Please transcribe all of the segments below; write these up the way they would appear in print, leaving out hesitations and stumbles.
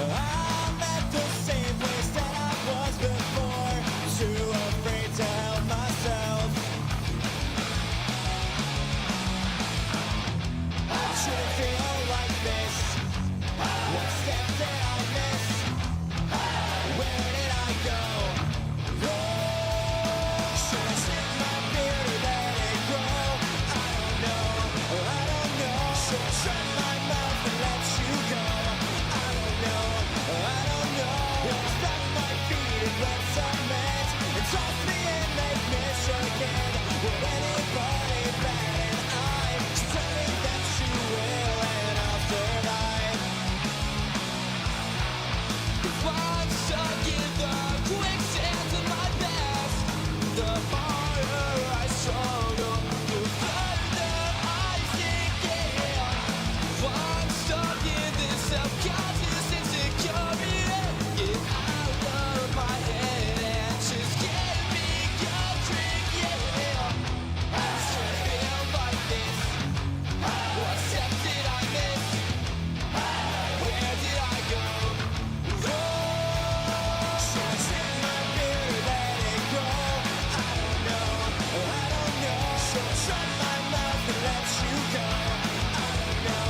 I'm at the same place that I was before, too afraid to help myself. Shouldn't feel like this. What step did I miss? Where did I go? Should I shave my beard or let it grow? I don't know. Should I shut my mouth and let you go? I don't know. Will I stop my feet in wet cement and toss me in Lake Michigan? Will anybody bat an eye? Just tell me that you will and I'll survive. If I'm stuck in the quicksand of my past, the harder I struggle, the further I sink in. If I'm stuck in this self-conscious insecurity, get out of my head and just give me a drink, yeah. I should feel like this. What step did I miss? Where did I go? Should I shave my beard or let it grow? I don't know. Should I shut my mouth and let you go? I don't know.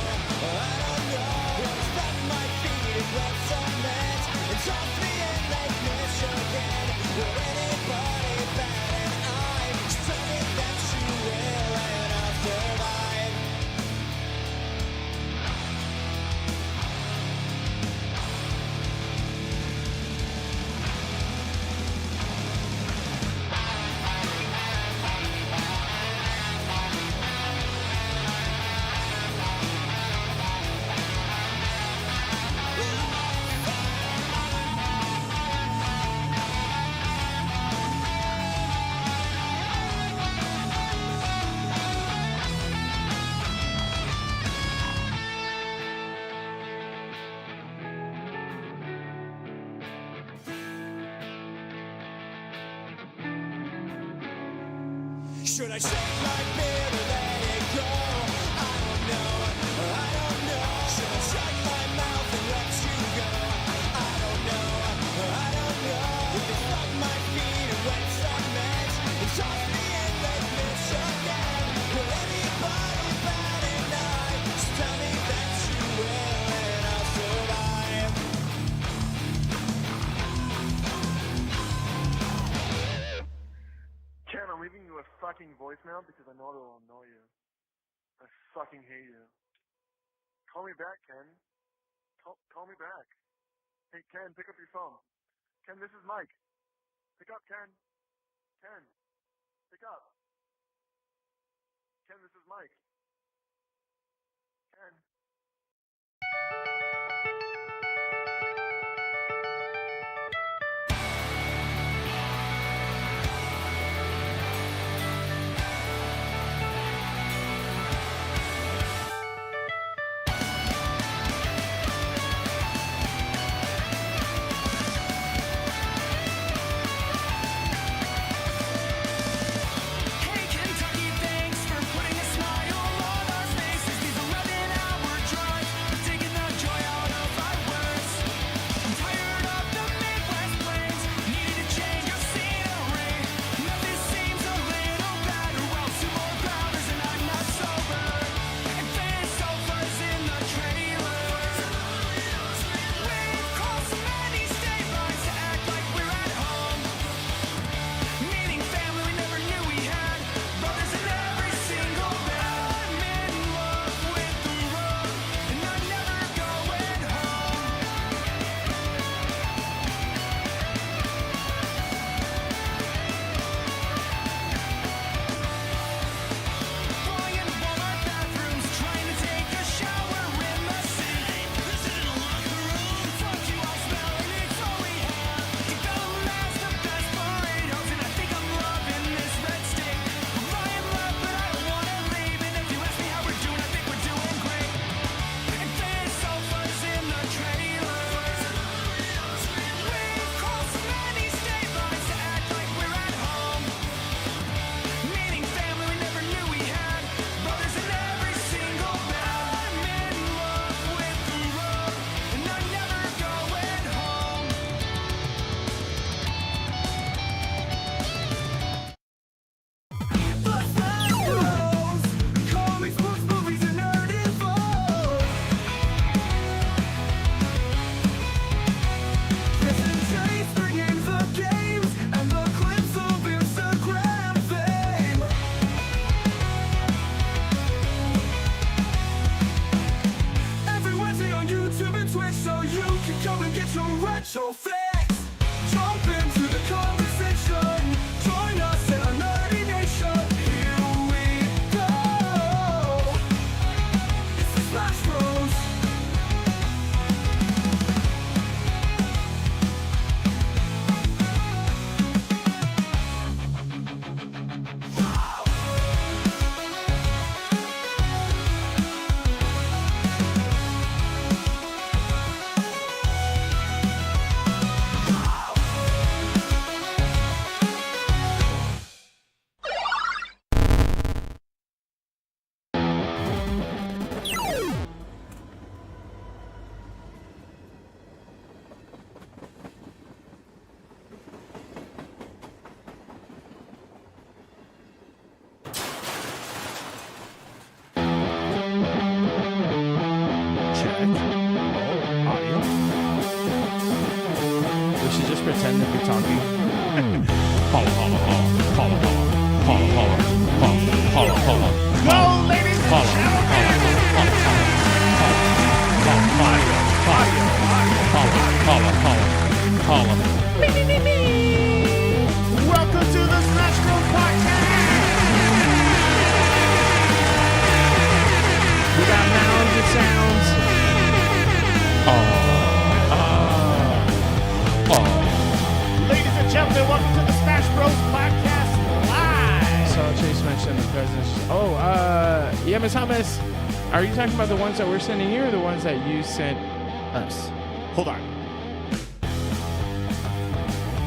Will I stop my feet in wet cement and toss me in Lake Michigan? Will anybody bat an eye? Just tell me that you will and I'll survive. Should I shave my beard or let it grow? I don't know. Should I shut my mouth and let you go? I don't know. Will you stop my feet in wet cement and toss me in Lake Michigan? Will anybody bat an eye? Just tell me that you will and I'll survive. Ken, I'm leaving you a fucking voicemail because I know it'll annoy you. I fucking hate you. Call me back, Ken. Call me back. Hey, Ken, pick up your phone. Ken, this is Mike. Pick up, Ken. Ken, pick up. Ken, this is Mike. Ken. Hey Kentucky, thanks for putting a smile can come and get your retro fix. Jump into the conversation. Join us in our nerdy nation. Here we go. It's the Smash Bros. We should just pretend to be talking. Holla, holla, holla, holla, holla, holla, holla, holla, holla. Go, ladies and welcome to the Smash Bros. Podcast. We got nouns and sounds. Ladies and gentlemen, welcome to the Smash Bros. Podcast Live. So Chase mentioned the president's. Yeah, Miss Hummus, are you talking about the ones that we're sending you or the ones that you sent us? Hold on.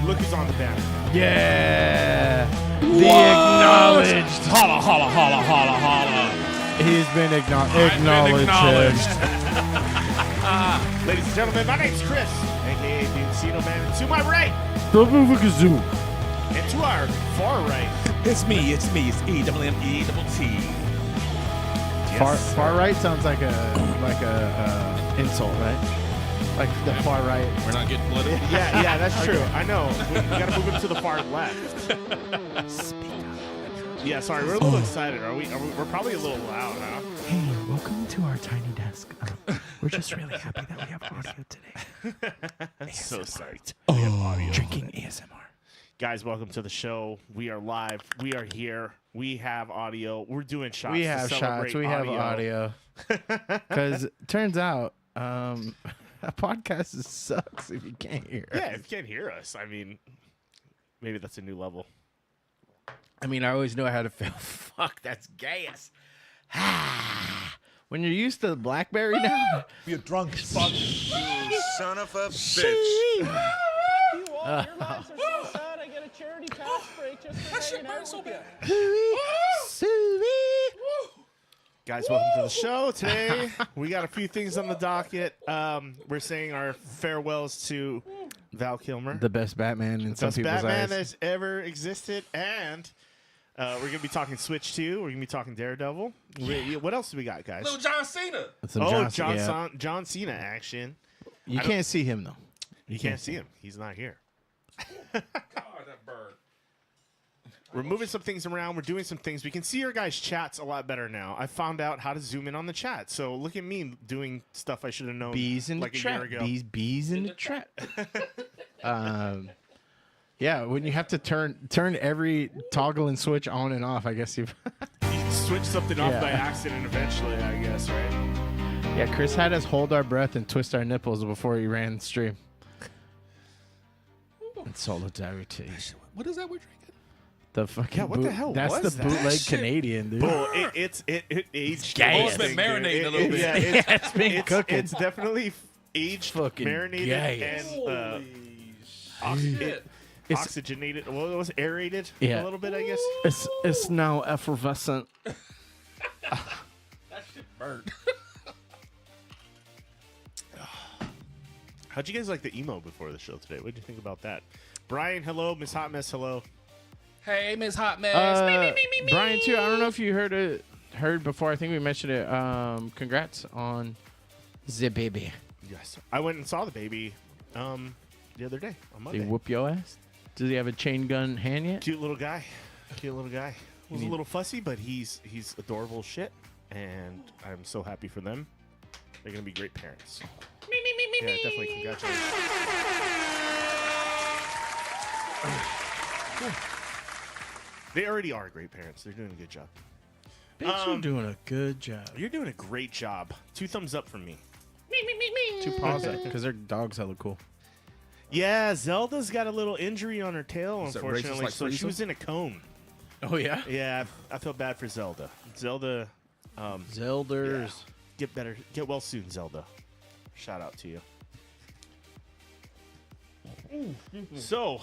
Look who's on the banner. Yeah, the acknowledged. Holla, holla, holla, holla, holla. He's been acknowledged. Ladies and gentlemen, my name's Chris, a.k.a. the Encino Man. And to my right, and to our far right, It's me. It's E-double-M-E-double-T. Far right sounds like a insult, right? Like the far right. We're not getting blooded. yeah, that's true. I know. We gotta move him to the far left. Yeah, sorry, we're a little excited. Are we? We're probably a little loud, huh? Hey, welcome to our tiny desk. We're just really happy that we have audio today. So psyched. Drinking ASMR. Guys, welcome to the show. We are live. We are here. We have audio. We're doing shots. We to have celebrate shots. We have audio. Because turns out a podcast sucks if you can't hear us. Yeah, if you can't hear us, I mean, maybe that's a new level. I mean, I always know how to feel. Fuck, that's gas. When you're used to BlackBerry now. You're drunk as fuck. Son of a bitch. Your lives are so sad. I get a charity pass break just for hanging out with you. Guys, welcome to the show. Today, we got a few things on the docket. We're saying our farewells to Val Kilmer, The best Batman in some best people's Batman eyes. that's ever existed, and we're going to be talking Switch 2. We're going to be talking Daredevil. What else do we got, guys? Little John Cena. Some John Cena action. You can't see him, though. You can't see him. He's not here. God, that bird. We're moving some things around. We're doing some things. We can see your guys' chats a lot better now. I found out how to zoom in on the chat. So look at me doing stuff I should have known Bees in like the a trap. year ago. Bees in the trap. Yeah, when you have to turn every toggle and switch on and off, I guess you've. You switch something off Yeah. by accident eventually, I guess, right? Yeah, Chris had us hold our breath and twist our nipples before he ran the stream. In solidarity. What is that we're drinking? The fucking Yeah, what the hell That's was the that? bootleg Shit. Canadian, dude. Bull, it aged. gas. Oh, it's been marinating a little bit. Yeah, It's been cooking. It's definitely aged, Fucking marinated, gas. and Shit. It's- oxygenated. Well, it was aerated Yeah. a little bit, I guess. It's now effervescent. That shit burnt. How'd you guys like the emo before the show today? What did you think about that? Brian, hello. Miss Hot Mess, hello. Hey, Miss Hot Mess. Brian, too. I don't know if you heard before. I think we mentioned it. Congrats on the baby. Yes. I went and saw the baby the other day on Did he Monday. whoop your ass? Does he have a chain gun hand yet? Cute little guy. Was a little fussy, but he's adorable as shit, and I'm so happy for them. They're gonna be great parents. Yeah, definitely. Congratulations. They already are great parents. They're doing a good job. Bitch, you're doing a good job. You're doing a great job. 2 thumbs up from me. Two paws up because their dogs hella cool. Yeah, Zelda's got a little injury on her tail, Is that unfortunately. racist like So she Frieza? was in a cone. Oh yeah, Yeah, I feel bad for Zelda. Zelda, Zelders. get better, get well soon, Zelda. Shout out to you. So,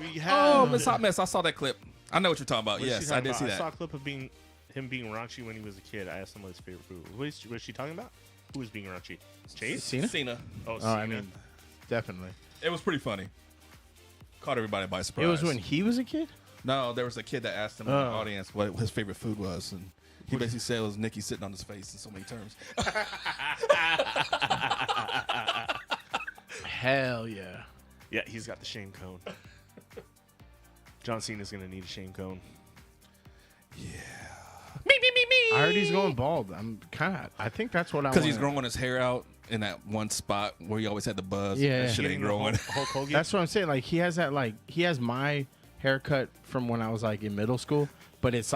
we have. Oh, Miss Hot Mess. I saw that clip. I know what you're talking about. What is she Yes, talking I did about? see I saw that. a clip of him being raunchy when he was a kid. I asked him what his favorite food was. What was she talking about? Who was being raunchy? Chase? Cena? Cena. Oh, Oh, I Cena. mean, definitely. It was pretty funny. Caught everybody by surprise. It was when he was a kid. No, there was a kid that asked him in Oh. the audience what his favorite food was, and he basically said it was Nikki sitting on his face in so many terms. Hell yeah. Yeah, he's got the shame cone. John Cena's gonna need a shame cone. I heard he's going bald. I think that's what I want. Because he's growing his hair out in that one spot where he always had the buzz. Yeah. That shit Getting ain't the growing. Hulk Hogan. That's what I'm saying. Like he has that. Like he has my haircut from when I was like in middle school, but it's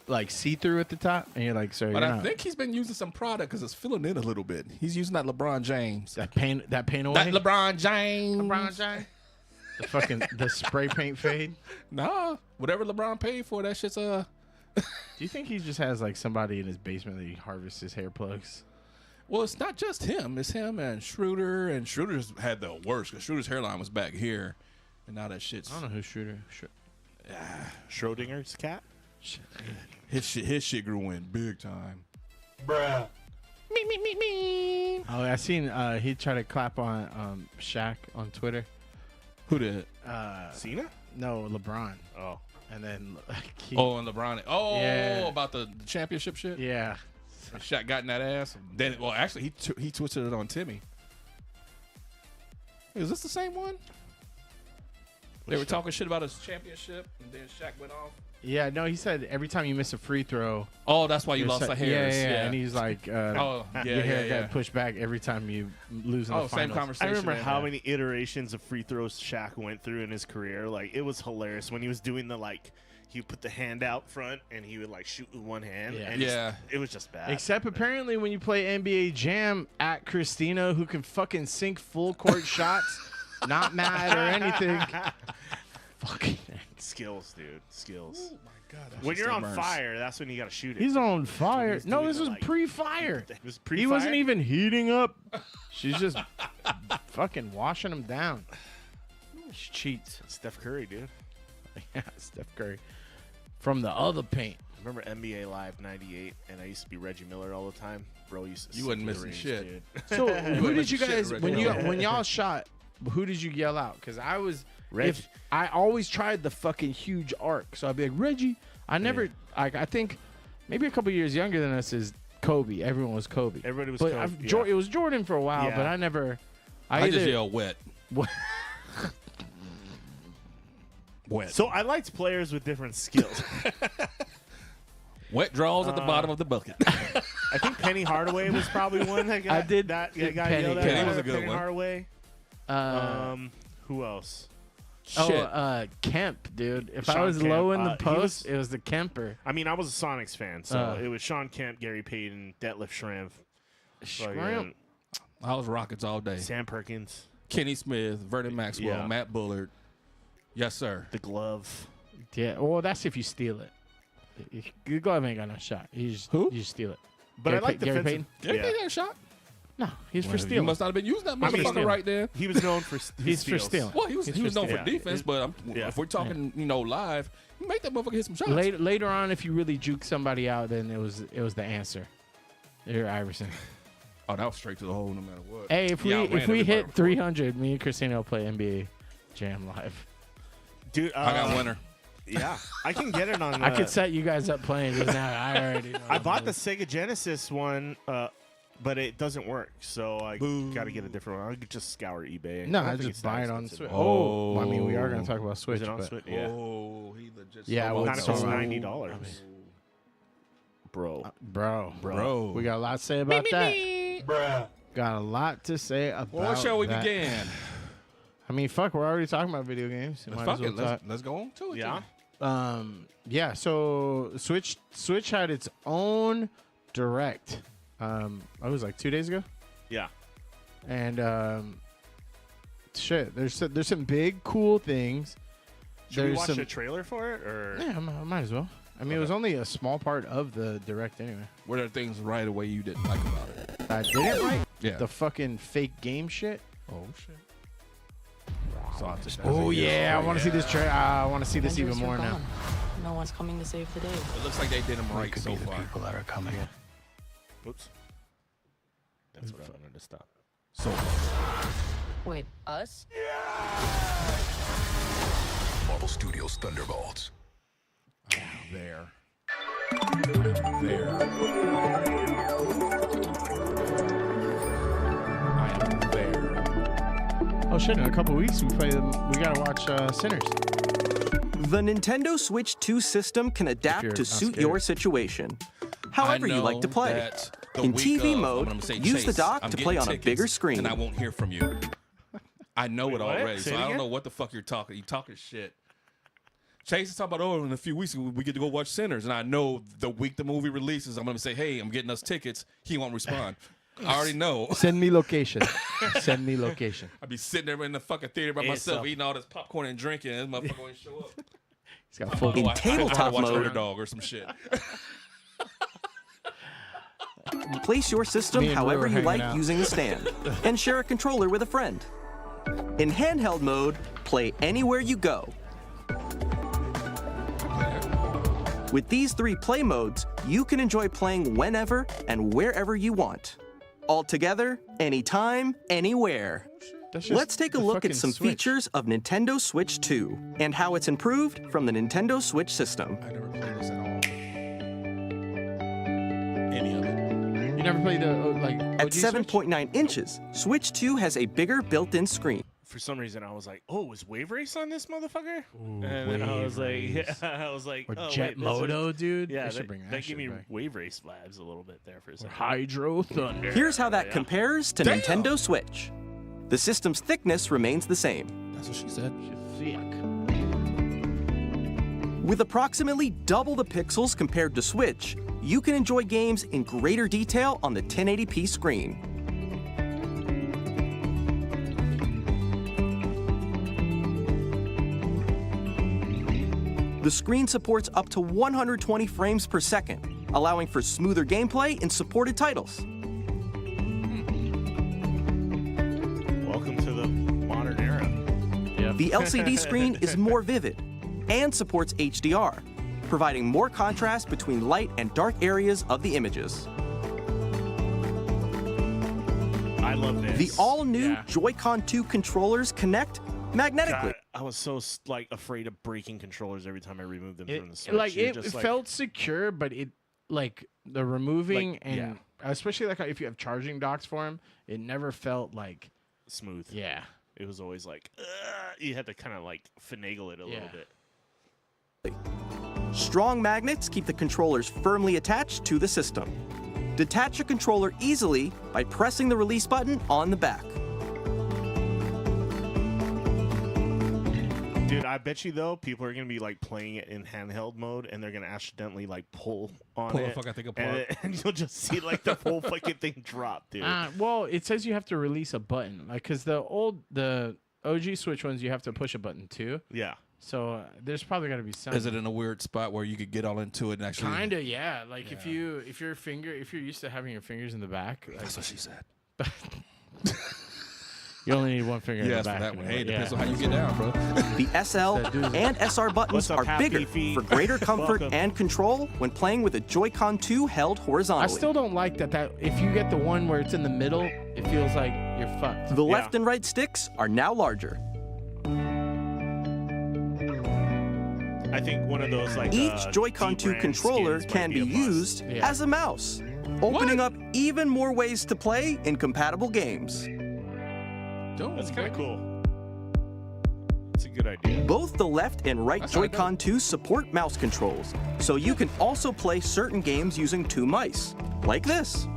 like see through at the top, and you're like, sir, But you're I not. think he's been using some product because it's filling in a little bit. He's using that LeBron James. that paint away. That LeBron James. The fucking the spray paint fade. Nah, whatever LeBron paid for, that shit's Do you think he just has like somebody in his basement that he harvests his hair plugs? Well, it's not just him. It's him and Schroeder. And Schroeder's had the worst because Schroeder's hairline was back here. And now that shit's... I don't know who Shooter. Schrodinger's cat. His shit grew in big time. Oh, I seen he tried to clap on Shaq on Twitter. Who did? Cena? No, LeBron. Oh. And then Oh, and LeBron. Oh, Yeah. about the championship shit? yeah. Shaq got in that ass. Then, well, actually, he twisted it on Timmy. Is this the same one? They were talking shit about his championship, and then Shaq went off. Yeah, no, he said every time you miss a free throw, Oh, that's why you your lost se- the hairs. Yeah. And he's like, Oh, yeah, your hair yeah. got pushed back every time you lose in the Oh, same finals. I conversation. remember yeah. how many iterations of free throws Shaq went through in his career. Like, it was hilarious when he was doing he would put the hand out front and he would like shoot with one hand. Yeah. And Yeah. it was just bad. Except apparently when you play NBA Jam at Christina, who can fucking sink full court shots, not mad or anything. Fucking. skills, dude. Skills. Oh, my God. that When shit you're still on burns. fire, that's when you got to shoot it. He's on fire. was No, doing this the, was like- pre-fire. It was He pre-fire? wasn't even heating up. She's just fucking washing him down. She cheats. Steph Curry, dude. Yeah, Steph Curry. From the other paint. Remember NBA Live 98, and I used to be Reggie Miller all the time. Bro used to You sink wasn't to the missing range, shit. dude. So who went did you shit guys with when Reggie Miller. y'all shot? Who did you yell out? Because I was Reg. I always tried the fucking huge arc. So I'd be like Reggie. I never. I think maybe a couple years younger than us is Kobe. Everyone was Kobe. Everybody was But Kobe, It was Jordan for a while, Yeah. but I never. I just either- yell wet. What? Wet. So I liked players with different skills. Wet draws at the bottom of the bucket. I think Penny Hardaway was probably one that got I did that think got Penny. yelled at. Penny was a good Penny one. Hardaway. Who else? Kemp, dude. If I Sean was Kemp. low in the He post, was- it was the Kemper. I mean, I was a Sonics fan, so it was Sean Kemp, Gary Payton, Detlef Schrempf, Shrimp. I was Rockets all day. Sam Perkins, Kenny Smith, Vernon Maxwell, Yeah. Matt Bullard. Yes, sir. the glove. Yeah, well, that's if you steal it. Your glove ain't got no shot. You just steal it. But Gary I like Gary defensive. Gary Yeah. Payton had a shot. No, he's for You stealing. must not have been using that I mean, motherfucker stealing. right there. He was known for He's for steals. stealing. Well, he was known for stealing. defense, but Yeah. if we're talking, live, make that motherfucker hit some shots. Later on, if you really juke somebody out, then it was the answer. You're Iverson. Oh, that was straight to the hole, no matter what. Hey, if Yeah, I we ran everybody hit before. 300, me and Christina will play NBA Jam live. Dude, I got winner. Yeah, I can get it on. I could set you guys up playing just now. I already know. I bought the Sega Genesis one, but it doesn't work, so I got to get a different one. I could just scour eBay. No, don't I think just it's that buy it on expensive. Switch. Oh, I mean, we are going to talk about Is Switch. it on but Switch? Yeah, Oh, he legit. Yeah, sold well, not out. if it's so- $90, bro. Bro, Bro. we got a lot to say about that. Got a lot to say about Well, what shall we that. begin? I mean, fuck, we're already talking about video games. Might Fuck as it. well talk. Let's go on to it. Yeah. Yeah, so Switch had its own direct. It was like 2 days ago. Yeah. And shit, there's some big cool things. Should we There's watch some, a trailer for it, or Yeah, I might as well. I mean, it was only a small part of the direct anyway. Were there things right away you didn't like about it? I didn't like Yeah. the fucking fake game shit. Oh shit. So I'll just- Oh yeah, I want to see this trailer. I want to see this Avengers, even more you're now. gone. No one's coming to save the day. It looks like they did them right so far. that are coming. Oops. That's what I wanted to stop. So far. Wait, us? Marvel Studios Thunderbolts. There. I am there. Oh shit! In a couple weeks, we gotta watch Sinners. The Nintendo Switch 2 system can you're adapt not to suit scared. your situation. However you like to play. In TV mode, use the dock to play on a bigger screen. And I won't hear from you. I know it what? already, Say so it I don't again? know what the fuck you're talking. You talking shit. Chase is talking about, oh, in a few weeks we get to go watch Sinners, and I know the week the movie releases, I'm gonna say, hey, I'm getting us tickets. He won't respond. I already know. Send me location. Send me location. I'd be sitting there in the fucking theater by myself, eating all this popcorn and drinking, and this motherfucker won't show up. He's got full. In tabletop watch mode- Underdog or some shit. Place your system Me and Will however were you hanging like out. using the stand, and share a controller with a friend. In handheld mode, play anywhere you go. With these 3 play modes, you can enjoy playing whenever and wherever you want. All together, anytime, anywhere. That's just Let's take a the look at fucking some Switch. features of Nintendo Switch 2 and how it's improved from the Nintendo Switch system. I never played this at all. Any of it. You never played the like At OG Switch? 7.9 inches, Switch 2 has a bigger built-in screen. For some reason, I was like, "Oh, is Wave Race on this motherfucker?" And then I was like, Wave "I was like, Or oh, Jet wait, this is- Moto, dude. Yeah, They should that, bring that that shit gave me back. Wave Race vibes a little bit there for a Or second. Hydro Thunder. Here's how that compares to Nintendo Switch. The system's thickness remains the same. That's what she said. With approximately double the pixels compared to Switch, you can enjoy games in greater detail on the 1080p screen. The screen supports up to 120 frames per second, allowing for smoother gameplay in supported titles. Welcome to the modern era. The LCD screen is more vivid and supports HDR, providing more contrast between light and dark areas of the images. I love this. The all-new Yeah. Joy-Con 2 controllers connect magnetically. God, I was so like afraid of breaking controllers every time I removed them from the It, Switch. like You're it just felt secure, but it like the removing Like, and yeah. especially like if you have charging docks for him, it never felt like smooth. yeah. It was always like you had to kind of like finagle it a little bit. Strong magnets keep the controllers firmly attached to the system. Detach a controller easily by pressing the release button on the back. Dude, I bet you though, people are gonna be like playing it in handheld mode, and they're gonna accidentally like pull on Pull the it, fucking thing and, apart. and you'll just see like the whole fucking thing drop, dude. Well, it says you have to release a button, like because the OG Switch ones you have to push a button too. Yeah. So there's probably got to be some. Is it in a weird spot where you could get all into it and actually? Kinda, yeah. Like if you're used to having your fingers in the back, like, That's what she said. you only need one finger in Yeah, the for back. that one. you know, Hey, it depends yeah. on how you get down, bro. The SL That dude's- and SR buttons What's up, are happy bigger feet? for greater comfort Welcome. and control when playing with a Joy-Con 2 held I horizontally. still don't like that if you get the one where it's in the middle, it feels like you're fucked. The left and right sticks are now larger. I think one of those like Each Joy-Con 2 D-brand controller skins can might be a must. used Yeah. as a mouse, opening up even more ways to play in compatible games. That's kind of cool. It's a good idea. Both the left and right That's how I Joy-Con 2 support mouse controls, so you can also play certain games using 2 mice, like this.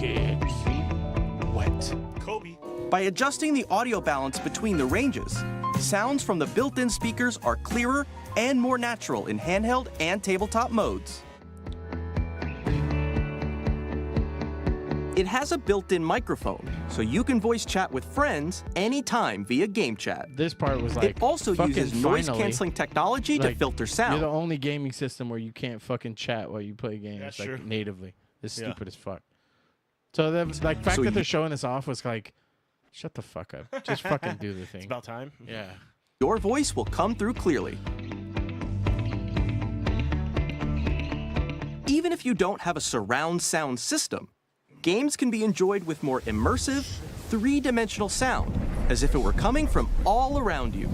Buckets. Wet. Kobe. By adjusting the audio balance between the ranges, sounds from the built-in speakers are clearer and more natural in handheld and tabletop modes. It has a built-in microphone, so you can voice chat with friends anytime via game chat. This part was like, It also fucking uses finally, noise-canceling technology to like, filter You're sound. the only gaming system where you can't fucking chat while you play games That's like true. natively. It's Yeah. stupid as fuck. So the like fact So that they're you- showing this off was like, shut the fuck up. Just fucking do the thing. It's about time. Yeah. Your voice will come through clearly. Even if you don't have a surround sound system, games can be enjoyed with more immersive, three-dimensional sound, as if it were coming from all around you.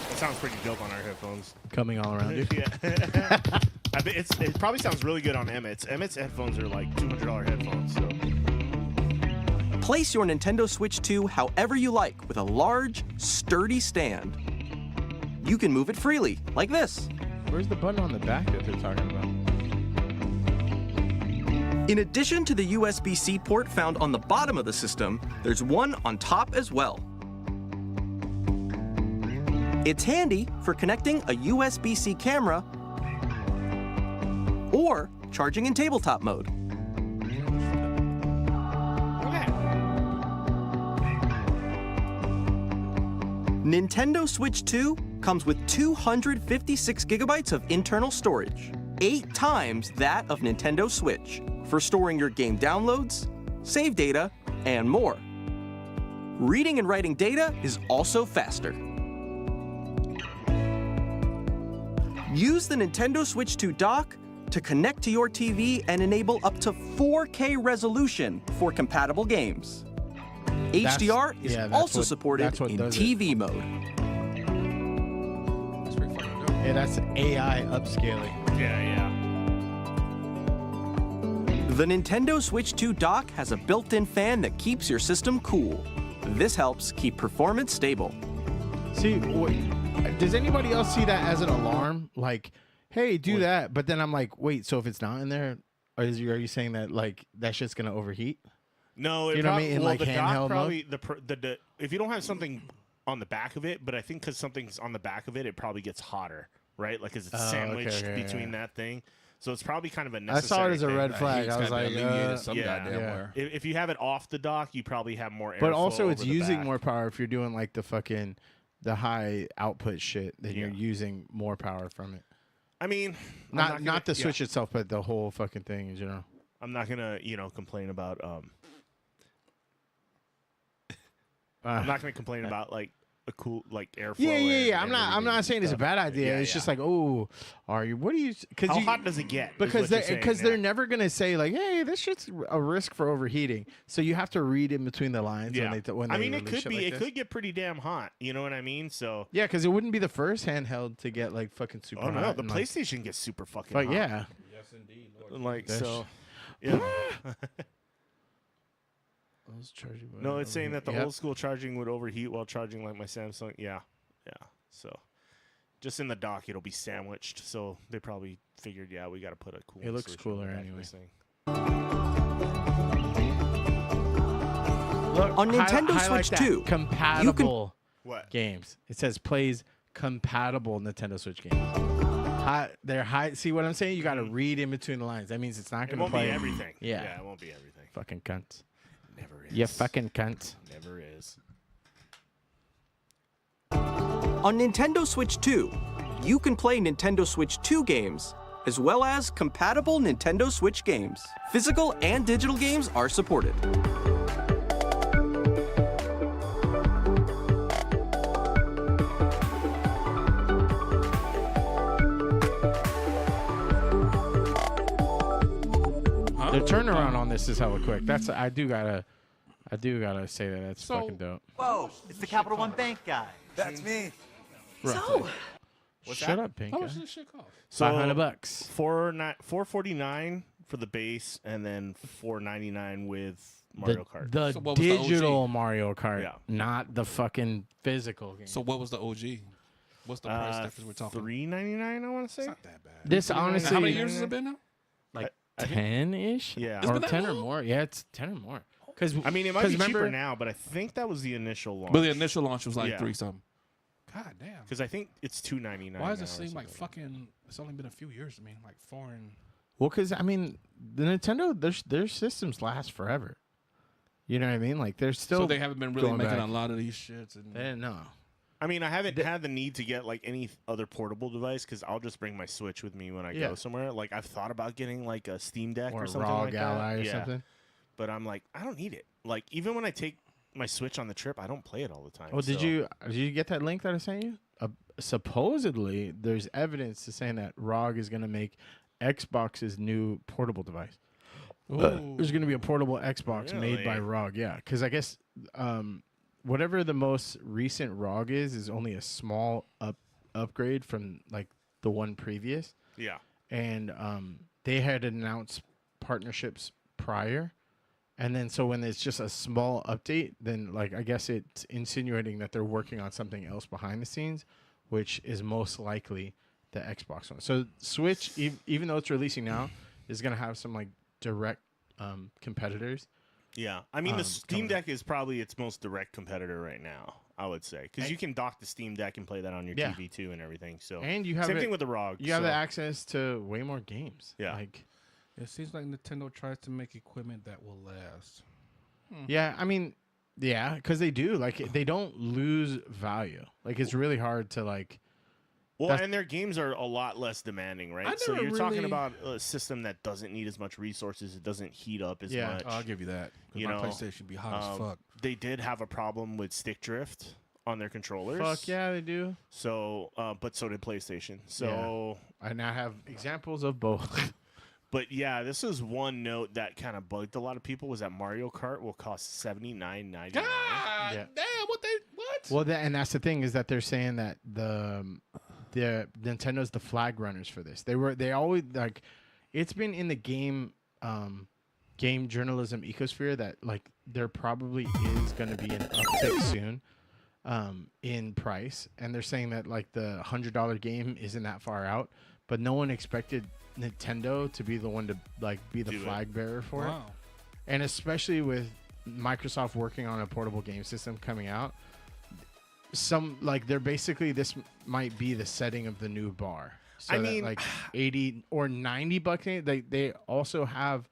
That sounds pretty dope on our headphones. Coming all around you. Yeah. I bet it probably sounds really good on Emmett's. Emmett's headphones are like $200 headphones. So. Place your Nintendo Switch 2 however you like with a large, sturdy stand. You can move it freely, like this. Where's the button on the back that they're talking about? In addition to the USB-C port found on the bottom of the system, there's one on top as well. It's handy for connecting a USB-C camera or charging in tabletop mode. Nintendo Switch 2 comes with 256 gigabytes of internal storage, 8 times that of Nintendo Switch, for storing your game downloads, save data, and more. Reading and writing data is also faster. Use the Nintendo Switch 2 dock to connect to your TV and enable up to 4K resolution for compatible games. HDR is yeah, that's also what- supported that's what in does it. TV mode. That's pretty fucking dope. Yeah, that's AI upscaling. Yeah. The Nintendo Switch 2 dock has a built-in fan that keeps your system cool. This helps keep performance stable. See, does anybody else see that as an alarm? Like, hey, do that. But then I'm like, wait, so if it's not in there, are you saying that like that shit's gonna overheat? No, You know what I mean? In, well, like, the handheld dock mode? probably the if you don't have something on the back of it, but I think because something's on the back of it, it probably gets hotter, right? Like, because it's sandwiched between that thing, so it's probably kind of a I necessary. saw it as a thing. red flag. Heat's I was gotta like, be alleviated some yeah. goddamn Yeah. where. If you have it off the dock, you probably have more air. but also it's over the using back. more power if you're doing like the high output shit. Then you're using more power from it. I mean, Not the Switch itself, but the whole fucking thing in general. I'm not gonna complain about I'm not gonna complain about like a cool like airflow. Yeah. and I'm not saying it's a bad idea. Yeah, it's just like, oh, are you? What do you? Because how hot does it get? is Because what you're saying, they're never gonna say like, hey, this shit's a risk for overheating. So you have to read in between the lines Yeah. when they I mean, it release could shit be. like It this. could get pretty damn hot. You know what I mean? So. Yeah, because it wouldn't be the first handheld to get like fucking super Oh no, hot. the and, like, PlayStation gets super fucking But hot. yeah, Yes, indeed. Like That's- so. Yeah. charging. No, it's saying that the Yep. old school charging would overheat while charging like my Samsung. Yeah. So, just in the dock, it'll be sandwiched. So they probably figured, yeah, we got to put a cool. It looks cooler anyway. Look, On Nintendo highlight Switch that. 2, compatible What? games. It says plays compatible Nintendo Switch games. They're high. See what I'm saying? You got to read in between the lines. That means it's not It going to won't play be everything. Yeah. It won't be everything. Fucking cunt. Never is. You fucking cunt. Never is. On Nintendo Switch 2, you can play Nintendo Switch 2 games, as well as compatible Nintendo Switch games. Physical and digital games are supported. The turnaround on this is hella quick. That's I do gotta say that's So- fucking dope. Whoa, it's the Capital One Bank guy. That's me. So, Shut up, Pink. How much does this shit cost? So $500. $449 for the base, and then $499 with Mario Kart. The So what was the OG? digital Mario Kart, Yeah. not the fucking physical game. So what was the OG? What's the price difference we're talking? $399, I want to say. It's not that bad. This Now, honestly, how many years has it been now? like 10-ish. Yeah. or 10 or more. Yeah, it's 10 or more. Because I mean, it might be cheaper now, but I think that was the initial launch. But the initial launch was like Yeah. 3 something. God damn. Because I think it's $2.99. Why does now it or seem like something. fucking? It's only been a few years to me, like foreign. Well, because I mean, the Nintendo, their systems last forever. You know what I mean? Like they're still. So they haven't been really going making back. a lot of these shits. And They didn't know. I mean, I haven't had the need to get like any other portable device because I'll just bring my Switch with me when I Yeah. go somewhere. Like I've thought about getting like a Steam Deck Or or a something ROG like Ally that. or something. But I'm like, I don't need it. Like even when I take my Switch on the trip, I don't play it all the time. Well, did so- you get that link that I sent you? Supposedly, there's evidence to saying that ROG is going to make Xbox's new portable device. There's going to be a portable Xbox made by Really? ROG. Yeah, because I guess whatever the most recent ROG is only a small upgrade from like the one previous. Yeah. And they had announced partnerships prior. And then so when it's just a small update, then like I guess it's insinuating that they're working on something else behind the scenes, which is most likely the Xbox one. So Switch, even though it's releasing now, is going to have some like direct competitors. Yeah. I mean, the Steam coming Deck is probably its most direct competitor right now, I would say. Because you can dock the Steam Deck and play that on your Yeah. TV too and everything. So And you have Same thing with the ROG. You have so- the access to way more games. Yeah. Like, It seems like Nintendo tries to make equipment that will last. yeah, I mean, yeah, because they do. Like, they don't lose value. Like, it's really hard to like. Well, That's- and their games are a lot less demanding, right? I So never you're talking really- about a system that doesn't need as much resources. It doesn't heat up as Yeah. much. Oh, I'll give you that. 'Cause You my know, PlayStation be hot as fuck. They did have a problem with stick drift on their controllers. Fuck yeah, they do. So, but so did PlayStation. So, I now have examples of both. but yeah, this is one note that kind of bugged a lot of people was that Mario Kart will cost $79.99. God Yeah. damn! What? Well, and that's the thing is that they're saying that the Nintendo's the flag runners for this. They always like it's been in the game journalism ecosphere that like there probably is going to be an uptick soon in price, and they're saying that like the $100 game isn't that far out, but no one expected Nintendo to be the one to like be the Do it. flag bearer for it, Wow. and especially with Microsoft working on a portable game system coming out. Some like they're basically this might be the setting of the new bar. So I that, mean- like $80 or $90. They also have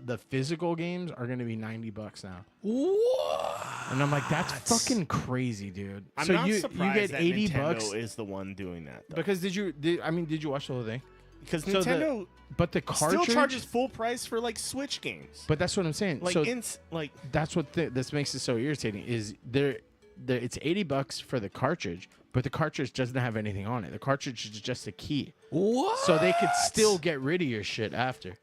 the physical games are going to be $90 now. What? And I'm like, that's fucking crazy, dude. I'm so not you surprised get that $80 Nintendo is the one doing that. Though. because did you watch the whole thing? Because So Nintendo But the still cartridge charges full price for like Switch games. But that's what I'm saying. Like so like that's what this makes it so irritating is it's $80 for the cartridge, but the cartridge doesn't have anything on it. The cartridge is just a key. What? So they could still get rid of your shit after.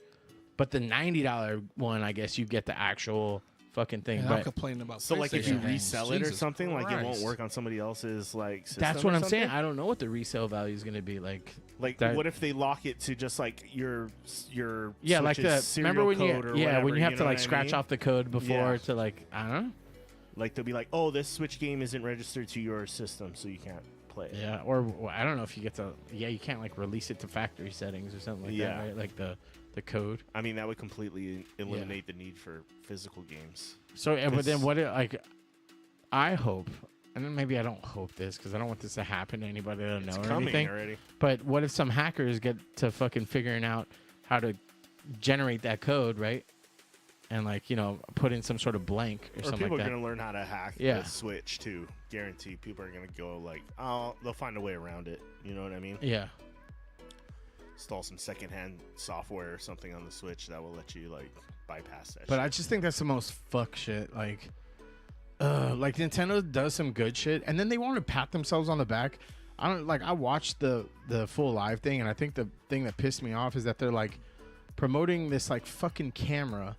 But the $90 one, I guess you get the actual fucking thing. And but I'm complaining about so like if you PlayStation games. resell it or Jesus something, like it won't Christ. work on somebody else's like system that's or what I'm something? saying. I don't know what the resale value is going to be like. Like that- what if they lock it to just like your Yeah, like Switch's the serial remember when code or when whatever, you have to know like what I scratch mean? off the code before Yeah. to like I don't know. Like they'll be like, oh, this Switch game isn't registered to your system, so you can't play it. Yeah, or well, I don't know if you get to. Yeah, you can't like release it to factory settings or something like Yeah. that, right? Like the code. I mean, that would completely eliminate the need for physical games. So, but then This- what? I hope, and then maybe I don't hope this because I don't want this to happen to anybody that I know It's or coming anything. already. But what if some hackers get to fucking figuring out how to generate that code, right? And like put in some sort of blank or Or something people like are that. gonna learn how to hack Yeah. the Switch too. Guarantee people are gonna go like, oh, they'll find a way around it. You know what I mean? Yeah. Install some secondhand software or something on the Switch that will let you like bypass that. But shit. I just think that's the most fuck shit. Like Nintendo does some good shit, and then they want to pat themselves on the back. I don't like. I watched the full live thing, and I think the thing that pissed me off is that they're like promoting this like fucking camera,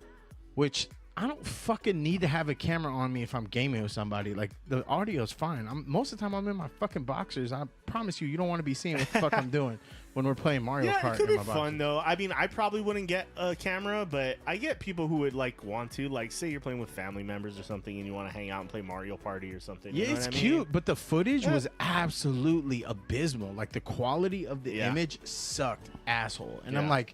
which I don't fucking need to have a camera on me if I'm gaming with somebody. Like the audio's fine. Most of the time I'm in my fucking boxers. I promise you don't want to be seeing what the fuck I'm doing when we're playing Mario yeah, Kart. it could in be my fun boxers. though. I mean, I probably wouldn't get a camera, but I get people who would like want to. Like, say you're playing with family members or something, and you want to hang out and play Mario Party or something. Yeah, you know it's what I cute, mean? but the footage was absolutely abysmal. Like the quality of the Yeah. image sucked asshole. And I'm Yeah. like,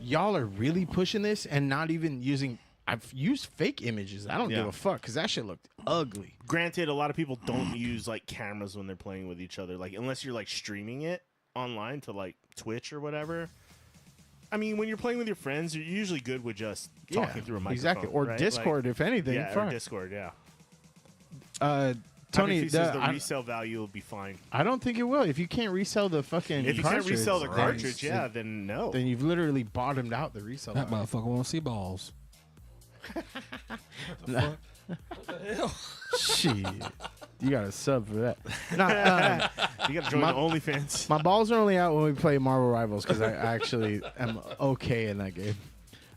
y'all are really pushing this and not even using. I've used fake images. I don't give a fuck because that shit looked ugly. Granted, a lot of people don't use like cameras when they're playing with each other, like unless you're like streaming it online to like Twitch or whatever. I mean, when you're playing with your friends, you're usually good with just talking through a microphone. Exactly, or right? Discord, like, if anything. Yeah, fuck. or Discord, yeah. Tony, says the resale value will be fine. I don't think it will. If you can't resell the fucking If you cartridge, can't resell the cartridge, then no. Then you've literally bottomed out the resale That value. motherfucker want to see balls. What the hell? Shit. You got a sub for that. No, you got to join the OnlyFans. My balls are only out when we play Marvel Rivals because I actually am okay in that game.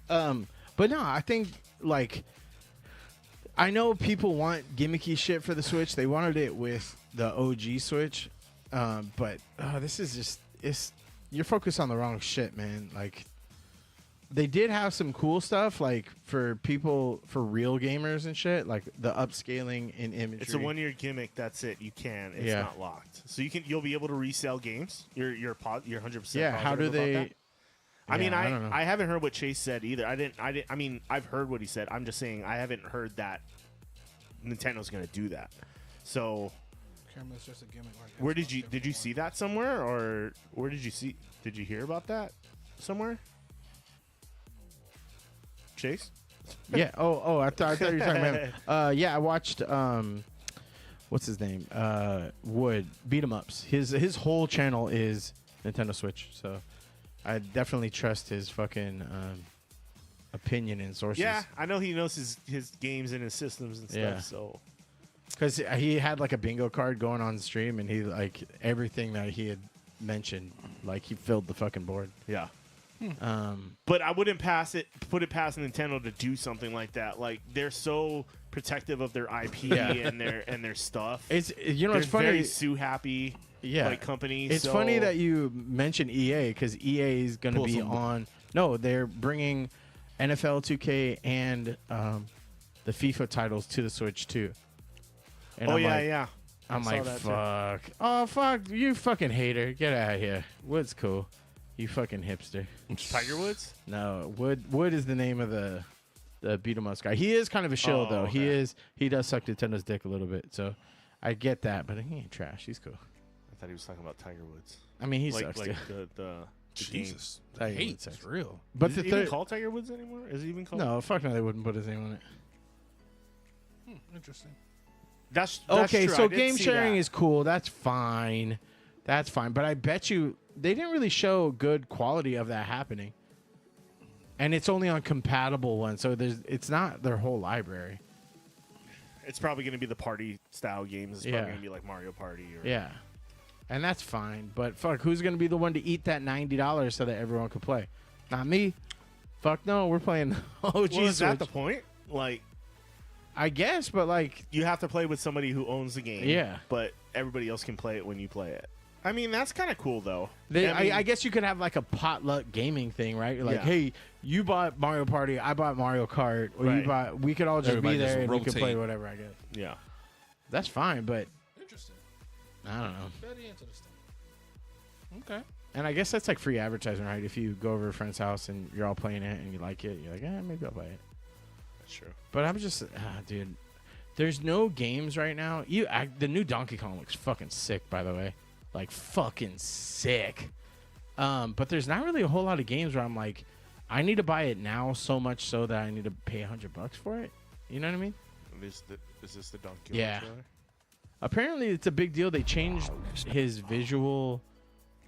But no, I think like I know people want gimmicky shit for the Switch. They wanted it with the OG Switch, but this is just you're focused on the wrong shit, man. Like they did have some cool stuff like for people for real gamers and shit, like the upscaling in imagery. It's a 1-year gimmick. That's it. You can. It's not locked. So you'll be able to resell games. You're 100%. Yeah. How do they? That? I mean, I don't know. I haven't heard what Chase said either. I mean, I've heard what he said. I'm just saying I haven't heard that Nintendo's going to do that. So, Camera's just a gimmick. Like where did you see that somewhere, or where did you hear about that somewhere? Chase? Yeah. Oh, I thought you were talking about him. Yeah, I watched what's his name? Wood beat 'em ups. His whole channel is Nintendo Switch. So I definitely trust his fucking opinion and sources. Yeah, I know he knows his games and his systems and stuff. Yeah. So because he had like a bingo card going on stream, and he like everything that he had mentioned, like he filled the fucking board. yeah. But I wouldn't put it past Nintendo to do something like that. Like they're so protective of their IP and their stuff. It's they're it's funny. very sue happy. Yeah, like company. It's funny that you mentioned EA because EA is going to be on. No, they're bringing NFL 2K and the FIFA titles to the Switch too. And I'm like, I'm like, fuck. Oh, fuck. You fucking hater. Get out of here. Wood's cool. You fucking hipster. Tiger Woods? No, Wood is the name of the beat 'em ups guy. He is kind of a shill though. Okay. He does suck Nintendo's dick a little bit. So I get that, but he ain't trash. He's cool. I thought he was talking about Tiger Woods. I mean, he like, sucks like too. the Jesus, Tiger hate Woods sucks. is real. But Is the it even third, called Tiger Woods anymore? Is it even called? no, fuck no, they wouldn't put his name on it. Interesting. That's Okay, true. I so did game see sharing that. is cool. That's fine. That's fine. But I bet you they didn't really show good quality of that happening. And it's only on compatible ones, so it's not their whole library. It's probably going to be the party style games. It's probably going to be like Mario Party. Or Yeah. And that's fine. But fuck, who's going to be the one to eat that $90 so that everyone can play? Not me. Fuck no, we're playing OG Well, is that Switch. the point? Like, I guess, but like, you have to play with somebody who owns the game. Yeah. But everybody else can play it when you play it. I mean, that's kind of cool, though. I guess you could have like a potluck gaming thing, right? Like, Yeah. hey, you bought Mario Party, I bought Mario Kart, or Right. we could all just Everybody be there just and we could play rotate. whatever, I guess. Yeah. That's fine, but Interesting. I don't know. Very interesting. Okay. And I guess that's like free advertising, right? If you go over to a friend's house and you're all playing it and you like it, you're like, maybe I'll play it. That's true. But I'm just, dude, there's no games right now. The new Donkey Kong looks fucking sick, by the way. Like, fucking sick. But there's not really a whole lot of games where I'm like, I need to buy it now so much so that I need to pay $100 for it. You know what I mean? Is this the Donkey Kong Yeah. trailer? Apparently, it's a big deal. They changed his visual,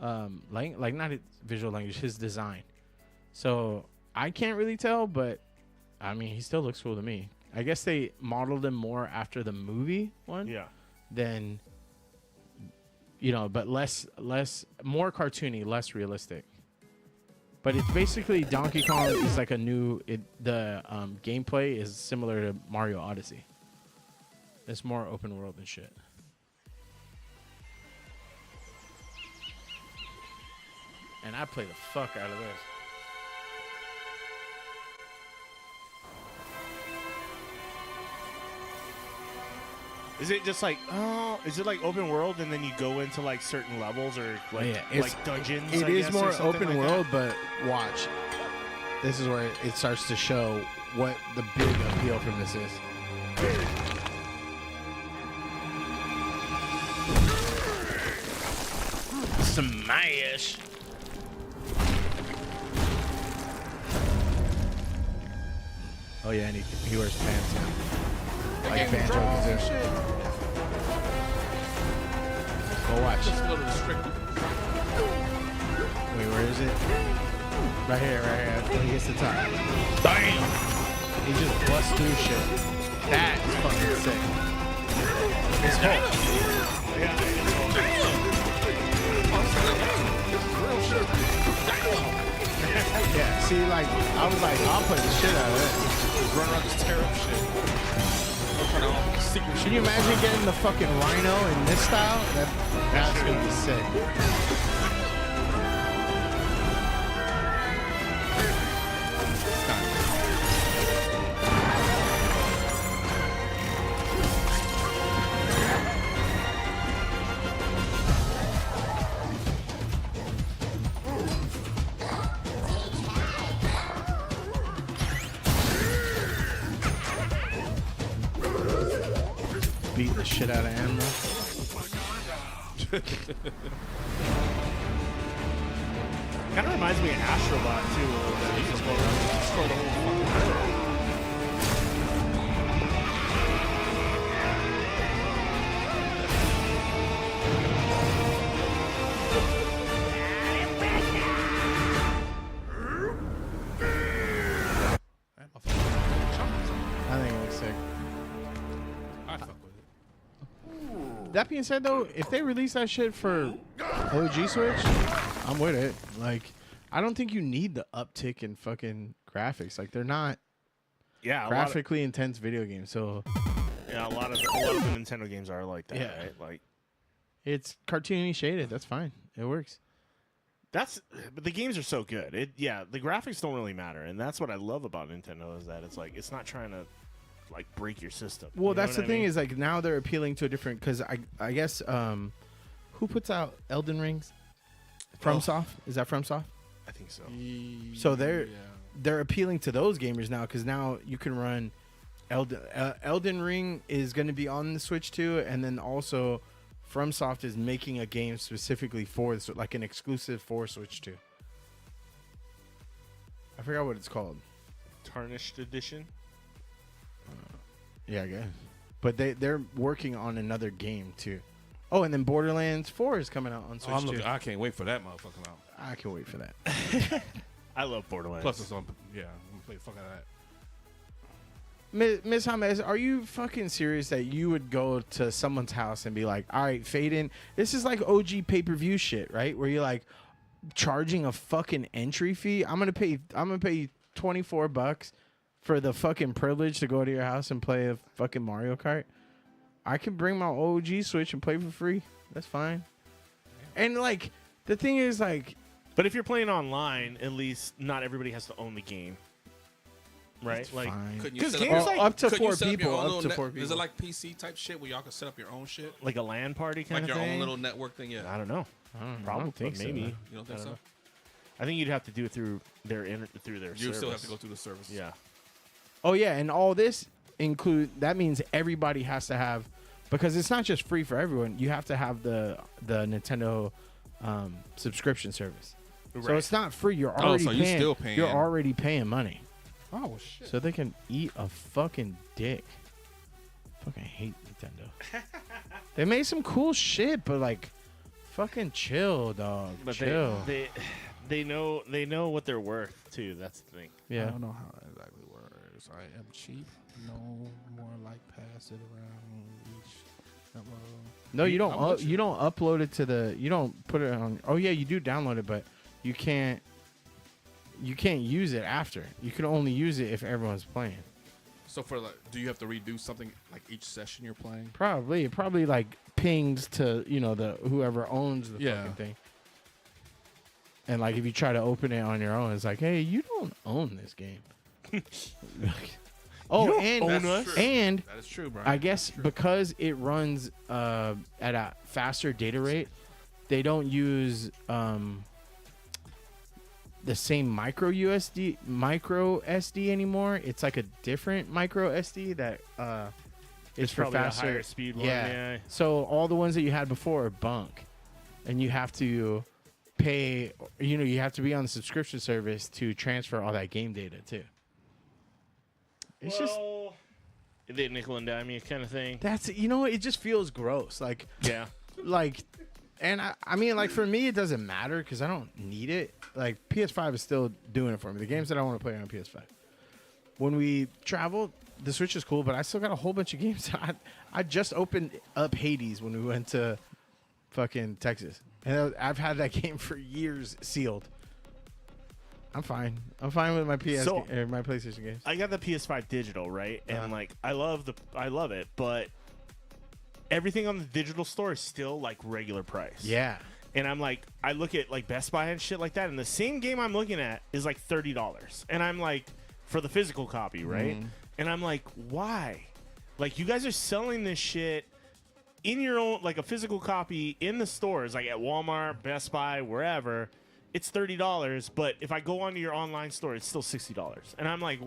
like not his visual language, his design. So I can't really tell, but I mean, he still looks cool to me. I guess they modeled him more after the movie one. Yeah. Than, but more cartoony, less realistic. But it's basically Donkey Kong is like a new. The gameplay is similar to Mario Odyssey. It's more open world and shit. And I play the fuck out of this. Is it just like, is it like open world and then you go into like certain levels or like, Yeah, like dungeons? It I is guess, more or something open like world, but watch. this is where it starts to show what the big appeal from this is. Smash. Oh yeah, and he wears pants now. Like Banjo Kazooie. Go watch. Just a little restricted. Wait, where is it? Right here, right here. When he gets to the top. Bam! He just busts through shit. That is fucking sick. It's Hulk. Yeah, see, like, I was like, I'll play the shit out of it. Run around this tear up shit. Can you imagine getting the fucking Rhino in this style? That's gonna be sick. Beat the shit out of Ammo. Kind of reminds me of Astrobot too a little bit. He just go around and destroy the whole fucking world. I think it looks sick. I fuck with it. That being said, though, if they release that shit for OG Switch, I'm with it. Like, I don't think you need the uptick in fucking graphics. Like, they're not graphically intense video games. So yeah, a lot of the Nintendo games are like that, right? Like, it's cartoony shaded. That's fine. It works. but the games are so good. The graphics don't really matter, and that's what I love about Nintendo is that it's like it's not trying to like break your system. Well, You know that's the what I thing mean? is like now they're appealing to a different because I guess who puts out Elden Rings? FromSoft? Is that FromSoft? I think so. So they're appealing to those gamers now because now you can run Elden Ring is going to be on the Switch too, and then also FromSoft is making a game specifically for like an exclusive for Switch 2. I forgot what it's called. Tarnished Edition. Yeah, I guess. But they're working on another game too. Oh, and then Borderlands 4 is coming out on Switch too. I can't wait for that motherfucker out. I can wait for that. I love Borderlands. Plus it's on. Yeah, I'm gonna play the fuck out of that. Miss James, are you fucking serious that you would go to someone's house and be like, all right, fade in? This is like OG pay-per-view shit, right? Where you're like charging a fucking entry fee. I'm gonna pay you $24 for the fucking privilege to go to your house and play a fucking Mario Kart. I can bring my OG Switch and play for free. That's fine. And like the thing is like, but if you're playing online, at least not everybody has to own the game. Right, it's like fine. because set up games your- like up to couldn't you four set up your people. own Up little to net- 4 Is people. it like PC type shit where y'all can set up your own shit? like a LAN party kind Like of your thing. own little network thing? Yeah. I don't know. Probably, I don't think but so. maybe. You don't think I don't so? know. I think you'd have to do it through their You still have service. to go through the service. Yeah. Oh yeah, and all this that means everybody has to have, because it's not just free for everyone. You have to have the Nintendo subscription service. So Right. it's not free. You're already so paying. you're still paying. You're already paying money, Oh shit. so they can eat a fucking dick. Fucking hate Nintendo. They made some cool shit, but like, fucking chill, dog. But chill. they know what they're worth too. That's the thing. I yeah. don't know how it exactly works. I am cheap. No more like pass it around each upload. No, you I'm don't. with You don't upload it to the. You don't put it on. Oh yeah, you do download it, but you can't. You can't use it after. You can only use it if everyone's playing. So for like, do you have to redo something like each session you're playing? Probably like pings to the whoever owns the Yeah. fucking thing. And like if you try to open it on your own, it's like, hey, you don't own this game. Oh, and own us. and That is true, bro. I guess because it runs at a faster data rate, they don't use the same micro SD anymore. It's like a different micro SD that is for probably a faster higher speed one, yeah. So all the ones that you had before are bunk, and you have to pay. You have to be on the subscription service to transfer all that game data too. It's just the nickel and dime kind of thing. that's it just feels gross. Like Yeah. like, and I mean, like, for me, it doesn't matter because I don't need it. Like, PS5 is still doing it for me. The games that I want to play are on PS5. When we travel, the Switch is cool, but I still got a whole bunch of games. I just opened up Hades when we went to fucking Texas. And I've had that game for years sealed. I'm fine. I'm fine with my my PlayStation games. I got the PS5 digital, right? And like I love it, but everything on the digital store is still like regular price. Yeah. And I'm like, I look at like Best Buy and shit like that, and the same game I'm looking at is like $30. And I'm like, for the physical copy, right? And I'm like, why? Like, you guys are selling this shit in your own, like a physical copy in the stores, like at Walmart, Best Buy, wherever. It's $30, but if I go onto your online store, it's still $60. And I'm like,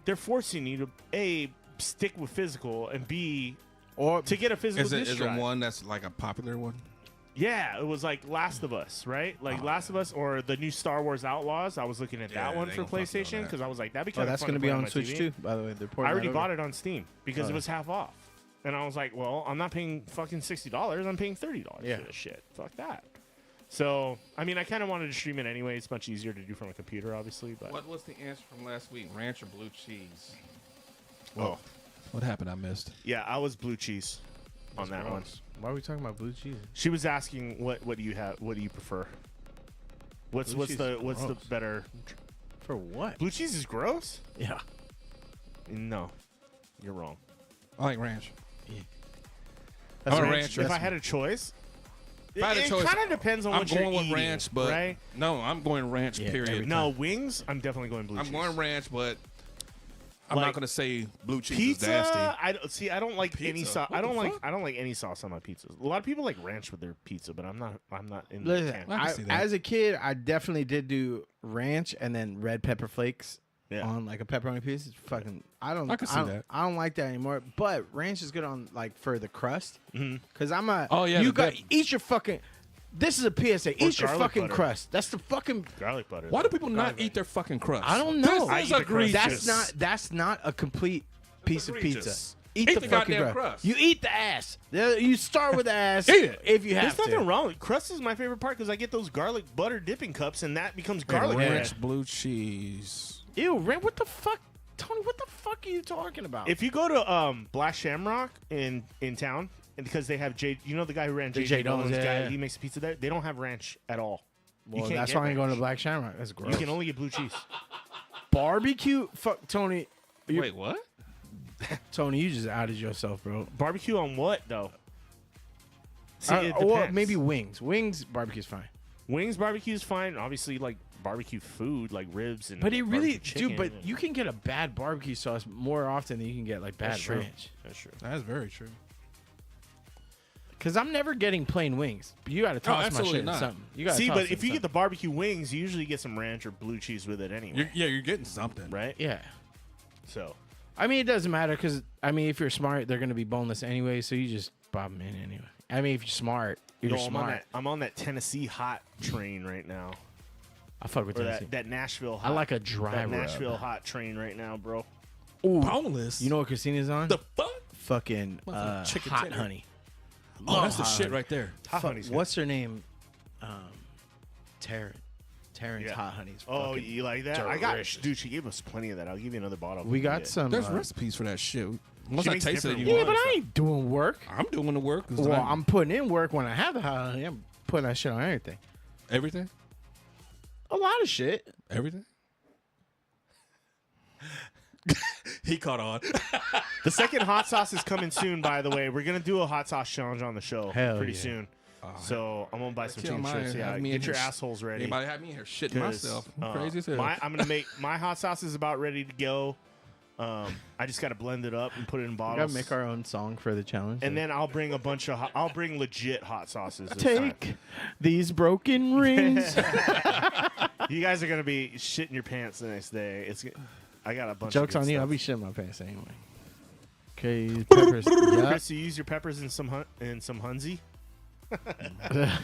they're forcing you to A, stick with physical, and B, or to get a physical disc Is drive. it one that's like a popular one? Yeah, it was like Last of Us, right? Like Last of Us or the new Star Wars Outlaws. I was looking at that one they for gonna fuck me on PlayStation that. because I was like, that'd be kind of that's fun going to play be on my Switch TV. too, by the way. They're porting I already that bought over. it on Steam because it was half off. And I was like, well, I'm not paying fucking $60. I'm paying $30 for this shit. Fuck that. So, I mean, I kind of wanted to stream it anyway. It's much easier to do from a computer, obviously. But What was the answer from last week? Ranch or blue cheese? Oh, What happened? I missed. yeah, I was blue cheese on that one. Why are we talking about blue cheese? She was asking what do you have? What do you prefer? What's Blue cheese the is what's the gross. better? For what? Blue cheese is gross? Yeah. No, you're wrong. I like ranch. That's I'm a ranch. rancher. If I had a choice, If I had a it choice, kind of depends on I'm what you're going with eating, ranch, but right? no, I'm going ranch. Yeah, period. every No, wings. I'm definitely going blue I'm cheese. going ranch, but I'm Like, not going to say blue cheese Pizza. is nasty. I don't like any Pizza? sauce. What I don't the like. fuck? I don't like any sauce on my pizzas. A lot of people like ranch with their pizza, but I'm not in the Listen, camp. I can see that. as a kid, I definitely did do ranch and then red pepper flakes Yeah. on like a pepperoni piece. It's fucking. I I can see that. I don't like that anymore. But ranch is good on like for the crust. Because I'm a. Oh, yeah, You the got dip. eat your fucking. This is a PSA. Eat your garlic fucking butter. crust. That's the fucking. Garlic butter. Why do people not eat their fucking crust? I don't know. I This eat is the crust. egregious. That's not a complete piece of egregious. pizza. Eat the the fucking goddamn crust. crust. You eat the ass. You start with the ass. Eat it. if you have There's to. nothing wrong. Crust is my favorite part because I get those garlic butter dipping cups, and that becomes garlic bread. Ranch, blue cheese. Ew, Ren, what the fuck, Tony? What the fuck are you talking about? If you go to Black Shamrock in town, and because they have you know the guy who ran J.J. Dolan's yeah, guy, yeah. he makes pizza there. They don't have ranch at all. You well, can't that's get why I ain't going to ranch. Black Shamrock. That's gross. You can only get blue cheese. Barbecue. Fuck, Tony. Wait, what? Tony, you just outed yourself, bro. Barbecue on what though? See, it Well, depends. maybe wings. Wings, barbecue's fine. Wings barbecue is fine. Obviously, like barbecue food, like ribs and. But it really, barbecue chicken dude. But and- you can get a bad barbecue sauce more often than you can get like bad That's true. ranch. That's true. That's very true. Because I'm never getting plain wings. You got to toss my absolutely shit in not. something. You gotta See, toss but it if in you get the something. barbecue wings, you usually get some ranch or blue cheese with it anyway, You're getting something. right? yeah. So I mean, it doesn't matter because I mean, if you're smart, they're gonna be boneless anyway. So you just bob them in anyway. I mean, if you're smart, you're I'm on smart. that. I'm on that Tennessee hot train right now, I fuck with or Tennessee. that Nashville. Hot, I like a dry that rub. Nashville hot train right now, bro. Ooh, Boneless. you know what Christina's on? The fuck? Fucking Motherfucking chicken hot tender. honey. Oh, that's the hot shit honey. right there. Hot Fuck, honey's good. what's her name? Taryn. Taryn's Yeah. hot honey's. Oh, fucking you like that? I got delicious. dude. She gave us plenty of that. I'll give you another bottle. We got Yeah. some. There's recipes for that shit. Once She I makes tasted it, different you Yeah, want but it. I ain't doing work. I'm doing the work. 'cause Well, I'm I'm putting in work when I have the hot honey. I'm putting that shit on everything. everything. A lot of shit. Everything. He caught on. The second hot sauce is coming soon. By the way, we're gonna do a hot sauce challenge on the show Hell pretty yeah. soon. So I'm gonna buy some Kill chicken mine, strips. Yeah, have me in get your here sh- assholes ready. Anybody had me in here shitting 'Cause, myself. I'm crazy as hell. I'm gonna make my hot sauce is about ready to go. I just gotta blend it up and put it in We bottles. gotta make our own song for the challenge. and then I'll bring a bunch of. I'll bring legit hot sauces. This time. take these broken rings. You guys are gonna be shitting your pants the next day. I got a bunch. Jokes of on good you. I'll stuff. be shitting my pants anyway. Okay, peppers. Yep. Chris, you use your peppers in some Hunzi.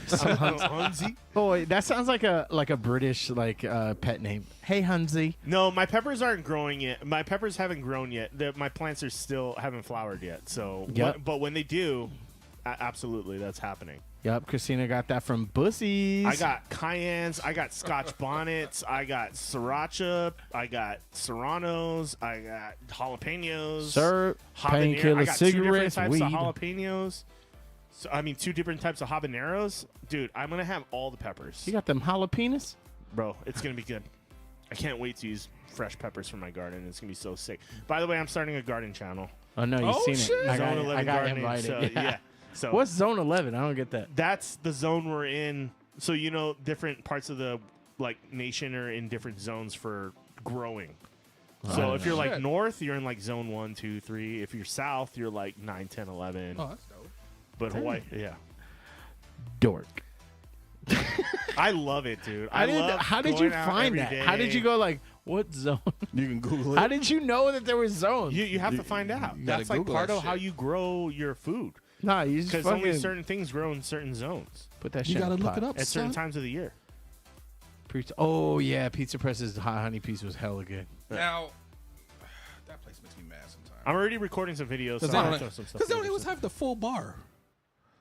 Hunzi. Boy, that sounds like a British pet name. Hey, Hunzi. No, my peppers aren't growing yet. My peppers haven't grown yet. My plants are still haven't flowered yet. So, Yep. but when they do, absolutely, that's happening. Yep, Christina got that from Bussies. I got cayennes. I got Scotch bonnets. I got sriracha. I got serranos. I got jalapenos. Syrup, habanero. painkiller, I got 2 different cigarettes, types weed. of jalapenos. So, I mean, 2 different types of habaneros. Dude, I'm going to have all the peppers. You got them jalapenos? Bro, it's going to be good. I can't wait to use fresh peppers from my garden. It's going to be so sick. By the way, I'm starting a garden channel. Oh, no, you've seen shit. it. I Zone got 11 gardening, invited. so, yeah. So What's Zone 11? I don't get that. that's the zone we're in. So, different parts of the nation are in different zones for growing. So if you're like north, you're in like zone 1, 2, 3. If you're south, you're like 9, 10, 11. Oh, that's dope. But Hawaii, yeah. Dork. I love it, dude. I love How did you going out find every that? day. How did you go what zone? You can Google it. How did you know that there was zones? You have to find out. you gotta That's like Google part that of how shit. you grow your food. Nah, you just Because fucking only certain things grow in certain zones put that You shit gotta in a look pot. it up, at certain son. times of the year. Oh, yeah, Pizza Press's hot honey piece was hella good. Now, that place makes me mad sometimes. I'm already recording some videos. So Because I'll throw some stuff they don't together always soon. have the full bar.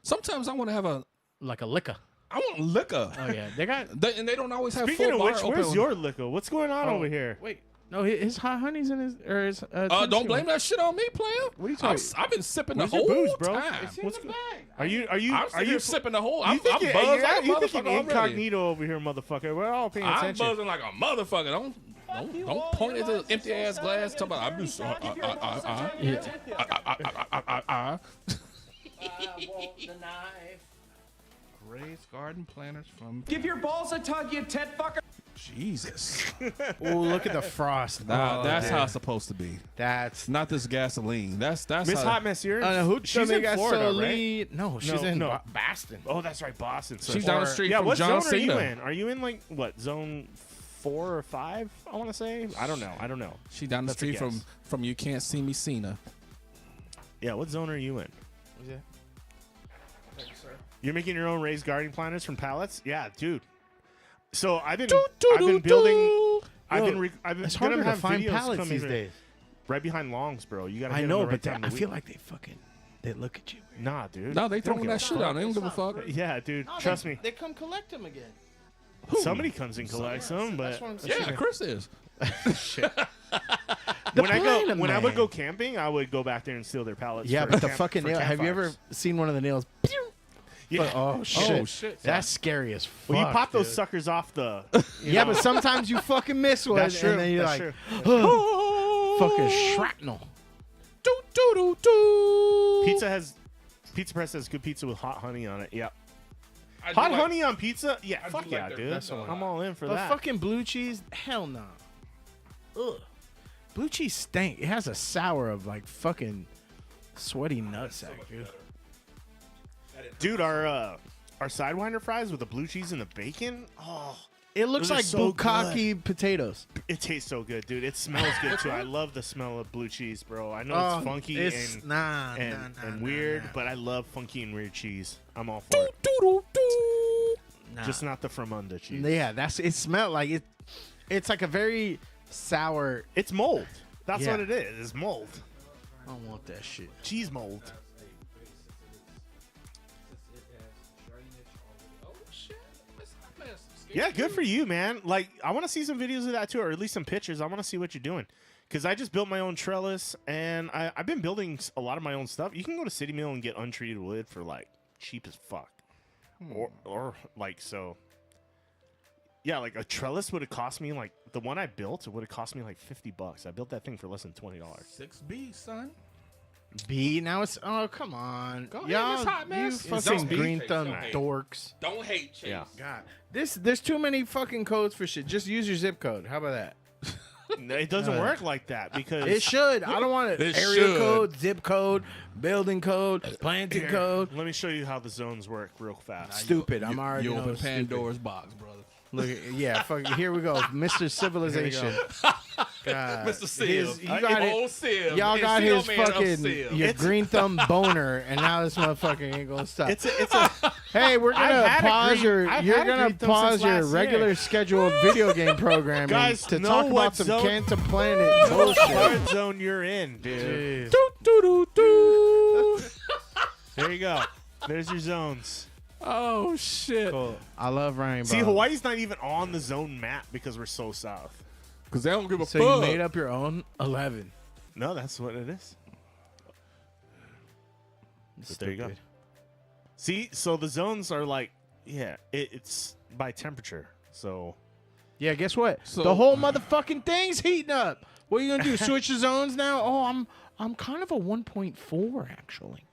Sometimes I want to have Like a liquor. I want liquor. Oh, yeah. They got... And they don't always have Speaking full of bar which, open. where's your liquor? What's going on over here? Wait. No, his hot honey's in his... Or his Don't blame that shit on me, player. What are you talking I've been sipping Where's the your whole booze, bro? time. What's the go- bag. Are you I'm sitting here sipping the whole. I'm You thinking, buzzed like a you motherfucker thinking already. incognito over here, motherfucker? We're all paying I'm attention. buzzing like a motherfucker. Don't point at the empty ass glass. Talk about I'm just Raised garden planters from. Give your balls a tug, you tet fucker. Jesus. Oh, look at the frost. That's how it's supposed to be. That's... Not this gasoline. That's Miss how. Hot Mess, you're in, who she's in Florida, right? No, she's in no. Boston. Oh, that's right, Boston. So She's down the street yeah, from what John zone are you Cena. in? Are you in like what zone 4 or 5? I want to say. I don't know. She down the That's a street guess. from You Can't See Me Cena. Yeah, what zone are you in? You're making your own raised garden planters from pallets? Yeah, dude. So I've been building. I've been It's gonna harder to have find videos pallets coming these in. days. Right behind Longs, bro. You gotta. I hit know, them the right but time I of the feel week. like they look at you. Nah, dude. No, they don't throwing give that a shit fuck. out. They don't give a fuck. Yeah, dude. Trust me. They come collect them again. Somebody comes and collects them, but That's what I'm saying. Yeah, Chris is. when I Platinum would go Man. camping, I would go back there and steal their pallets. Yeah, for but the camp- fucking for nail. Have you ever campfires. seen one of the nails? Yeah. Oh shit! Oh, shit. That's scary as fuck. Well, you pop those dude. suckers off the. Yeah, but sometimes you fucking miss one, That's true. and then you're That's like, true. fucking shrapnel. Pizza Press has good pizza with hot honey on it. Yep. I do Hot like- honey on pizza? Yeah, I do fuck like yeah, their dude. pizza a lot. I'm all in for But that. fucking blue cheese, hell no. Ugh. Blue cheese stank. It has a sour of like fucking sweaty nutsack, dude. Dude, our Sidewinder fries with the blue cheese and the bacon. Oh, It looks Those are like so bukkake potatoes. it tastes so good, dude. It smells good too. I love the smell of blue cheese, bro. I know Oh, it's funky it's- and nah, and, nah, and nah, weird, nah. but I love funky and weird cheese. I'm all for it. Nah. Just not the Fremunda cheese. Yeah, it smelled like it. It's like a very sour. It's mold. That's Yeah. what it is. It's mold. I don't want that shit. Cheese mold. Yeah, good for you, man. Like, I want to see some videos of that too, or at least some pictures. I want to see what you're doing. Because I just built my own trellis, and I've been building a lot of my own stuff. You can go to City Mill and get untreated wood for, like, cheap as fuck. Or like, so. Yeah, like, a trellis would have cost me, like, the one I built, it would have cost me, like, $50. I built that thing for less than $20. 6B, son. B now it's come on. Go ahead, Y'all, Miss Hot you Mess. fucking Don't green hate, thumb don't hate. dorks. Don't hate, Chase. Yeah. God, there's too many fucking codes for shit. Just use your zip code. How about that? It doesn't work like that because It should. I don't want it. It Area should. code, zip code, building code, planting code. Let me show you how the zones work real fast. Stupid. I'm already You know open it's stupid. Pandora's box, brother. Look, yeah, fuck, here we go, Mr. Civilization. God. Mr. Siv. You got Old Siv. Y'all got NCO his man of fucking Siv. your green thumb boner, and now this motherfucker ain't gonna stop. It's a Hey, we're gonna I've had a pause green- your. I've You're had a gonna green thumb pause since your last regular year. scheduled video game programming Guys, to know talk what about some zone- Cancer Planet bullshit. hard zone you're in, dude. Jeez. There you go. There's your zones. Oh shit! Cool. I love Rainbow. See, Hawaii's not even on the zone map because we're so south. Because they don't give a So fuck. you made up your own 11. No, that's what it is. But there you go. Stupid. See, so the zones are like, yeah, it's by temperature. So Yeah, guess what? So- the whole motherfucking thing's heating up. What are you gonna do? Switch the zones now? Oh, I'm kind of a 1.4 actually.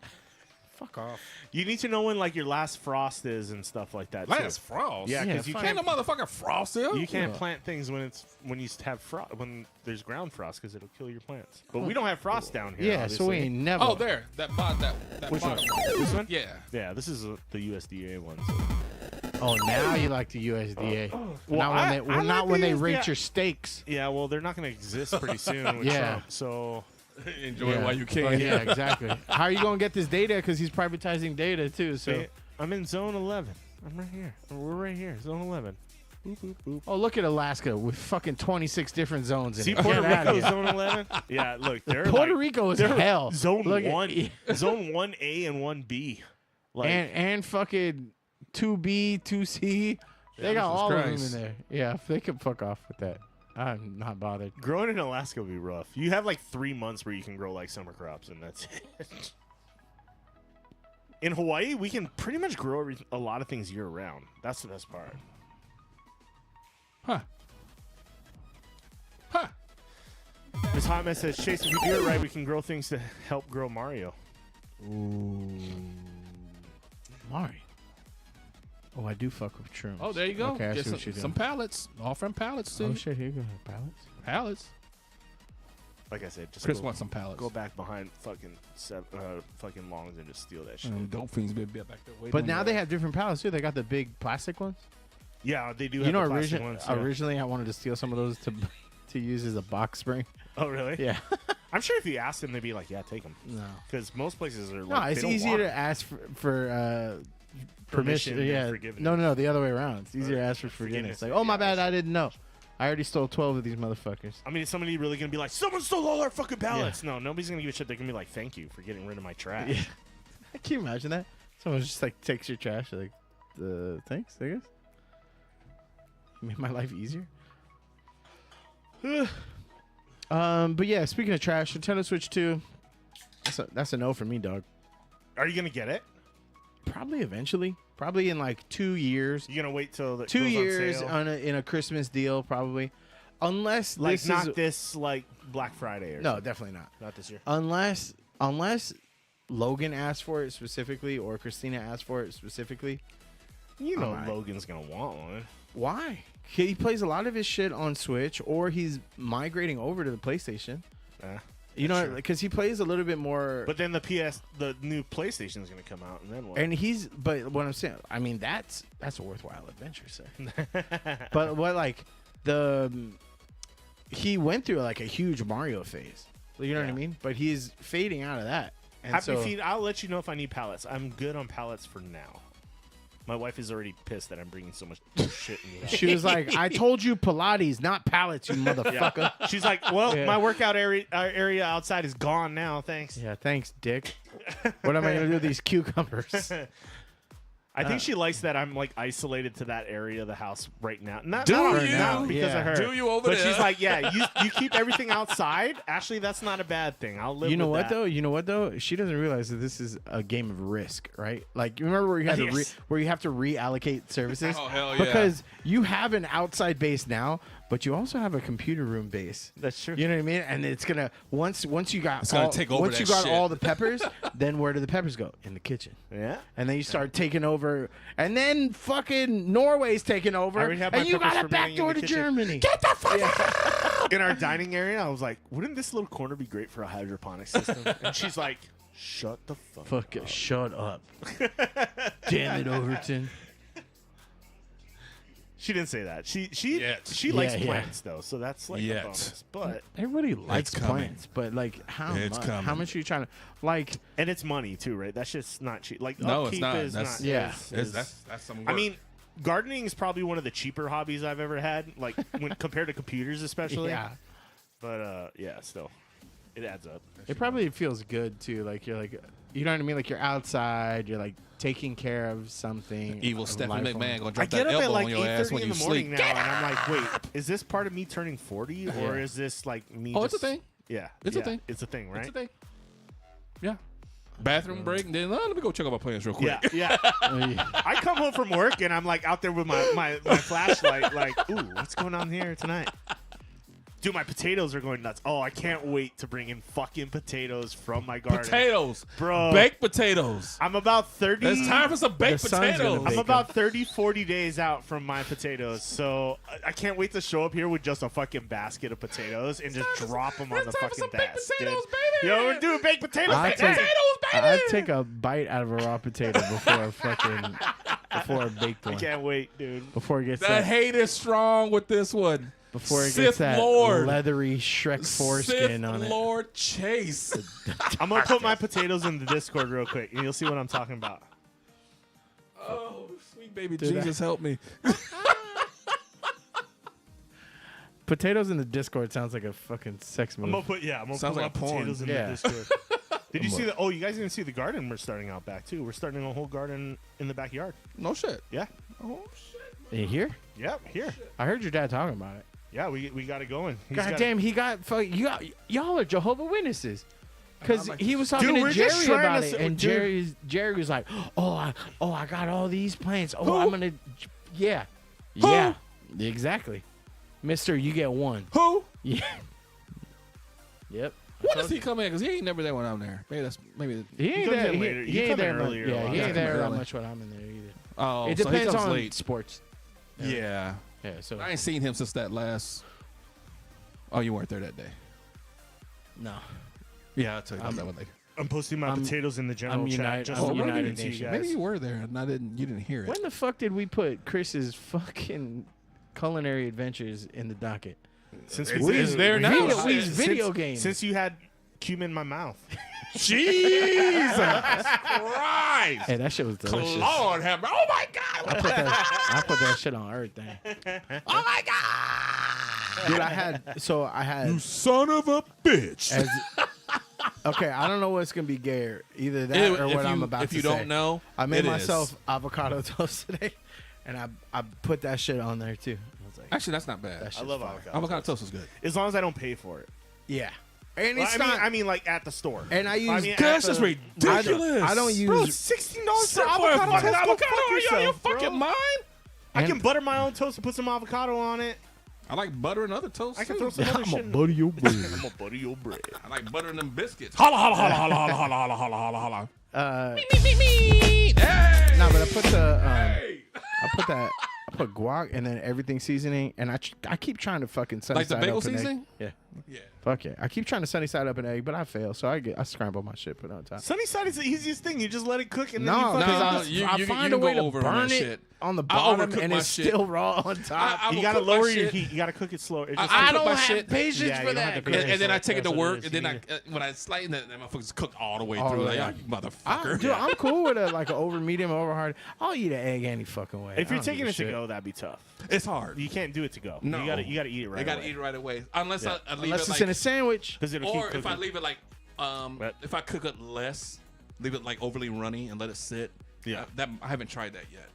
Fuck off. you need to know when like your last frost is and stuff like that. Last too. frost. Yeah, because you Ain't no motherfucking frost here. you can't plant things when you have frost when there's ground frost because it'll kill your plants. But we don't have frost down here. Yeah, so we obviously. ain't never. Oh, there. That Which one? bottom. This one? Yeah. Yeah, this is the USDA one. So. Oh, now you like the USDA. Well, not when I like when the they USDA. rate your steaks. Yeah, well, they're not going to exist pretty soon with Yeah. Trump. So Enjoy it while you can. Yeah, exactly. How are you gonna get this data? Because he's privatizing data too. So. I'm in zone 11. I'm right here. We're right here. Zone 11. Boop, boop, boop. Oh, look at Alaska with fucking 26 different zones in See it. Puerto Get outta Rico, here. zone 11? Yeah, look, they're Puerto like, Rico is they're hell. Zone Look at- 1. Zone 1A and 1B. Like, and fucking 2B, 2C. They got Jesus all of Christ. them in there. Yeah, if they could fuck off with that. I'm not bothered. growing in Alaska would be rough. You have like 3 months where you can grow like summer crops, and that's it. In Hawaii, we can pretty much grow a lot of things year round. That's the best part. Huh. Huh. Miss Hotman says, Chase, if we do it right, we can grow things to help grow Mario. Mario. Oh, I do fuck with shrooms. Oh, there you go. Okay, I Get see what you're some doing. pallets. Offering pallets too. Oh shit, here you go. Pallets. Pallets. Like I said, just Chris go, wants some pallets. go back behind fucking fucking longs and just steal that shit. Dope fiends be back there waiting. But on now you. they have different pallets too. They got the big plastic ones. Yeah, they do have You know, the plastic ones. Yeah. originally I wanted to steal some of those to use as a box spring. Oh, really? Yeah. I'm sure if you asked them, they'd be like, yeah, take them. No. Because most places are like, No, it's they don't easier want to ask for permission. than Yeah. forgiveness. No, the other way around. It's easier to ask for forgiveness. forgiveness. Like, oh my Yeah, bad, that's- I didn't know. I already stole 12 of these motherfuckers. I mean, is somebody really going to be like, someone stole all our fucking pallets? No, nobody's going to give a shit. They're going to be like, thank you for getting rid of my trash. Yeah. Can you imagine that? Someone just like takes your trash, like, thanks, I guess. You made my life easier. But yeah, speaking of trash, Nintendo Switch 2, that's a no for me, dog. Are you going to get it? Probably eventually. Probably in like 2 years. You going to wait till the 2 years on sale? in a Christmas deal, probably. Unless Like, this not is this, like, Black Friday or no, something. definitely not. Not this year. Unless Logan asked for it specifically or Christina asked for it specifically. You know Alright. Logan's going to want one. Why? He plays a lot of his shit on Switch, or he's migrating over to the PlayStation. You know, true. because he plays a little bit more. But then the new PlayStation is going to come out, and then what? And but what I'm saying, I mean, that's a worthwhile adventure, sir. But what, like, he went through like a huge Mario phase. You know what I mean? But he's fading out of that. And Happy so, Feet, I'll let you know if I need pallets. I'm good on pallets for now. My wife is already pissed that I'm bringing so much shit in the house. she was like, I told you Pilates, not pallets, you motherfucker. She's like, well, Yeah. my workout area outside is gone now. Thanks. Yeah, thanks, dick. What am I going to do with these cucumbers? I think she likes that I'm like isolated to that area of the house right now. Not Do not you? not because Yeah. of her. Do you over but there? she's like, yeah, you keep everything outside. Ashley, that's not a bad thing. I'll live. You know with what that. though? You know what though? She doesn't realize that this is a game of risk, right? Like, you remember where you had to Yes. where you have to reallocate services? Oh, hell yeah. Because you have an outside base now, but you also have a computer room base. That's true. You know what I mean? And it's gonna once you got It's gonna take over once that you got shit. all the peppers, then where do the peppers go? In the kitchen. Yeah. And then you start taking over, and then fucking Norway's taking over, I already have my and you peppers got a fermenting in backdoor the to kitchen. Germany. Get the fuck out! In our dining area, I was like, wouldn't this little corner be great for a hydroponic system? And she's like, shut the fuck Fuck up. it, shut up. Damn it, Overton. She didn't say that. She likes Yeah. plants though, so that's like a bonus. But Everybody likes coming. plants, but like how It's much? coming. How much are you trying to like? and it's money too, right? That's just not cheap. Like No, it's upkeep not. is That's- not. Yeah. That's some work. I mean, gardening is probably one of the cheaper hobbies I've ever had. Like when compared to computers, especially. Yeah, But yeah, still, it adds up. it probably feels good too. Like you're like, you know what I mean? Like you're outside, you're like taking care of something. Evil of Stephanie life McMahon form. gonna I drop get that up at elbow like on your ass 8:30 when in you the morning sleep. now, and I'm like, wait, is this part of me turning 40, or Yeah. is this like me? Oh, it's just, a thing. Yeah, It's a yeah, thing. It's a thing, right? It's a thing. Yeah. Bathroom break, and then let me go check out my plans real quick. Yeah, yeah. I come home from work and I'm like out there with my flashlight, like, ooh, what's going on here tonight? Dude, my potatoes are going nuts. Oh, I can't wait to bring in fucking potatoes from my garden. Potatoes, Bro. baked potatoes. I'm about 30. It's time for some baked The sun's gonna potatoes. bake I'm about 30, 40 days out from my potatoes, so I can't wait to show up here with just a fucking basket of potatoes and just drop them on the fucking desk. Dude. Yo, we're doing baked potatoes. I'd today. take, I'd take a bite out of a raw potato before a baked I one. can't wait, dude. Before it gets The that, hate is strong with this one. before it Sith gets that Lord. leathery Shrek foreskin Sith on it. Lord Chase. I'm gonna put my potatoes in the Discord real quick, and you'll see what I'm talking about. Oh, sweet baby Dude, Jesus, help me. Potatoes in the Discord sounds like a fucking sex I'm move. gonna put I'm gonna Sounds put like my a porn. potatoes in Yeah. the Discord. Did you see the? Oh, you guys didn't see the garden we're starting out back too. We're starting a whole garden in the backyard. No shit. Yeah. Oh shit. You hear? Yep. Here. I heard your dad talking about it. Yeah. We got it going. He's God got damn, he got y'all are Jehovah Witnesses. Because he was talking Dude, to we're just Jerry trying about to it, s- and dude. Jerry was like, I got all these plants. Oh, Who? I'm gonna, yeah, yeah, exactly, Mister. You get one. Who? Yeah. Yep. When does he come in? Because he ain't never there when I'm there. Maybe. He ain't comes there. in later. He You ain't come in there. much- earlier a Yeah, lot. he Yeah, ain't come there in that early. much when I'm in there either. Oh, It so he depends comes on late. sports. Yeah. Yeah. So I ain't seen him since that last. Oh, you weren't there that day. no. Yeah, I'll tell you about that one later. I'm posting my I'm- potatoes in the general I'm chat. United- Just I'm so we're United giving to you Nation. guys. Maybe you were there and you didn't hear it. When the fuck did we put Chris's fucking culinary adventures in the docket? Since It's there now. Video games. Since you had cumin in my mouth. Jesus Christ! Hey, that shit was delicious. Lord have mercy. Oh my God! I put that shit on everything. Oh my God! Dude, I had Son of a bitch. as okay, I don't know what's gonna be gayer. Either that or what I'm about to say. If you don't know, I made it myself is. avocado toast today, and I put that shit on there too. I was like, Actually, that's not bad. that I shit's love fire. avocado. Avocado toast is good. As long as I don't pay for it. Yeah, and Well, it's not. I mean, like at the store. and I use. mean, That's at just the- ridiculous. I don't use. Bro, it's $16 for For a avocado fucking toast. Go avocado? fuck Are you out of your yourself, bro. fucking mind? I can And- butter my own toast and put some avocado on it. I like butter and other toast. I can too. throw some other I'm shit. a buddy your bread. I'm gonna butter your bread. I like butter and them biscuits. Holla, holla, holla, holla, holla, holla, holla, holla, holla, holla. Hey! No, but I put the I put guac and then everything seasoning, and I keep trying to fucking sunny Like the side bagel up an egg. seasoning? Yeah, Yeah. fuck yeah. I keep trying to sunny side up an egg, but I fail, so I scramble my shit, put it on top. Sunny side is the easiest thing. You just let it cook and then No, you because fucking no, I, you- I you find can a way go to over on burn that it shit. on the I bottom, overcook and my it's shit. still raw on top. I you will gotta cook my lower your shit. heat. You gotta cook it slow. It just I cook don't my have shit. patience Yeah, for you don't have that. to cook And it then I slow. take it to That's what work, is. and then You when I slice it, that motherfucker's cooked all the way All through. the way Like, out. you motherfucker. Dude, I'm cool with a like an over medium, over hard. I'll eat an egg any fucking way. If I you're don't taking give a it to shit. go, that'd be tough. It's hard. You can't do it to go. No. You gotta eat it right I gotta away. eat it right away. Unless Yeah. I leave Unless it it's like, in a sandwich. Because it'll or keep if I cooking. leave it like, Right. if I cook it less, leave it like overly runny and let it sit. Yeah. I haven't tried that yet.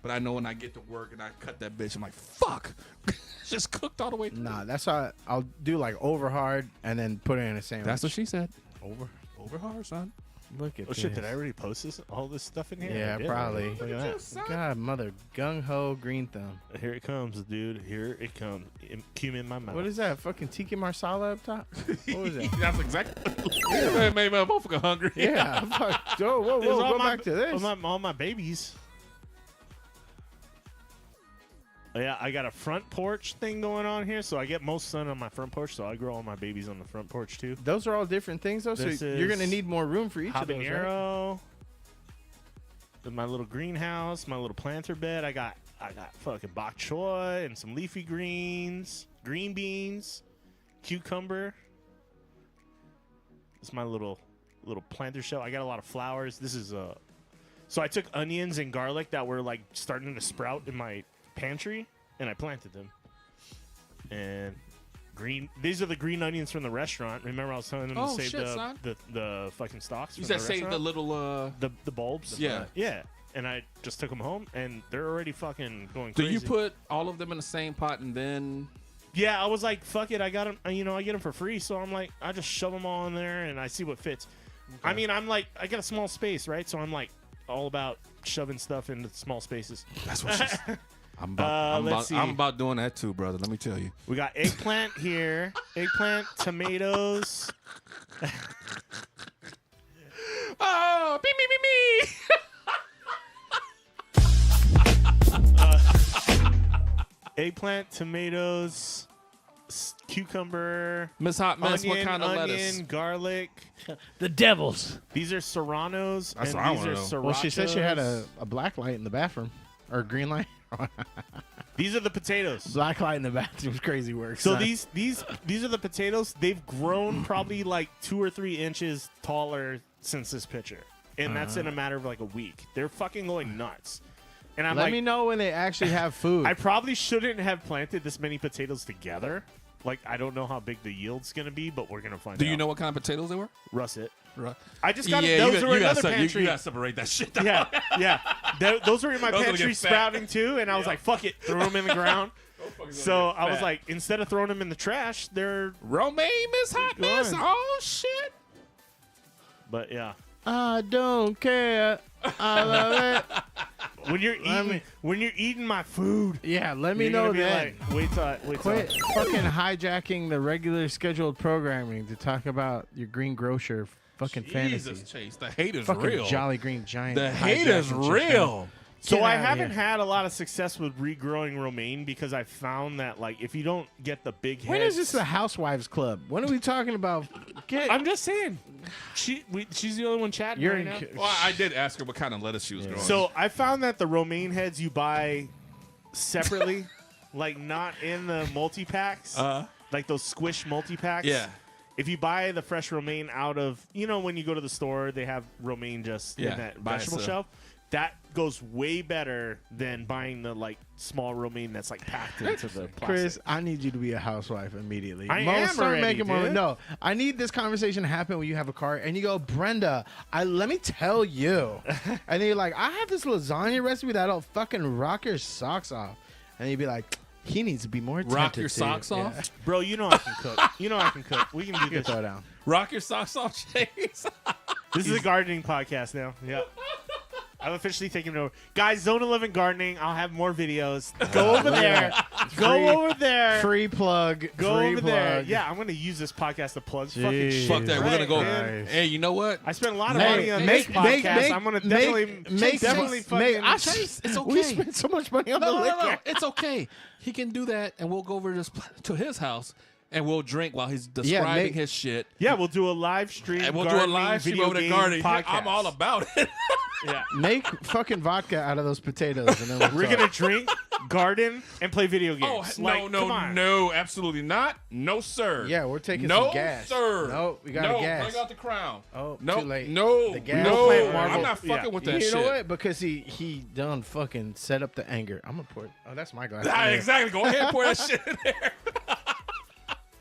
But I know when I get to work and I cut that bitch, I'm like, fuck. It's just cooked all the way through. Nah, that's why I'll do like over hard and then put it in a sandwich. That's what she said. over. Hard, son. Look at Oh shit! this. Did I already post all this stuff in here? Yeah, I did probably. already. Look at that. God, mother gung ho green thumb. Here it comes, dude. Here it comes. Cumin in my mouth. What is that? Fucking tiki marsala up top? What was that? That's exactly. That made my motherfucker hungry. Yeah. Fuck. Whoa, It was all go my- back to this. all my babies. Oh, yeah, I got a front porch thing going on here, so I get most sun on my front porch, so I grow all my babies on the front porch too. Those are all different things, though. This So you're gonna is need more room for each of those. Right? Habanero. With my little greenhouse, my little planter bed. I got I got fucking bok choy and some leafy greens, green beans, cucumber. It's my little planter shell. I got a lot of flowers. This is so I took onions and garlic that were like starting to sprout in my pantry, and I planted them. And these are the green onions from the restaurant. Remember I was telling them to save the fucking stalks. You from said the save the restaurant? little the bulbs. Yeah. And I just took them home, and they're already fucking going Do crazy. you put all of them in the same pot and then? Yeah, I was like, fuck it. I got them. I get them for free, so I'm like, I just shove them all in there, and I see what fits. Okay. I mean, I'm like, I got a small space, right? So I'm like, all about shoving stuff into small spaces. That's what she's. I'm about doing that too, brother. Let me tell you. We got eggplant here, eggplant, tomatoes. Oh, me. Eggplant, tomatoes, cucumber, Miss Hot Mess. onion, What kind of lettuce? Garlic. The devils. These are serranos. That's and what I these wanna are know. srirachos. Well, she said she had a black light in the bathroom. Or a green light. These are the potatoes. Black light in the bathroom is crazy work. So son. these are the potatoes. They've grown probably like 2 or 3 inches taller since this picture, and that's in a matter of like a week. They're fucking going nuts. And I'm Let me know when they actually have food. I probably shouldn't have planted this many potatoes together. Like, I don't know how big the yield's gonna be, but we're gonna find out. Do you know what kind of potatoes they were? Russet. Right. I just got those were in another pantry. You gotta separate that shit down. Yeah. Those were in my Those are gonna pantry get fat. sprouting too, and I was like, fuck it, throw them in the ground. So I was like, instead of throwing them in the trash, they're romaine Miss Hot Mess. Oh shit. But yeah. I don't care. I love it. When you're eating my food, Yeah, let me you're know gonna be that. like, wait till Quit fucking hijacking the regular scheduled programming to talk about your green grocer fucking Jesus, fantasy. Chase, the hate is Fucking real. Jolly Green Giant. The hate is hijacking shit. real. So Get I outta haven't here. had a lot of success with regrowing romaine because I found that like if you don't get the big heads, When is this the Housewives Club? When are we talking about? I'm just saying, she's the only one chatting You're right in now. Well, I did ask her what kind of lettuce she was growing. So I found that the romaine heads you buy separately, like not in the multi packs, like those squish multi packs. Yeah. If you buy the fresh romaine out of, when you go to the store, they have romaine just in Yeah, that by vegetable itself. shelf. That goes way better than buying the like small romaine that's like packed into the plastic. Chris, I need you to be a housewife immediately. I Mo, am start already, making more. dude. No, I need this conversation to happen when you have a car and you go, Brenda, let me tell you. And then you're like, I have this lasagna recipe that'll fucking rock your socks off. And you'd be like, he needs to be more attentive Rock your to socks you. off? Yeah. Bro, you know I can cook. I can cook. We can do You can this. throw down. Rock your socks off, Chase. This is a gardening podcast now. Yeah. I've officially taken it over. Guys, Zone 11 Gardening. I'll have more videos. Go over there. Go over there. Free plug. Go free over plug. there. Yeah, I'm going to use this podcast to plug fucking shit. Fuck that. We're gonna go. man. Hey, you know what? I spent a lot of money on this podcast. I'm going to definitely fucking... It's okay. We spent so much money on the liquor. No. It's okay. He can do that, and we'll go over to his house, and we'll drink while he's describing his shit. Yeah, we'll do a live stream. And we'll do a live stream over the garden. podcast. I'm all about it. Yeah. Make fucking vodka out of those potatoes. And then We're going to drink, garden, and play video games. Oh, Like, come on. no, absolutely not. No, sir. Yeah, we're taking no, some gas. Sir. No, we got a gas. Bring out the crown. Oh, no, too late. No, The gas. no. Plant Marvel. I'm not fucking with that You shit. know what? Because he done fucking set up the anger. I'm gonna pour it. Oh, that's my glass. Exactly. Go ahead and pour that shit in there.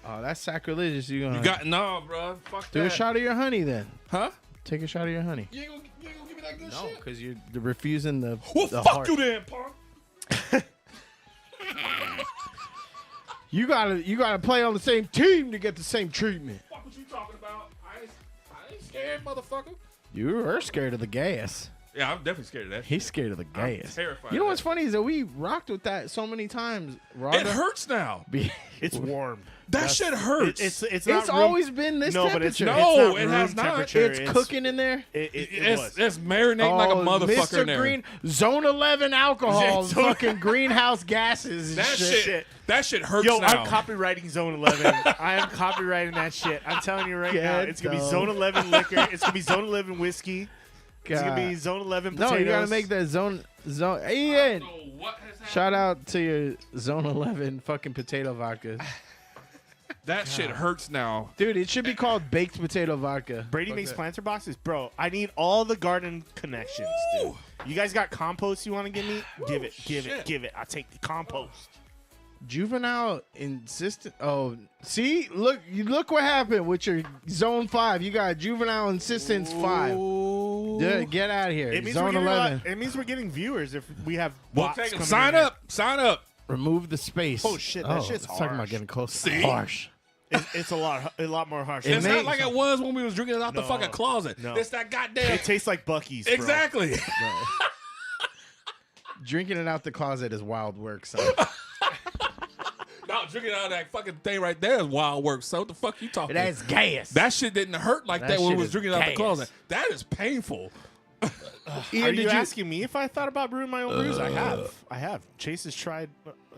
Oh, that's sacrilegious. You gonna bro. Fuck do that. a shot of your honey then? Huh? Take a shot of your honey. You ain't gonna give me that good No, shit? because you're refusing the. Well, the fuck heart. you then, punk. You gotta play on the same team to get the same treatment. Fuck what you talking about? I ain't scared, motherfucker. You are scared of the gas. Yeah, I'm definitely scared of that. He's scared of the gas. terrified You know of what's that. funny is that we rocked with that so many times. It hurts now. It's warm. That shit hurts. It's not It's room- always been this no, temperature. But No, it's it not has room not. temperature. It's cooking in there. It's marinating like a motherfucker Mr. in there. Green, Zone 11 alcohol, Zone- fucking greenhouse gases. And That shit. That shit hurts Yo, now. I'm copywriting Zone 11. I am copywriting that shit. I'm telling you right now. Get It's going to be dope. Zone 11 liquor. It's going to be Zone 11 whiskey. It's gonna be Zone 11 No, potatoes. you gotta make that zone. Ian, shout out to your Zone 11 fucking potato vodka, That shit hurts now. dude. It should be called baked potato vodka. Brady Fuck makes that. planter boxes, bro. I need all the garden connections, dude. You guys got compost you want to give me? Give it. I'll take the compost. Juvenile insistent. Oh, see, look what happened with your Zone 5. You got Juvenile Insistence 5. Dude, get out of here. It means Zone we're getting 11. it means we're getting viewers if we have We'll bots take 'em. coming Sign in. up. Sign up. Remove the space. Oh, shit, that shit's it's talking about harsh. getting close. See? Harsh. It's a lot more harsh. It's may- not like it was when we was drinking it out the No, fucking closet. no. It's that goddamn. It tastes like Buc-ee's, bro. Exactly. Drinking it out the closet is wild work, son. No, drinking out of that fucking thing right there is wild work. So what the fuck you talking? That's gas. That shit didn't hurt like that, That when we shit was is drinking it out the gas. closet. That is painful. Ian, Are did you asking me if I thought about brewing my own brews? I have. Chase has tried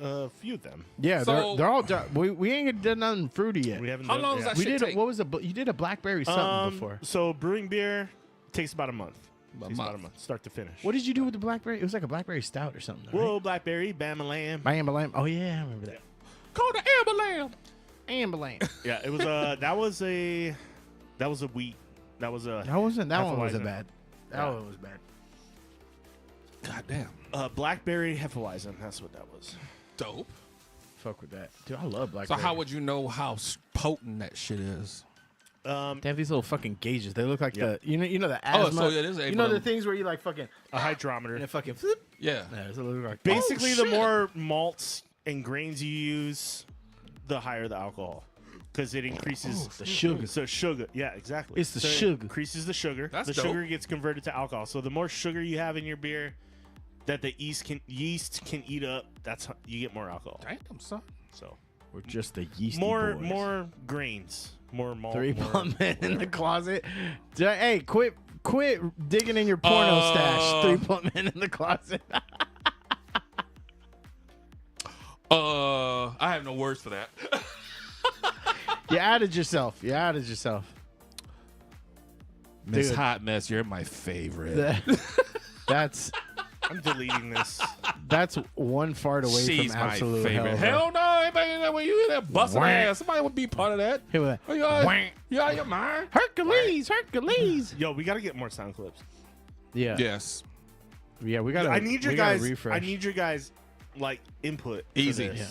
a few of them. Yeah, So- they're all done. We ain't done nothing fruity yet. We haven't. How done, long does yeah. that We shit did. take? What was you did a blackberry something before? So brewing beer takes about a month. About a Takes month. about a month, start to finish. What did you do with the blackberry? It was like a blackberry stout or something. Whoa, blackberry, bama lamb. Right? Amber Lamb. Oh yeah, I remember that. Call the Amber Lamb. Amber Lamb. Yeah, it was that was a wheat. That was a That one wasn't Hefeweizen. bad. That one was bad. God damn. blackberry Hefeweizen. That's what that was. Dope. Fuck with that, dude. I love So blackberry. how would you know how potent that shit is? they have these little fucking gauges? They look like Yep. the you know the Oh, asthma. so it is you able know to- the things where you like fucking A hydrometer. and it fucking flip. Yeah. Yeah, it's a little like Basically, the shit. more malts and grains you use, the higher the alcohol, because it increases the sugar. So sugar, yeah, exactly. It's the So it sugar. increases the sugar. That's the dope. sugar gets converted to alcohol. So the more sugar you have in your beer, that the yeast can eat up. That's how you get more alcohol. Damn, son. So We're just the yeasty more boys. grains, more malt. 3 more, plum men in the closet. Hey, quit digging in your porno stash. 3 plum men in the closet. I have no words for that. You outed yourself. Miss Dude. Hot Mess, you're my favorite. That's I'm deleting this. that's one fart away She's from my absolute favorite. hell. Hell no, anybody when you in there busting Wah. ass, somebody would be part of that. Here with Oh, that. you out of your mind? Hercules. Yo, we got to get more sound clips. Yeah. Yes. Yeah, we got to I need your we gotta guys. refresh. I need your guys like input. for Easy. this. Yeah.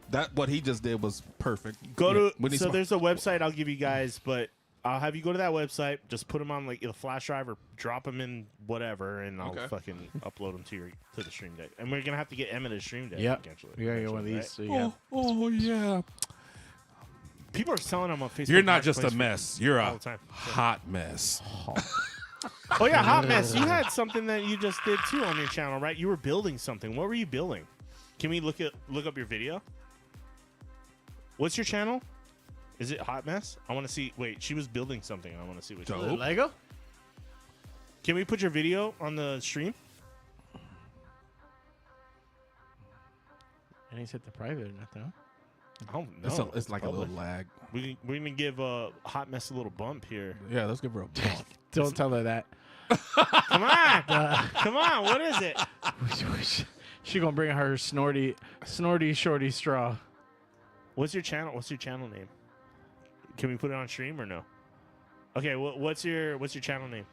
That what he just did was perfect. Go Yeah, to we need so some- there's a website I'll give you guys, but I'll have you go to that website. Just put them on like a flash drive or drop them in whatever, and I'll Okay. fucking upload them to the stream deck. And we're gonna have to get Emma to stream deck. Yep. eventually. We got to get one of these. So yeah. Oh yeah. People are selling them on Facebook. You're not just a Marketplace mess. You're all a the time. hot mess. Oh yeah, Hot Mess. You had something that you just did too on your channel, right? You were building something. What were you building? Can we look up your video? What's your channel? Is it Hot Mess? I want to see. Wait, she was building something. I want to see what. She Dope. did. Lego? Can we put your video on the stream? And he's hit the private or nothing. I don't know. It's like a little lag. We're gonna give Hot Mess a little bump here. Yeah, let's give her a bump. Don't tell her that. Come on, come on. What is it? She gonna bring her snorty shorty straw. What's your channel? What's your channel name? Can we put it on stream or no? Okay. What's your channel name?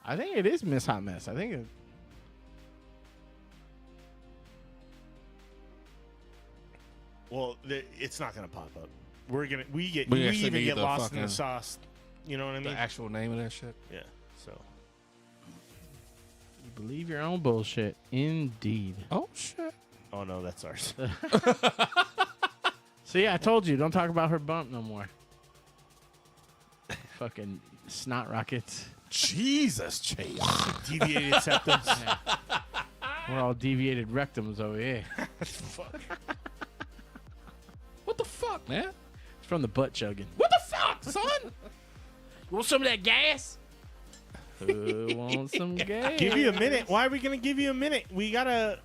I think it is Miss Hot Mess. I think it. Well, it's not gonna pop up. We We actually actually even need get the lost in the fucking- sauce. You know what I The mean? actual name of that shit. Yeah. So You believe your own bullshit. Indeed. Oh shit. oh no, that's ours. See, I told you, don't talk about her bump no more. Fucking snot rockets. Jesus, Chase. Deviated septums. We're all deviated rectums over here. What the fuck, man? It's from the butt chugging. What the fuck, son? Want some of that gas? Who wants some gas? Give you a minute. Why are we gonna give you a minute? We gotta.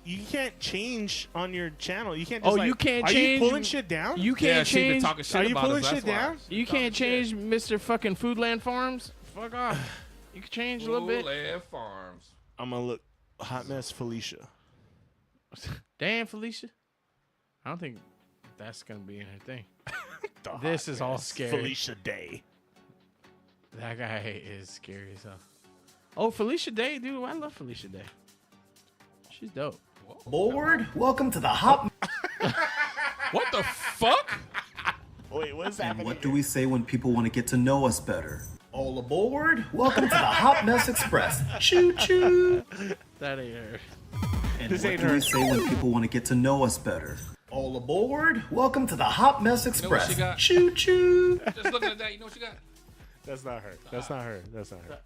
You can't change on your channel. You can't. Just Oh, you can't are change- you pulling shit down? You Yeah, can't she been change. talking shit Are you about pulling us. shit That's why. down? You can't change Mr. fucking Foodland Farms fuck off. You can change a little bit. Land Farms. I'm gonna look hot mess Felicia. Damn, Felicia. I don't think that's gonna be in her thing. This is all scary. Felicia Day. That guy is scary as hell. Oh, Felicia Day, dude. I love Felicia Day. She's dope. Board, welcome to the hot. What the fuck? Wait, what's And happening? what do we say when people want to get to know us better? All aboard, welcome to the Hot Mess Express. Choo choo. That ain't her. And This what ain't do her. we say when people want to get to know us better? All aboard, welcome to the Hot Mess know what Express. she got? Choo choo. Just looking at that, you know what you got? That's not her. That's not her. That's not her.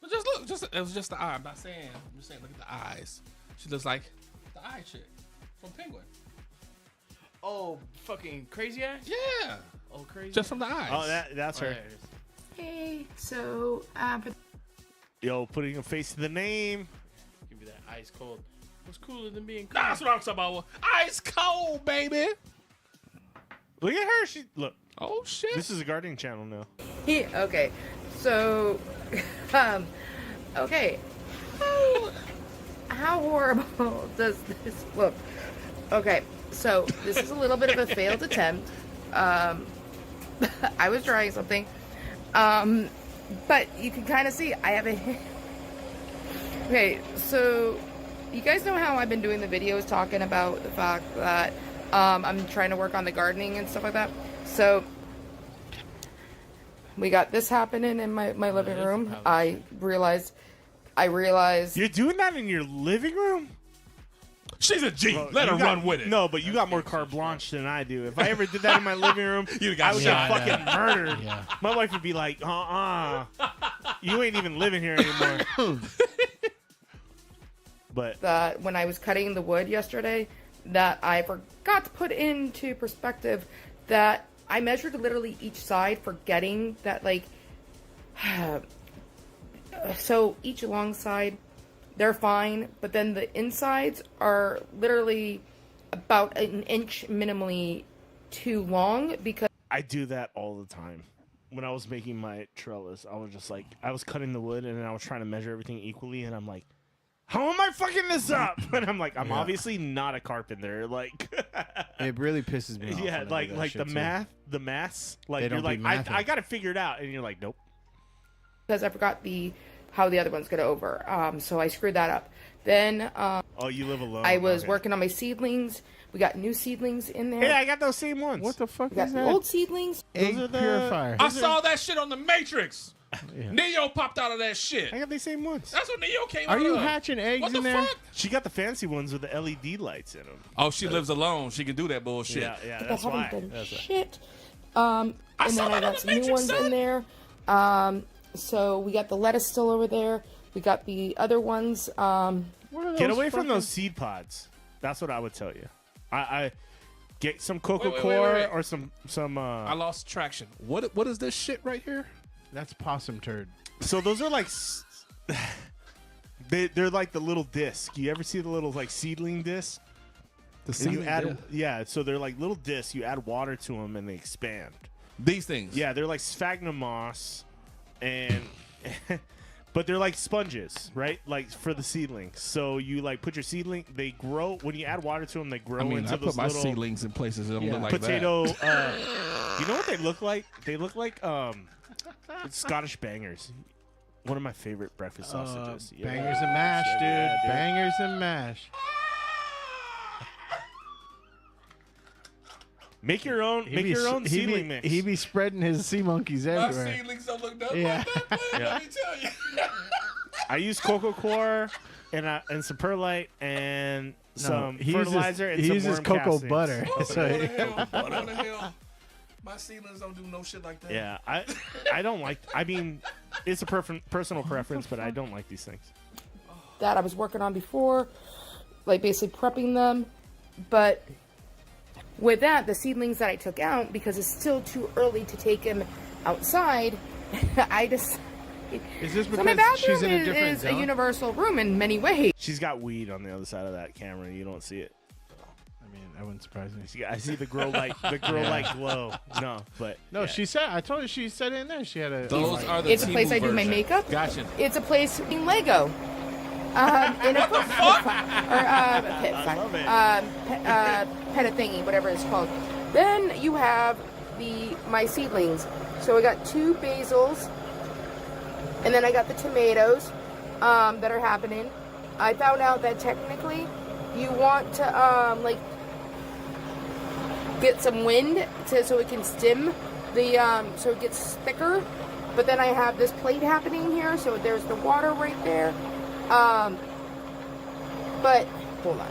But just look, it was just the eye. I'm not saying. I'm just saying, look at the eyes. She looks like the eye chick from Penguin. Oh, fucking crazy ass? Yeah. Oh, crazy. Just from the eyes. Oh, that's her. Hey, so, Yo, putting a face to the name. Give me that ice cold. What's cooler than being cold? That's what I'm talking about. Ice cold, baby. Look at her. She look. Oh shit. This is a Guardian channel now. okay, so, okay, how horrible does this look? Okay, so this is a little bit of a failed attempt. I was drawing something, but you can kind of see I have a. Okay, so you guys know how I've been doing the videos talking about the fact that I'm trying to work on the gardening and stuff like that. So we got this happening in my living room. I realized You're doing that in your living room? She's a G. Bro, Let her you got- run with it. No, but you got more carte blanche than I do. If I ever did that in my living room, I would get fucking murdered. Yeah. My wife would be like, you ain't even living here anymore. But that when I was cutting the wood yesterday, that I forgot to put into perspective that I measured literally each side, forgetting that, like, so each long side, they're fine, but then the insides are literally about an inch minimally too long because I do that all the time. When I was making my trellis, I was just like, I was cutting the wood and then I was trying to measure everything equally, and I'm like, how am I fucking this up? And I'm like, I'm obviously not a carpenter. Like, It really pisses me off. yeah, when I do that like shit, the too. maths, like They you're don't like, be mathing. I got to figure it out, and you're like, nope. I forgot how the other one's gonna over. So I screwed that up. Then Oh, you live alone. I was Okay. working on my seedlings. We got new seedlings in there. Hey, I got those same ones. What the fuck We got is the that? old seedlings. Egg Those are the- purifier. I saw that shit on the Matrix. Yeah. Neo popped out of that shit. I got the same ones. That's what Neo came Are out you of. hatching eggs What the in there? fuck? She got the fancy ones with the LED lights in them. Oh, she lives alone. She can do that bullshit. Yeah, yeah, But that's that why. haven't been That's why. shit. And then saw I that on got the some new Matrix, ones in son. there. So we got the lettuce still over there. We got the other ones. What are Get those away from fucking- those seed pods. That's what I would tell you. I get some coco wait, core wait. or some. I lost traction. What is this shit right here? That's possum turd. So those are like. They're like the little disc. You ever see the little like seedling disc? And you add, yeah. So they're like little discs. You add water to them and they expand. These things. Yeah, they're like sphagnum moss, and but they're like sponges, right? Like for the seedlings. So you like put your seedling. They grow when you add water to them. They grow I mean, into I those put my little seedlings in places that don't look like potato. that. You know what they look like? They look like Scottish bangers. One of my favorite breakfast sausages. Yeah. Bangers and mash, dude. Yeah, dude. Bangers and mash. Make your own. Make your own seedling mix. He be spreading his sea monkeys My everywhere. seedlings don't look nothing Yeah. like that, man. Yeah. Let me tell you. I use coco core and some perlite and some he fertilizer and he some uses worm cocoa castings. butter. What So, the hell? What the hell? My seedlings don't do no shit like that. Yeah, I don't like. I mean, it's a personal preference, but I don't like these things. That I was working on before, like basically prepping them. But with that, the seedlings that I took out, because it's still too early to take them outside, I just. is this So my because she's bathroom in a different is a zone? universal room in many ways. She's got weed on the other side of that camera. You don't see it. mean, that wouldn't surprise me. I see the girl light glow. No, but No, yeah. she said. I told her she said it in there. She had a. Those are the It's a place I do my version. makeup. Gotcha. It's a place in Lego. In a pet thingy, whatever it's called. Then you have my seedlings. So I got 2 basils, and then I got the tomatoes that are happening. I found out that technically you want to like get some wind so it can stem so it gets thicker. But then I have this plate happening here, so there's the water right there. But hold on.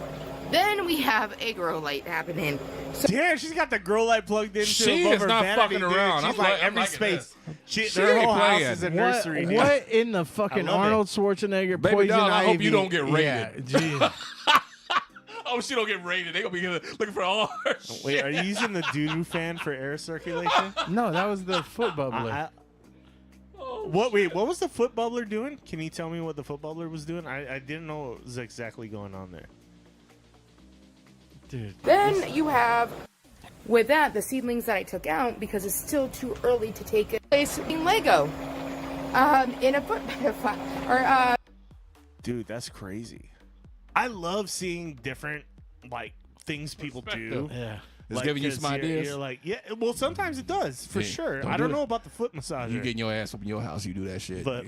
Then we have a grow light happening. So Damn, she's got the grow light plugged into. She above is her not vanity, fucking dude. around. She's I'm like like- I'm every liking space. She Their ain't whole house playing. is a nursery. dude. What in the fucking I love Arnold Schwarzenegger Baby poison doll, I hope you ivy? don't get rated. Yeah, geez. Oh, she don't get rated. They gonna be looking for all her Wait, shit. are you using the doo-doo fan for air circulation? No, that was the foot bubbler. What was the foot bubbler doing? Can you tell me what the foot bubbler was doing? I didn't know what was exactly going on there. Dude. then you have, with that, the seedlings that I took out because it's still too early to take a place in Lego. In a foot or Dude, that's crazy. I love seeing different things people do. Yeah. It's giving you 'cause some ideas. You're like, yeah. Well, sometimes it does for Yeah, sure. don't I do don't it. know about the foot massager. You getting your ass up in your house, you do that shit. But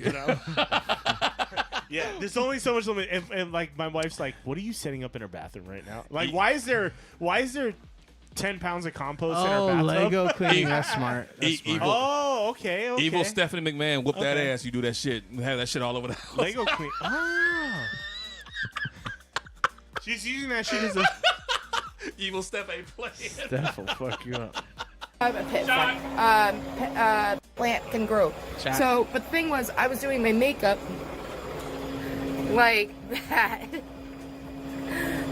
yeah, there's only so much limit. And like my wife's like, "What are you setting up in her bathroom right now? Like, why is there 10 pounds of compost in her Oh, bathtub?" Lego cleaning. That's smart. That's smart. Evil, Oh, okay. evil Stephanie McMahon, whoop that Okay. ass. You do that shit. Have that shit all over the house. Lego clean. Oh. She's using that shit as a. Evil Steph ain't playing. Steph will fuck you up. a plant can grow. So, but the thing was, I was doing my makeup like that.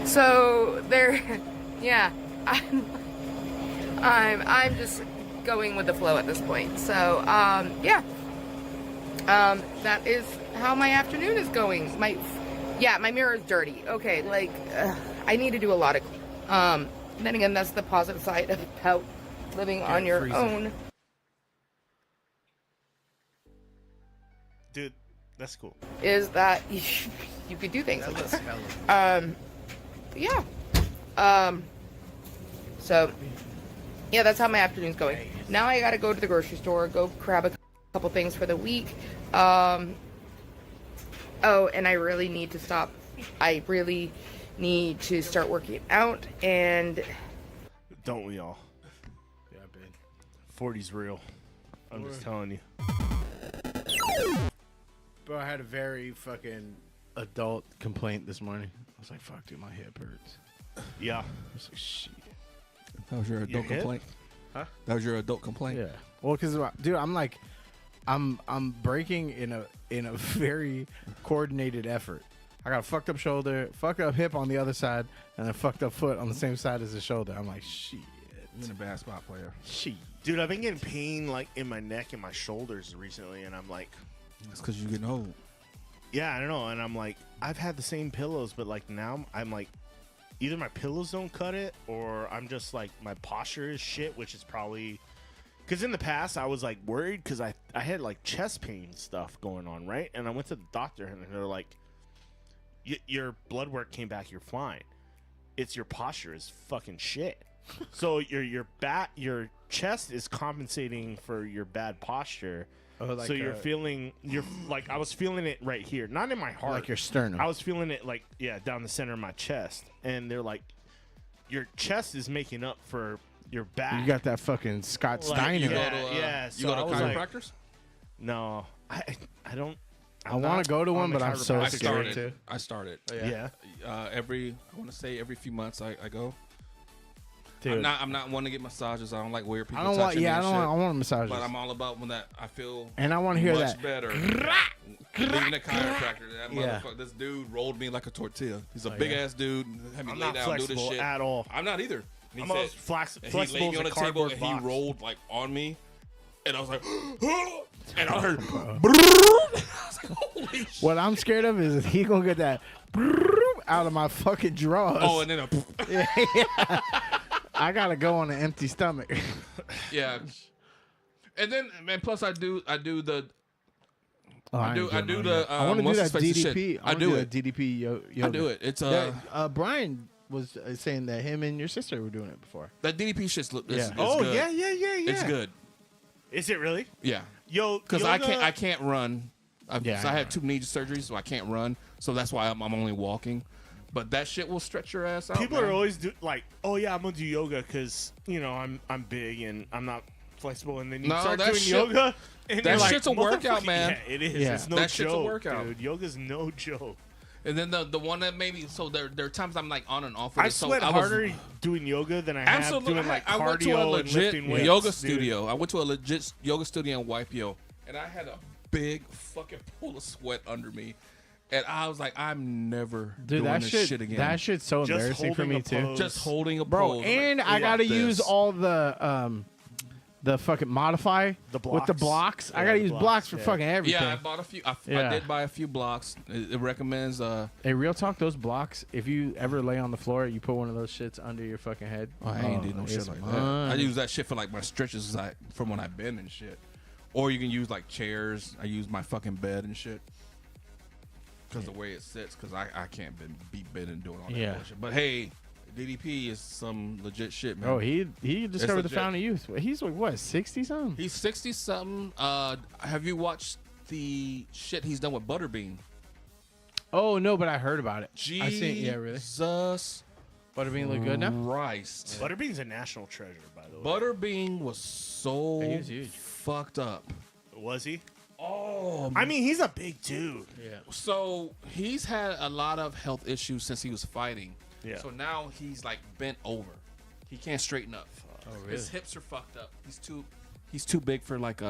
So there, yeah, I'm just going with the flow at this point. So, yeah, that is how my afternoon is going. My mirror is dirty. Okay, like I need to do a lot of. Then again, that's the positive side about living on your own. Dude, that's cool. Is that you could do things like this. But yeah. So yeah, that's how my afternoon's going. Now I gotta go to the grocery store, go grab a couple things for the week. Oh, and I really need to stop. I really need to start working out, and Don't we all? Yeah, babe. 40's real. I'm just telling you. Bro, I had a very fucking adult complaint this morning. I was like, fuck, dude, my hip hurts. Yeah. I was like, shit. That was your adult hip? complaint? Huh? That was your adult complaint? Yeah. Well, because, dude, I'm like, I'm breaking in a very coordinated effort. I got a fucked up shoulder, fucked up hip on the other side, and a fucked up foot on the same side as the shoulder. I'm like, shit. You're a bad spot player. Shit. Dude, I've been getting pain like in my neck and my shoulders recently, and I'm like, That's because you're getting old. yeah, I don't know. And I'm like, I've had the same pillows, but like now I'm like, either my pillows don't cut it, or I'm just like, my posture is shit, which is probably because in the past I was like worried because I had like chest pain stuff going on, right? And I went to the doctor, and they're like, your blood work came back, you're fine. It's your posture is fucking shit. So your chest is compensating for your bad posture. Oh, like so you're like, I was feeling it right here, not in my heart, like your sternum. I was feeling it like, yeah, down the center of my chest. And they're like, your chest is making up for your back. You got that fucking Scott Like, Steiner. yeah. You go to chiropractors? No, I don't. I want to go to one, but I'm so I scared started. to. I started. Yeah. I want to say every few months I go. Dude. I'm not one to get massages. I don't like weird people I don't touching want. me Yeah, I and don't. shit. Want, I want massages. But I'm all about when that I feel. And I want to hear much that. better. Leaving a chiropractor, that Yeah. motherfucker, this dude rolled me like a tortilla. He's a Oh, big yeah. ass dude. Had me I'm lay not down, do this flexible shit at all. I'm not either. And I'm he always said, and he flexible laid me as on a the table cardboard and box. he rolled like on me, and I was like, and I heard, I was like, holy shit. What I'm scared of is he gonna get that out of my fucking drawers. Oh, and then yeah. I gotta go on an empty stomach. yeah. And then, man, plus I do the. Oh, I do the. I want to do what's that his face DDP. shit. I do it. DDP yoga. I do it. It's Brian was saying that him and your sister were doing it before. that DDP shit's Yeah. it's Oh good. yeah. It's good. Is it really? Yeah. Yo, Because yoga- I can't run. I Yeah, had 2 knee surgeries, so I can't run. So that's why I'm only walking. But that shit will stretch your ass out. People man. are always like, oh yeah, I'm gonna do yoga because I'm big and I'm not flexible, and then you No, start that doing shit- yoga. And that you're like, shit's a workout, "Motherfucker," man. Yeah, it is. Yeah. It's no That joke, shit's a workout. dude. Yoga's no joke. And then the one that made me so there are times I'm like on and off with I it. So sweat I was, harder doing yoga than I have Absolutely. doing like I went to a cardio and legit lifting weights. yoga dude. studio. I went to a legit yoga studio in YPO, and I had a big fucking pool of sweat under me. And I was like, I'm never Dude, doing that this shit again. That shit's so Just embarrassing for holding me a too. pose. Just holding a Bro, pose. and like, I gotta like use this. all the fucking modify The with the blocks. blocks. I Yeah, gotta the use blocks, blocks for yeah. fucking everything. Yeah, I bought a few. I Yeah. did buy a few blocks. It recommends. Hey, real talk, those blocks. If you ever lay on the floor, you put one of those shits under your fucking head. Oh, I ain't did no shit it's like that. I money. use that shit for like my stretches from when I've been and shit. Or you can use like chairs. I use my fucking bed and shit. Because the way it sits, because I can't be bending doing all that Yeah. bullshit. But hey, DDP is some legit shit, man. Oh, he discovered the legit. fountain of youth. He's like what, 60 something? He's 60 something. Have you watched the shit he's done with Butterbean? Oh no, but I heard about it. Jesus. I seen. Yeah, really. Butterbean look good now. Christ. Butterbean's a national treasure, by the way. Butterbean was so He was huge. fucked up. Was he? Oh, I mean, he's a big dude. Yeah. so he's had a lot of health issues since he was fighting. Yeah. So now he's like bent over. He can't straighten up. Oh, really? His hips are fucked up. He's too big for like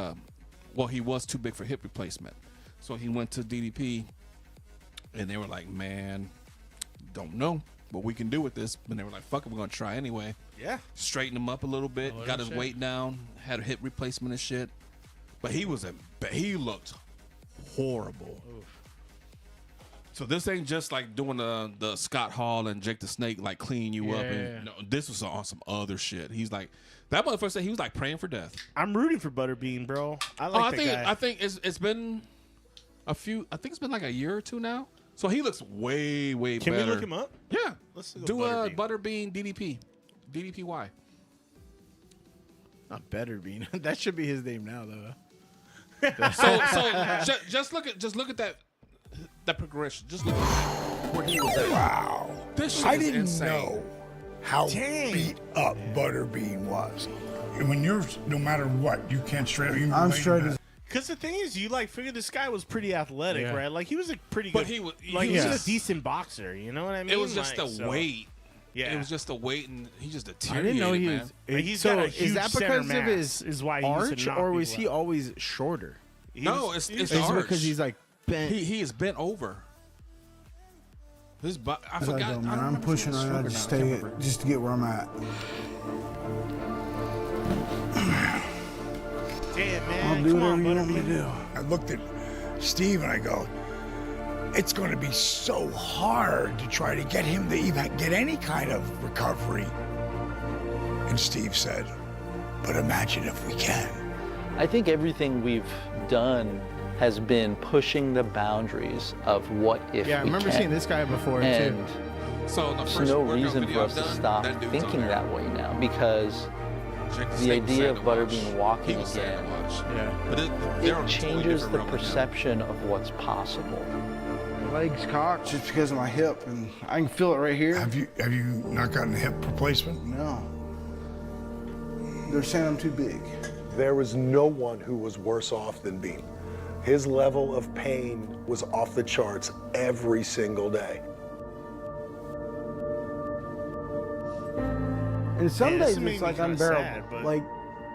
he was too big for hip replacement. So he went to DDP and they were like, man, don't know what we can do with this. And they were like, fuck it, we're gonna try anyway. Yeah. Straightened him up a little bit, got his weight down, had a hip replacement and shit. But he looked horrible. Oof. So this ain't just like doing the Scott Hall and Jake the Snake, like clean you up. And no, this was on some other shit. He's like, that motherfucker said he was like praying for death. I'm rooting for Butterbean, bro. I like that guy. I think it's been a few. I think it's been like a year or two now. So he looks way better. Can we look him up? Yeah. Let's do a Butterbean DDP. DDPY. Not Betterbean. That should be his name now, though. So just look at that progression. Just look at where he was at. Wow. This shit I is didn't insane. know how beat up Butterbean was. When you're, no matter what, you can't straight. I'm straight as. Because the thing is, you like figure this guy was pretty athletic, Yeah. right? Like he was a pretty But good. he was- like he he's was- a decent boxer. You know what I mean? It was just like, the so- weight. Yeah. It was just the weight, and he just I deteriorated. didn't know he man. was. But he's so got a is huge that center because of mass, his is why he used to arch, knock or was people he out. always shorter? No, it's Is the it arch. because he's like bent? He is bent over. His I I forgot. don't know, I man. don't I'm remember pushing if he was on that stronger to now. I stay, can't remember. just to get where I'm at. Damn, man. I'll do Come on, whatever you want me to Butterbean. do. I looked at Steve and I go, it's going to be so hard to try to get him to even get any kind of recovery. And Steve said, but imagine if we can. I think everything we've done has been pushing the boundaries of what if Yeah, I we remember can. seeing this guy before And too. So the there's first no workout reason video for I've us to done, stop that dude's on thinking there. that way now, because Jake the Snake was idea saying of to Butterbean watch. walking He was saying to again, watch. Yeah. But they're on a it totally changes different the realm with him. perception of what's possible. Legs cocked just because of my hip, and I can feel it right here. Have you not gotten a hip replacement? No. They're saying I'm too big. There was no one who was worse off than Bean. His level of pain was off the charts every single day. And some Yeah, this days is making it's me like kinda unbearable, sad, but- like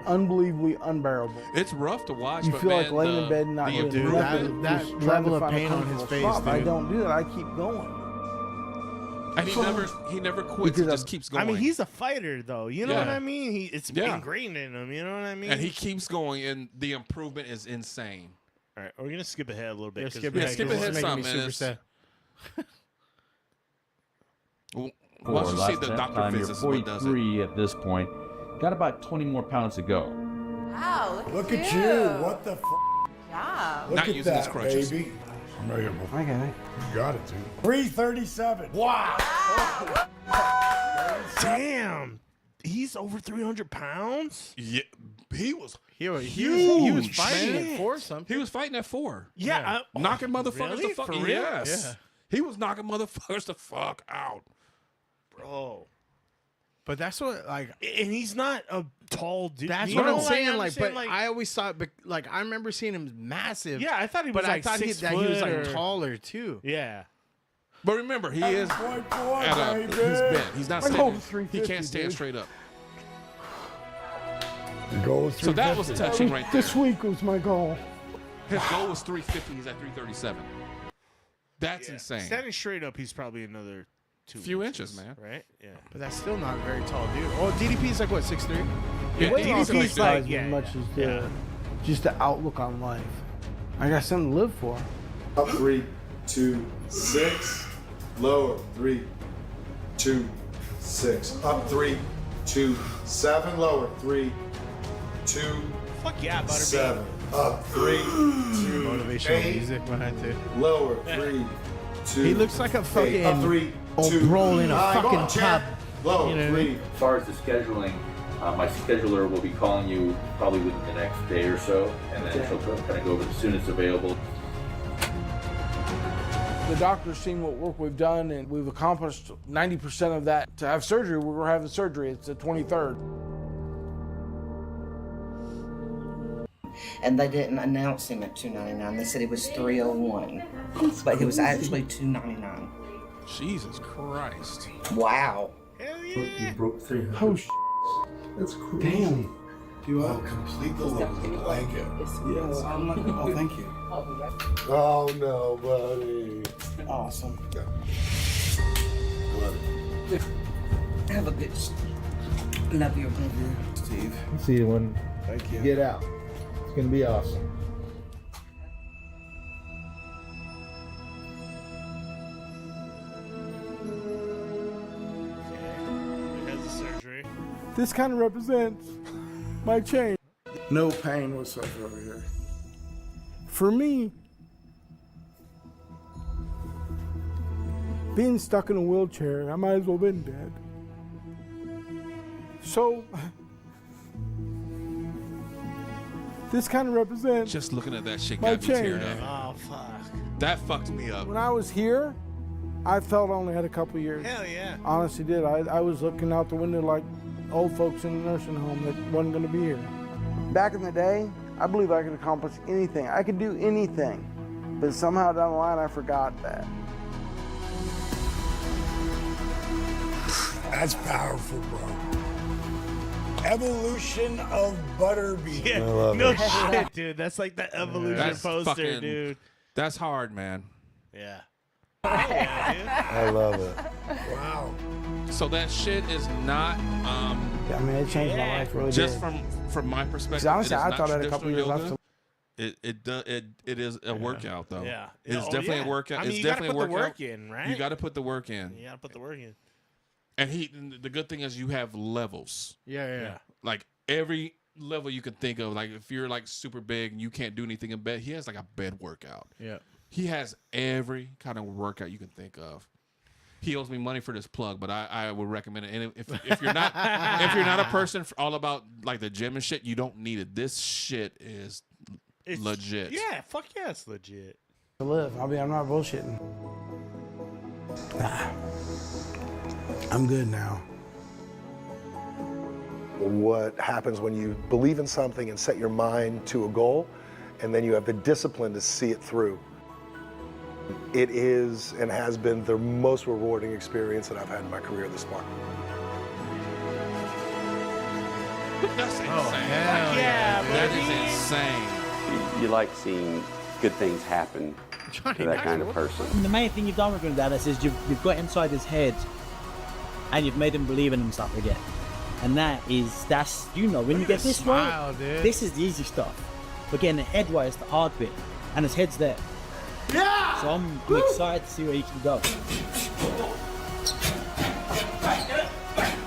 unbelievably unbearable. It's rough to watch. You but feel man, like laying in bed and not the doing improvement- nothing. that just trying level to of find a pain on his comfortable face, spot. I dude. don't do that. I keep going. And he never quits. He just keeps going. I mean, he's a fighter, though. You know Yeah. what I mean? It's Yeah. ingrained in him. You know what I mean? and he keeps going, and the improvement is insane. All right, we're gonna skip ahead a little bit. Yeah, 'cause skip we ahead. skip gotta ahead go- It's making some, me man. super It's- sad. Once you see the doctor You're visits, what does it? 43 at this point. Got about 20 more pounds to go. Wow, Look at you. What the f? job. Look Not at using his that, crutches. baby. I'm ready. I got it. You got it, dude. 337. Wow. Damn. He's over 300 pounds? Yeah, he was He was huge, fighting man. at 4 something. He was fighting at 4. Yeah. Knocking motherfuckers really? the fuck For real? Yes. Yeah. He was knocking motherfuckers the fuck out. Bro. But that's what, like, And he's not a tall dude. that's You what know, I'm saying. Like, saying, but I always thought, like, I remember seeing him massive. Yeah, I thought he was but like I thought 6 that he was like foot or- taller too. Yeah. But remember, he is at a, he's bent. He's not My goal is standing. He 350, can't stand dude. straight up. The goal is So that was 350. touching right there. This week was my goal. His goal was 350. He's at 337. That's insane. Standing straight up, he's probably another Few inches, man. Right? Yeah. But that's still not a very tall dude. Oh, DDP's like what, 6'3"? Yeah, Weight DDP's also like excites that. me as much as just the outlook on life. I got something to live for. Up 3, 2, 6. Lower 3, 2, 6. Up 3, 2, 7. Lower 3, 2, Fuck yeah, Butterbean. 7. Up 3, 2, Motivational 8. music behind it. Lower 3, 2. He looks like a 8. fucking Up 3, old 2, bro in a 9. Go fucking on, tub. champ. Lower You know what I 3. mean? As far as the scheduling, my scheduler will be calling you probably within the next day or so, and then she'll kind of go over as soon as available. The doctor's seen what work we've done, and we've accomplished 90% of that. To have surgery, we're having surgery. It's the 23rd. And they didn't announce him at $2.99. They said he was $301, but he was actually $2.99. Jesus Christ. Wow. You broke 300. Oh, sh**. That's cool. Damn. You are complete the blanket. Yes. Oh, thank you. Oh no, buddy. Awesome. Love it. Have a good. Love you. Steve. See you when Thank you. you get out. It's gonna be awesome. He has the surgery. This kind of represents my change. No pain whatsoever over here. For me, being stuck in a wheelchair, I might as well have been dead. So, this kind of represents Just looking at that shit my got me teared change. up. Oh, fuck. That fucked me up. When I was here, I felt I only had a couple years. Hell yeah. Honestly did. I was looking out the window like old folks in a nursing home that wasn't going to be here. Back in the day, I believe I could accomplish anything. I could do anything. But somehow down the line, I forgot that. That's powerful, bro. Evolution of Butterbean. Yeah. love No it. shit, dude. That's like the evolution That's poster, fucking- dude. That's hard, man. Yeah. Yeah, dude. I love it. Wow. So that shit is not I mean, it changed my life really just did. from my perspective. 'Cause honestly, it is I not thought I had a couple traditional years left yoga. It is a workout though. Yeah. It's Oh, definitely yeah. a workout. I mean, it's you gotta definitely put a the workout. work in, right? You got to put the work in. You gotta put the work in. And the good thing is you have levels. Yeah. Like every level you can think of. Like if you're like super big and you can't do anything in bed, he has like a bed workout. Yeah. He has every kind of workout you can think of. He owes me money for this plug, but I would recommend it. And if you're not if you're not a person all about like the gym and shit, you don't need it. This shit is legit. Yeah, fuck yeah, it's legit. To live. I mean, I'm not bullshitting. I'm good now. What happens when you believe in something and set your mind to a goal, and then you have the discipline to see it through. It is and has been the most rewarding experience that I've had in my career this far. That's insane. hell yeah, that is insane. You like seeing good things happen to that kind of person. The main thing you've done with Dallas is you've got inside his head and you've made him believe in himself again. And that's when you get this smile, right, dude. this is the easy stuff. But getting the head right is the hard bit. And his head's there. Yeah! So I'm excited to see where he can go.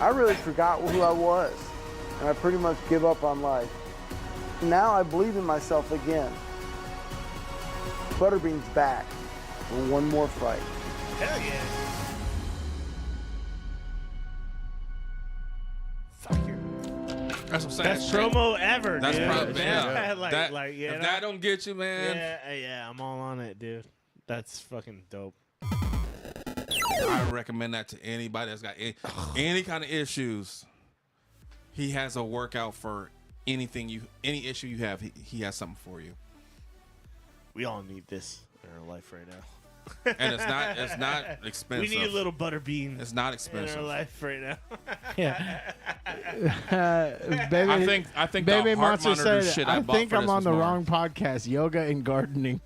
I really forgot who I was, and I pretty much give up on life. Now I believe in myself again. Butterbean's back for one more fight. Hell yeah. That's what I'm saying. Best promo ever, That's dude. probably Yeah. if that don't get you, man. Yeah, I'm all on it, dude. That's fucking dope. I recommend that to anybody that's got any kind of issues. He has a workout for any issue you have. He has something for you. We all need this in our life right now. And it's not expensive. We need a little Butterbean. It's not expensive in our life right now. Yeah. I think Baby the heart Monster monitor said, shit I bought think for I'm this on was the more. wrong podcast. Yoga and gardening.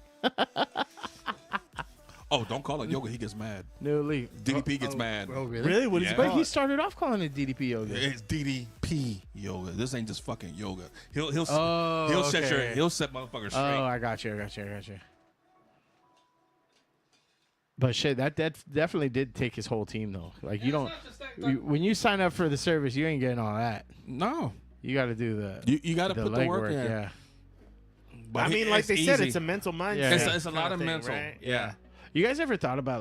Oh, don't call it yoga. He gets mad. No leave. DDP gets mad. Oh, really? What is it But called? he started off calling it DDP yoga. It's DDP yoga. This ain't just fucking yoga. He'll set okay. he'll set motherfuckers straight. Oh, I got you. But shit, that definitely did take his whole team though. Like you don't, when you sign up for the service, you ain't getting all that. No, you got to do the you got to put the work in. Yeah. But I mean, like they it's said, easy. it's a mental mindset. Yeah. It's a lot of thing, mental. right? Yeah. You guys ever thought about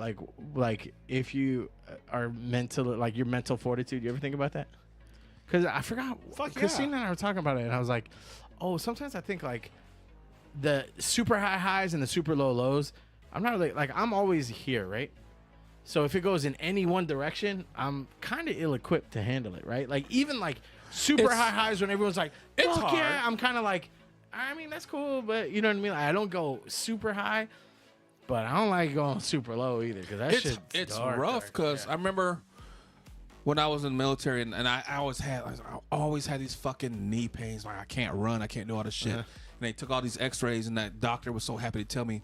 like if you are mental, like your mental fortitude? You ever think about that? Because I forgot. Fuck yeah. Christina and I were talking about it, and I was like, oh, sometimes I think like the super high highs and the super low lows. I'm not really like I'm always here, right? So if it goes in any one direction, I'm kind of ill-equipped to handle it, right? Like even like super high highs when everyone's like, it's fuck hard. yeah, I'm kind of like, I mean that's cool, but you know what I mean? Like, I don't go super high. But I don't like going super low either because that shit's it's dark, rough because I remember when I was in the military and I always had these fucking knee pains. Like I can't run, I can't do all this shit. And they took all these X-rays and that doctor was so happy to tell me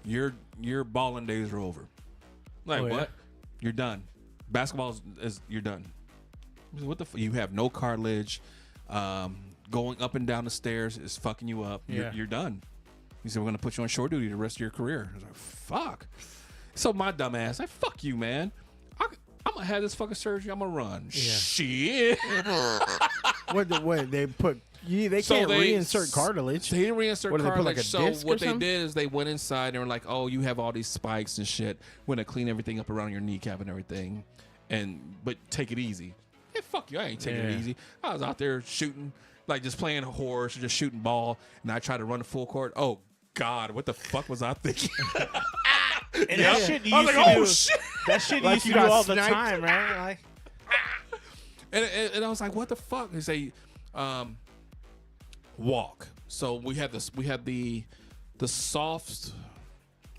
your balling days are over. Like Oh, yeah? what? You're done. Basketball is you're done. What the you have no cartilage. Going up and down the stairs is fucking you up. Yeah. You're done. He said, we're going to put you on shore duty the rest of your career. I was like, fuck. So my dumb ass, like, fuck you, man. I'm going to have this fucking surgery. I'm going to run. Yeah. Shit. What they put? They can't reinsert cartilage. They didn't reinsert What, do they put, cartilage. like, a So disc or what they something? did is they went inside and were like, oh, you have all these spikes and shit. We're going to clean everything up around your kneecap and everything. But take it easy. Hey, fuck you. I ain't taking it easy. I was out there shooting, like just playing a horse or just shooting ball. And I tried to run the full court. Oh, God, what the fuck was I thinking? And that shit you I was used like, to oh, do. shit. That shit you Like used you to do got all the sniped? time, right? Like, And I was like, what the fuck? They say, walk. So we had the soft,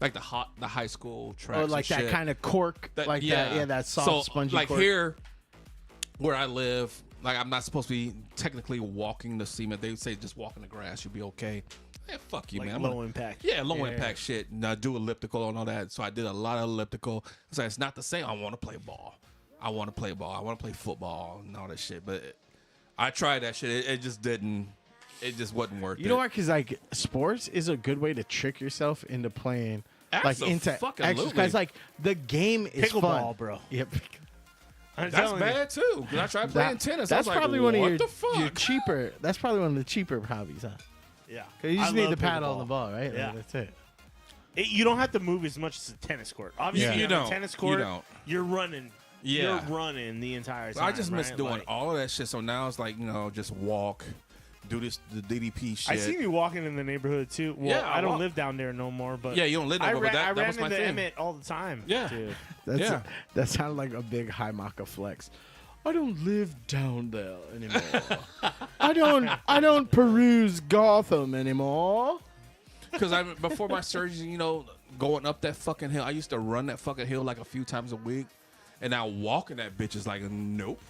like the high school tracks. Oh, like and that shit. kind of cork, that soft, spongy like cork. here, where I live, like I'm not supposed to be technically walking the cement. They would say just walk in the grass, you'll be okay. Yeah, fuck you, like man. I'm low gonna- impact. Yeah, low impact shit. And I do elliptical and all that. So I did a lot of elliptical. So it's not to say I want to play ball. I want to play ball. I want to play football and all that shit. But I tried that shit. It just didn't. It just wasn't worth it. You know what? Because like sports is a good way to trick yourself into playing, like into Abso-fucking-lutely. exercise. Like the game is fun, Pickleball, bro. Yep. I'm That's telling you. bad too. 'Cause I tried playing tennis. That's I was like, probably one of what your, the fuck? your cheaper. That's probably one of the cheaper hobbies, huh? Yeah. Because you I just need love the paddle pickleball. and the ball, right? Yeah. Like, that's it. You don't have to move as much as a tennis court. Obviously, You on a don't. tennis You court, don't. you're running. Yeah. You're running the entire So time. I just miss right? doing Like, all of that shit. So now it's like, just walk, do the DDP shit. I see you walking in the neighborhood too. Well, Yeah, I don't walk. live down there no more, but Yeah, you don't live no more, but I that ran was my into thing. Emmett all the time. Yeah. dude. That's that sounded like a big high maka flex. I don't live down there anymore. I don't peruse Gotham anymore. Because before my surgery, going up that fucking hill, I used to run that fucking hill like a few times a week, and now walking that bitch is like, nope,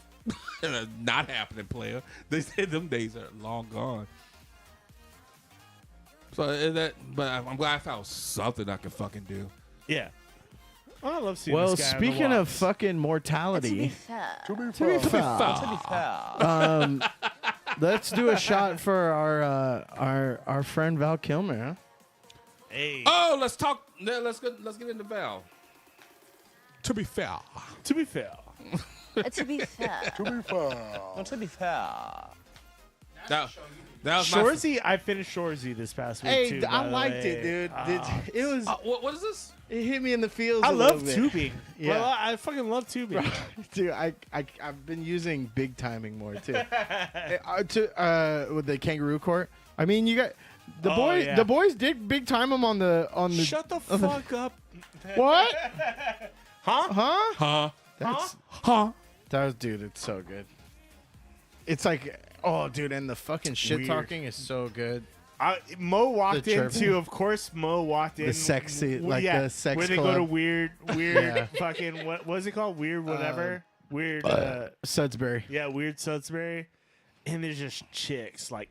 not happening, player. They said them days are long gone. So but I'm glad I found something I could fucking do. Yeah. Oh, I love seeing Well, this guy on the speaking of walks. fucking mortality, To be to be fair, let's do a shot for our friend Val Kilmer. Huh? Hey. Oh, let's talk. Let's get into Val. To be fair. To be fair. To be fair. To be fair. No, to be fair. That was my Shorzy, I finished Shorzy this past week Hey, too. I by the liked way. it, dude. It was. what is this? It hit me in the feels. I a love little bit. tubing. Yeah. Well, I fucking love tubing. Dude, I've been using big timing more too. With the kangaroo court. I mean, you got the yeah. boys did big time them on the Shut the fuck up. What? Huh? That's that was, dude. It's so good. It's like, oh, dude, and the fucking shit Weird. talking is so good. Mo walked The chirping. into, of course, Mo walked in. The sexy, like the sex where they club. go to weird Yeah. fucking, what was it called? Weird whatever. Weird, Sudsbury. yeah, weird Sudsbury. And there's just chicks, like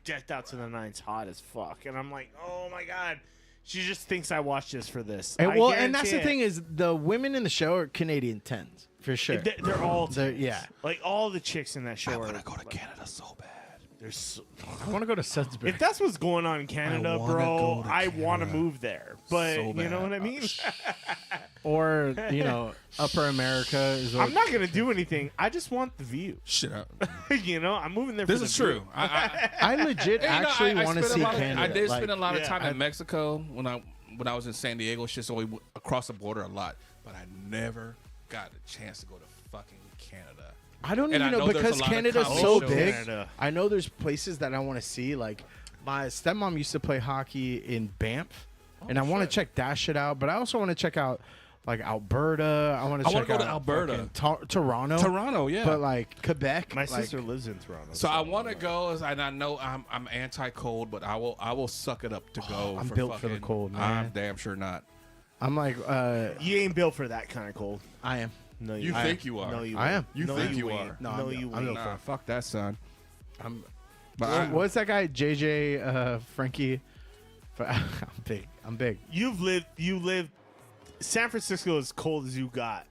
decked out to the nines, hot as fuck. And I'm like, oh my God. She just thinks I watched this for this. And, I well, and that's the guarantee thing is, the women in the show are Canadian 10s for sure. They're all yeah. like all the chicks in that show. I want to go to Canada so bad. They're so, I want to go to Sudsbury. if that's what's going on in Canada, wanna bro, go to I want to move there. But so you know bad. what I mean? Or Upper America is. What, I'm not gonna do anything. I just want the view. Shit up. I'm moving there. This for is the true. view. I legit actually want to see Canada. I did like, spend a lot of yeah, time in Mexico when I was in San Diego. Shit, so we went across the border a lot, but I never got a chance to go to fucking Canada. I don't And even I know know there's because a lot of Canada's comedy so shows. big. Canada. I know there's places that I want to see. Like my stepmom used to play hockey in Banff, and I want to check that shit out. But I also want to check out like Alberta. I want to check go out to Alberta. fucking Toronto. Toronto, yeah. But like Quebec, My like, sister lives in Toronto. So I want to go, and I know I'm anti-cold, but I will suck it up to go. I'm for built for the fucking- cold, man. I'm damn sure not. I'm like, You ain't built for that kind of cold. I am. No, You ain't. think you are? No, you I ain't. am. You No, think you ain't. are? No, No, I'm you built. I'm ain't. built Nah, fuck that, son. I'm. But What's that guy? JJ Frankie. I'm big. I'm big. You lived. San Francisco is cold as you got.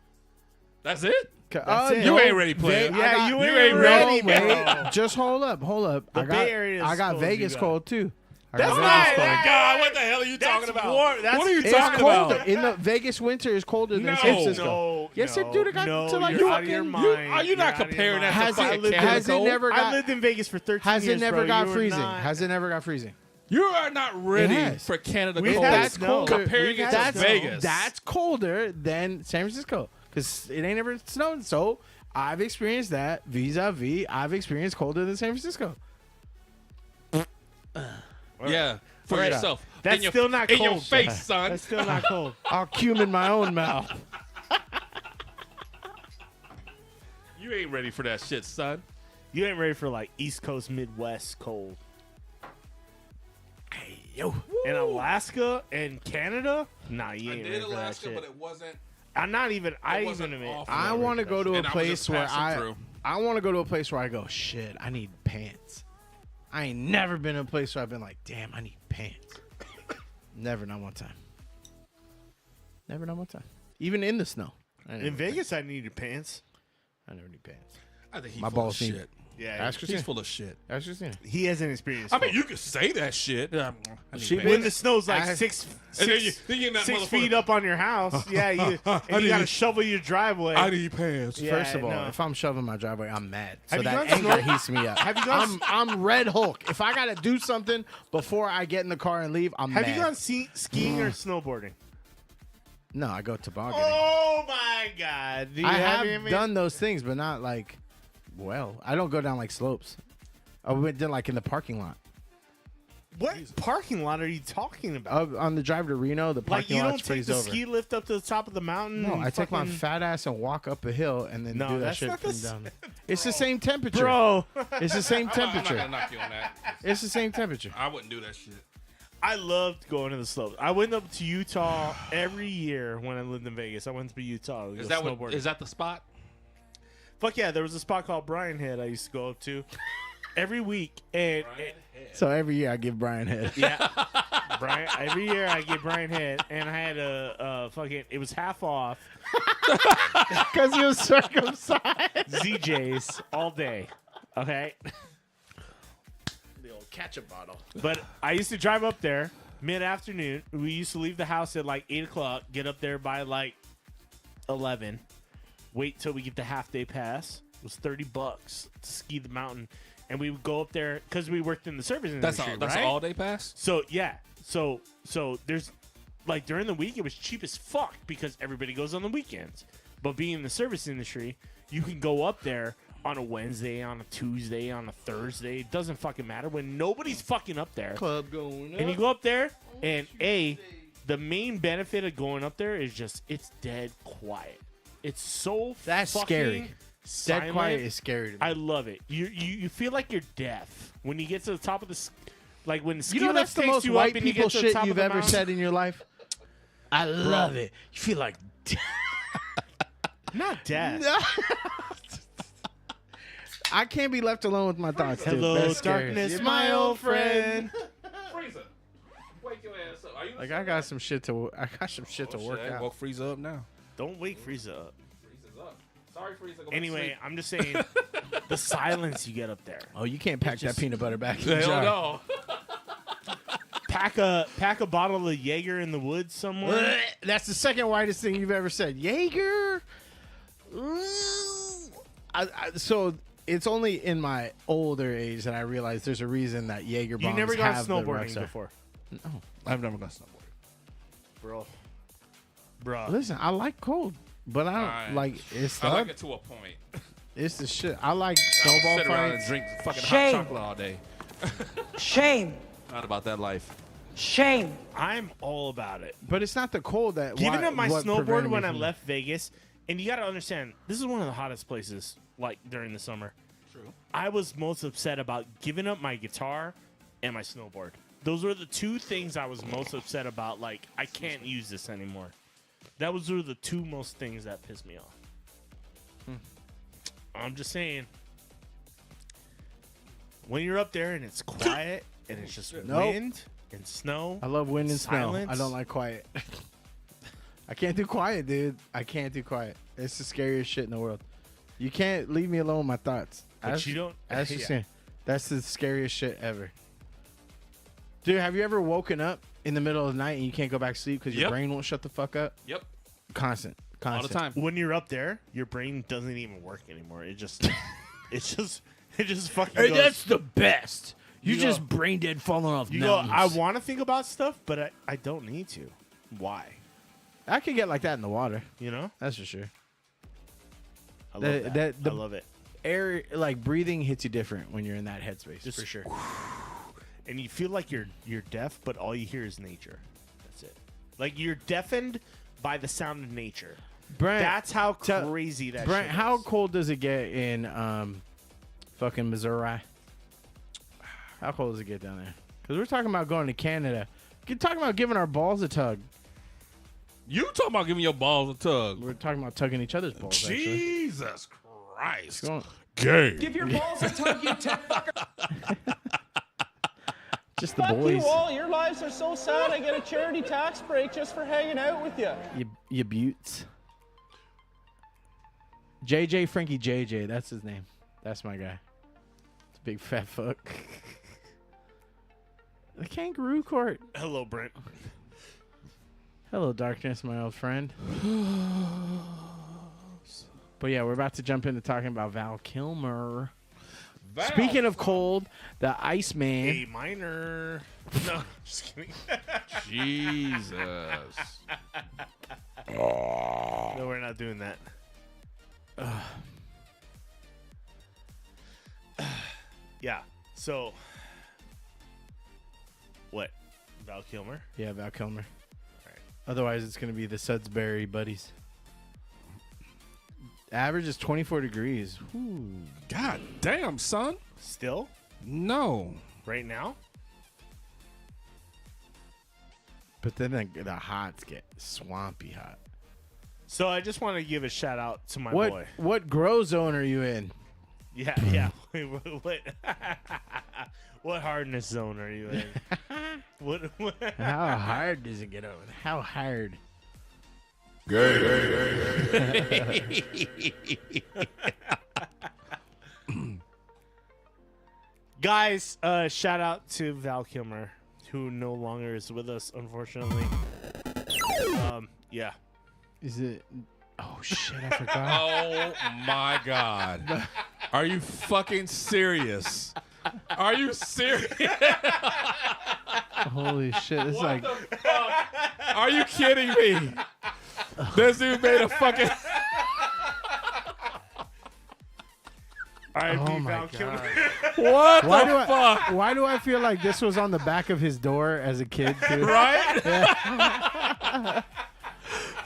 that's it. That's it. You ain't ready, player. Yeah, you ain't ready, ready, wait. bro. Just hold up. The I got, Bay Area is I got cold as you Vegas got. cold too. I That's got not. Vegas cold. Oh God, what the hell are you That's talking about? warm. That's- What are you It's talking colder. about? In the Vegas winter is colder than No, San Francisco. No, Yes, no, it dude. It got no, to like you're out of your fucking. mind. You're not out of your comparing that mind. to Has fucking it? Canada Has it cold? never I got? lived in Vegas for 13 Has years, it never bro. got You are freezing? not- Has it never got freezing? You are not ready has. for Canada We've cold. had That's snow. colder. Comparing it to That's Vegas. That's colder than San Francisco because it ain't ever snowed. So I've experienced that. Vis-a-vis, I've experienced colder than San Francisco. Yeah, for Right yourself. That's in your, still not in cold. your face, son. That's still not cold. I'll cum in my own mouth. You ain't ready for that shit, son. You ain't ready for like East Coast, Midwest cold. Hey, yo. In Alaska and Canada? Nah, you I ain't did ready for that Alaska, shit. but it wasn't. I'm not even. I wasn't even. awful. I want to go to a And I was place just where passing through. I want to go to a place where I go, shit, I need pants. I ain't never been in a place where I've been like, damn, I need pants. Never, not one time. Never, not one time. Even in the snow. In Vegas, I needed pants. I never need pants. I think he's My full of balls need- shit. Yeah, Ask Christina. He's full of shit. Ask Christina. he hasn't experienced. I mean, cold. you could say that shit. I need She pants. when the snow's like I- six And then you in that 6 motherfucker- feet up on your house, yeah, you and I you got to need- shovel your driveway. I need pants. Yeah, First of all, no. if I'm shoving my driveway, I'm mad. So Have you that gone anger snow- heats me up. Have you gone- I'm Red Hulk. If I gotta do something before I get in the car and leave, I'm Have mad. you gone skiing or snowboarding? No, I go tobogganing. Oh my God! Do you I have have done those things, but not like, well, I don't go down like slopes. I went down like in the parking lot. What parking lot are you talking about? On the drive to Reno, the Like parking you don't lot's take freeze the over. ski lift up to the top of the mountain? No, and I take my fucking- fat ass and walk up a hill and then No, do that that's shit not from the down there. It's the same temperature. Bro. It's the same I'm not temperature. gonna knock you on that. It's the same temperature. I wouldn't do that shit. I loved going to the slopes. I went up to Utah every year when I lived in Vegas. I went to Utah. Is that what? Is that the spot? Fuck yeah! There was a spot called Brian Head I used to go up to every week, and So every year I give Brian head. yeah, Brian. Every year I get Brian Head, and I had a fucking. It was half off. Because he was circumcised. ZJs all day. Okay. The old ketchup bottle. But I used to drive up there mid-afternoon. We used to leave the house at like 8 o'clock, get up there by like 11, wait till we get the half-day pass. It was $30 to ski the mountain. And we would go up there because we worked in the service industry, That's right? an all-day pass? So, yeah. So there's, like, during the week, it was cheap as fuck because everybody goes on the weekends. But being in the service industry, you can go up there on a Wednesday, on a Tuesday, on a Thursday. It doesn't fucking matter when nobody's fucking up there. Club going up. And you go up there, and the main benefit of going up there is just it's dead quiet. It's so That's fucking scary. silent. Dead quiet is scary to me. I love it. You feel like you're deaf when you get to the top of the like when the ski You know that's lift the takes most you white up and you people get to the shit top you've of the ever mountain. said in your life. I love it. You feel like Not deaf. I can't be left alone with my thoughts. dude. Hello, That's scary. darkness, You're my old friend. Freezer, wake your ass up. Are you Like I got some shit to work out. Woke Freezer up now. Don't wake Frieza up. Freezer's up. Sorry, Freezer. Go back to Anyway, sleep. I'm just saying the silence you get up there. Oh, you can't pack that peanut butter back in the Hell jar. no. Pack a bottle of Jaeger in the woods somewhere. That's the second whitest thing you've ever said. Jaeger. So it's only in my older age that I realized there's a reason that Jaeger bombs You never gone have the snowboarding Rockstar. before, No. I've never gone snowboarding. bro. Listen, I like cold, but I don't Alright. like it's. I the- like it to a point. It's the shit. I like I don't snowball sit around and fights. drink fucking Shame. hot chocolate all day. Shame. Not about that life. Shame. I'm all about it. But it's not the cold that Giving why- up my what snowboard prevented me when I from- left Vegas, and you got to understand, this is one of the hottest places, like during the summer. True. I was most upset about giving up my guitar and my snowboard. Those were the two things I was most upset about. Like, I can't use this anymore. That was the two most things that pissed me off. I'm just saying, when you're up there and it's quiet and it's just wind and snow. I love wind and silence. snow. I don't like quiet. I can't do quiet, dude. I can't do quiet. It's the scariest shit in the world. You can't leave me alone with my thoughts. But you don't- That's just yeah. saying. That's the scariest shit ever. Dude, have you ever woken up in the middle of the night and you can't go back to sleep because your Yep. brain won't shut the fuck up? Yep. Constant. All the time. When you're up there, your brain doesn't even work anymore. It just, it just fucking. Hey, goes. that's the best. You You just go- brain dead falling off You go. mountains. I want to think about stuff, but I don't need to. Why? I could get like that in the water. You know? That's for sure. I love that. I I love it. Air, like breathing, hits you different when you're in that headspace. Just for sure. And you feel like you're deaf, but all you hear is nature. That's it. Like you're deafened by the sound of nature. Brent, That's how crazy that. Brent, shit how is. cold does it get in fucking Missouri? How cold does it get down there? Because we're talking about going to Canada. We're talking about giving our balls a tug. You talking about giving your balls a tug? We're talking about tugging each other's balls. Actually. Jesus Christ. Going- Gay. Give your balls a tug, you tit fucker. Just the Fuck boys. you all. Your lives are so sad. I get a charity tax break just for hanging out with you. You buttes. JJ Frankie JJ, that's his name. That's my guy. It's a big fat fuck. The kangaroo court. Hello, Brent. Hello, darkness, my old friend. But yeah, we're about to jump into talking about Val Kilmer. Speaking of cold, the Iceman. A minor. No, just kidding. Jesus. No, we're not doing that. Yeah. So, what? Val Kilmer? Yeah, Val Kilmer. Otherwise, it's going to be the Sudbury Buddies. Average is 24 degrees. Whew. God damn, son. Still? No. Right now? But then the hots get swampy hot. So I just want to give a shout out to my What boy. what grow zone are you in? Yeah, yeah. Wait, what? What hardness zone are you in? what? How hard does it get over? How hard? Guys, shout out to Val Kilmer, who no longer is with us, unfortunately. Yeah. Is it Oh shit, I forgot. Oh my God. Are you fucking serious? Are you serious? Holy shit! It's like, are you kidding me? This dude made a fucking. oh my god! What Why the do fuck? why do I feel like this was on the back of his door as a kid too? Right? Yeah.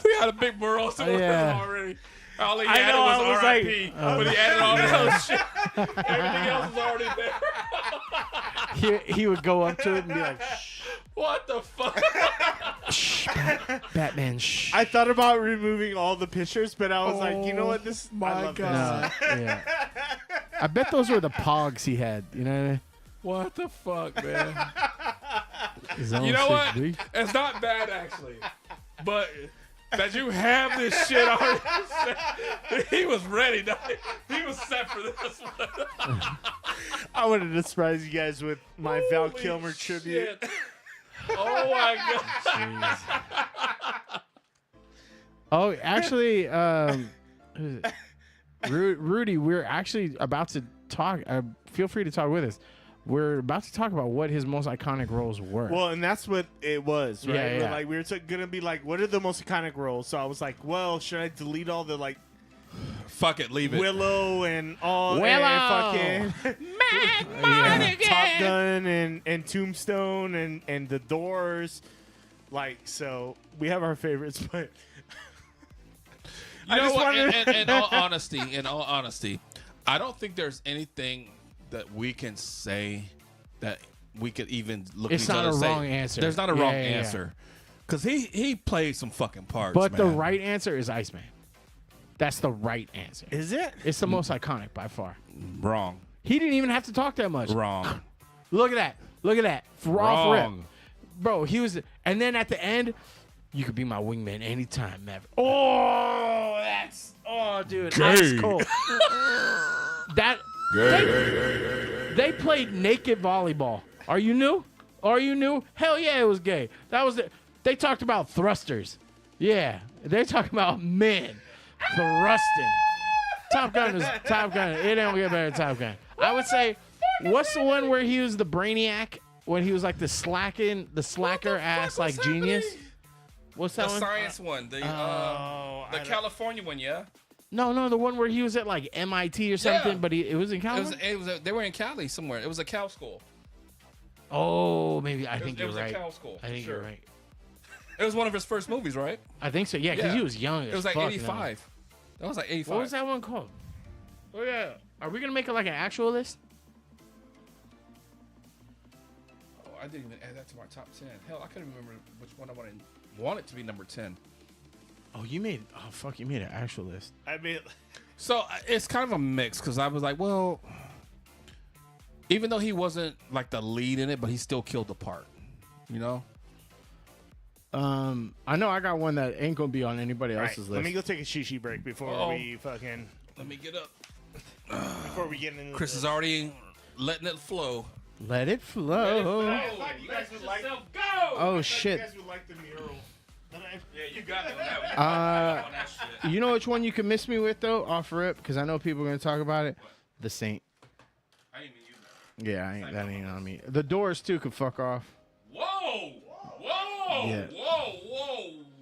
We had a big mural somewhere Yeah. already. All he I added know, was I was R.I.P. like, but he added all that other shit. Everything else was already there. He would go up to it and be like, shh, What the fuck? shh, Batman, shh. I thought about removing all the pictures, but I was like, you know what? This I My love God. this. Yeah. I bet those were the pogs he had. You know what I mean? What the fuck, man? Zone You know what? 6B. It's not bad actually, but that you have this shit already set. He was ready. He was set for this one. I wanted to surprise you guys with my Val Holy Kilmer tribute. shit. Oh my God. Oh, actually, who is it? Rudy, we're actually about to talk. Feel free to talk with us. We're about to talk about what his most iconic roles were. Well, and that's what it was, right? Yeah, yeah. Like we were gonna be like, what are the most iconic roles? So I was like, well, should I delete all the like Fuck it, leave it. Willow and all Willow! and fucking Top Gun and Tombstone and The Doors. Like, so we have our favorites, but You know what? In all honesty, I don't think there's anything that we can say that we could even look It's at each not other a and say, wrong answer. There's not a Yeah, wrong yeah, yeah. answer. Because he played some fucking parts, but man. the right answer is Iceman. That's the right answer. Is it? It's the most iconic by far. Wrong. He didn't even have to talk that much. Wrong. Look at that. Look at that. Off rip. Wrong. Bro, he was. And then at the end, you could be my wingman anytime, Maverick. Oh, that's. Oh, dude. Gay. Ice cold. That. They played naked volleyball. Are you new? Are you new? Hell yeah, it was gay. That was it. They talked about thrusters. Yeah. They're talking about men thrusting. Top Gun is Top Gun. It don't get better than Top Gun. I would say, what's the one where he was the brainiac? When he was like the slacker ass like genius? What's that The one? science one. The California one, yeah? No, the one where he was at like MIT or something, but it was in California. They were in Cali somewhere. It was a cow school. Oh, maybe I think it you're was right. a cow school. I think sure. you're right. It was one of his first movies, right? I think so. Yeah, because he was young. It was like 85. That was like 85. What was that one called? Oh yeah. Are we gonna make it like an actual list? Oh, I didn't even add that to my top 10. Hell, I couldn't remember which one I wanted to be number 10. Oh, you made an actual list. I mean, so it's kind of a mix because I was like, well, even though he wasn't like the lead in it, but he still killed the part, you know. I know I got one that ain't gonna be on anybody else's list. Let me go take a shishi break before we fucking. Let me get up. Before we get into Chris is already letting it flow. Let it flow. I thought you guys would like. Go. Oh shit. You guys would like the mural. Yeah, you got it on that shit. You know which one you can miss me with though, off rip, because I know people are gonna talk about it. The Saint. I didn't even use that. Yeah, that ain't on me. The Doors too could fuck off. Whoa! Whoa! Yeah.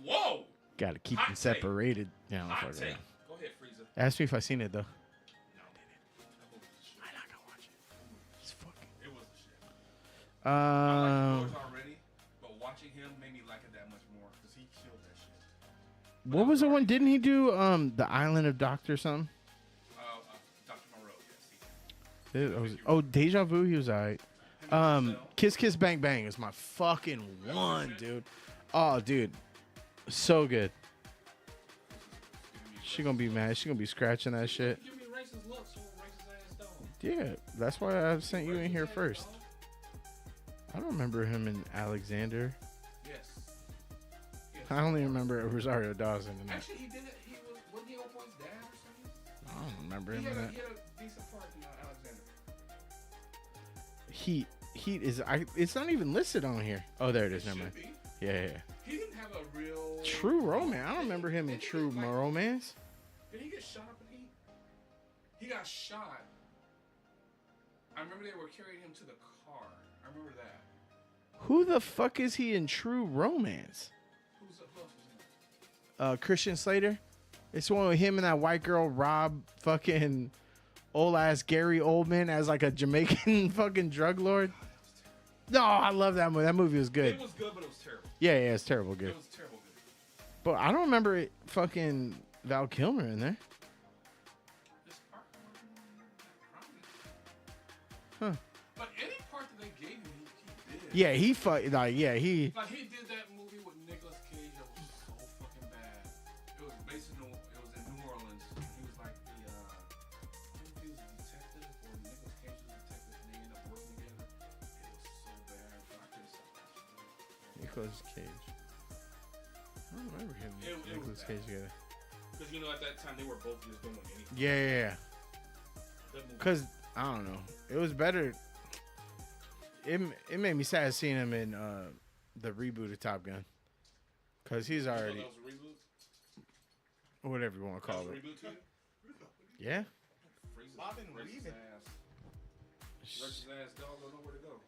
Whoa! Gotta keep Hot them take. separated. Yeah, Hot fuck take. it. Go ahead, Frieza. Ask me if I seen it though. It was a shit. I like Doors already, but watching him made me like it that much more because he killed that shit. What was the one? Didn't he do the Island of Doctor something? Dr. Moreau, yes. Oh, Deja Vu. He was alright. Kiss Kiss Bang Bang is my fucking one, dude. Oh, dude, so good. She gonna be mad. She gonna be scratching that shit. Give me racist looks, you racist ass dog. Yeah, that's why I sent you in here first. I don't remember him in Alexander. Yes. I only remember Rosario Dawson. In that. Actually, he did it. Wasn't he Oakland's dad or something? I don't remember him He in had that. a decent part in Alexander. Heat is. It's not even listed on here. Oh, there it is. Never mind. Yeah. He didn't have a real True Romance. I don't remember him in True Romance. Did he get shot up in Heat? He got shot. I remember they were carrying him to the car. I remember that. Who the fuck is he in True Romance? Who else was in it? Christian Slater. It's one with him and that white girl Rob fucking old ass Gary Oldman as like a Jamaican fucking drug lord. No, I love that movie. That movie was good. It was good, but it was terrible. Yeah, it's terrible good. It was terrible good. But I don't remember it fucking Val Kilmer in there. Huh. But any part that they gave him, he did. Yeah, he he Like he did that movie with Nicolas Cage that was so fucking bad. It was based in New Orleans. He was like the I think he was a detective or Nicolas Cage was a detective and they ended up working together. It was so bad. I couldn't stop watching it. Nicolas Cage. I don't remember him. Nicolas Cage together. Because you know at that time they were both just doing anything. Yeah. Because I don't know. It was better. It made me sad seeing him in the reboot of Top Gun. Because he's already. That was a reboot? Whatever you want to call it. Reboot to you? Yeah. Bobbin Reeves' Rex's ass dog don't know where to go.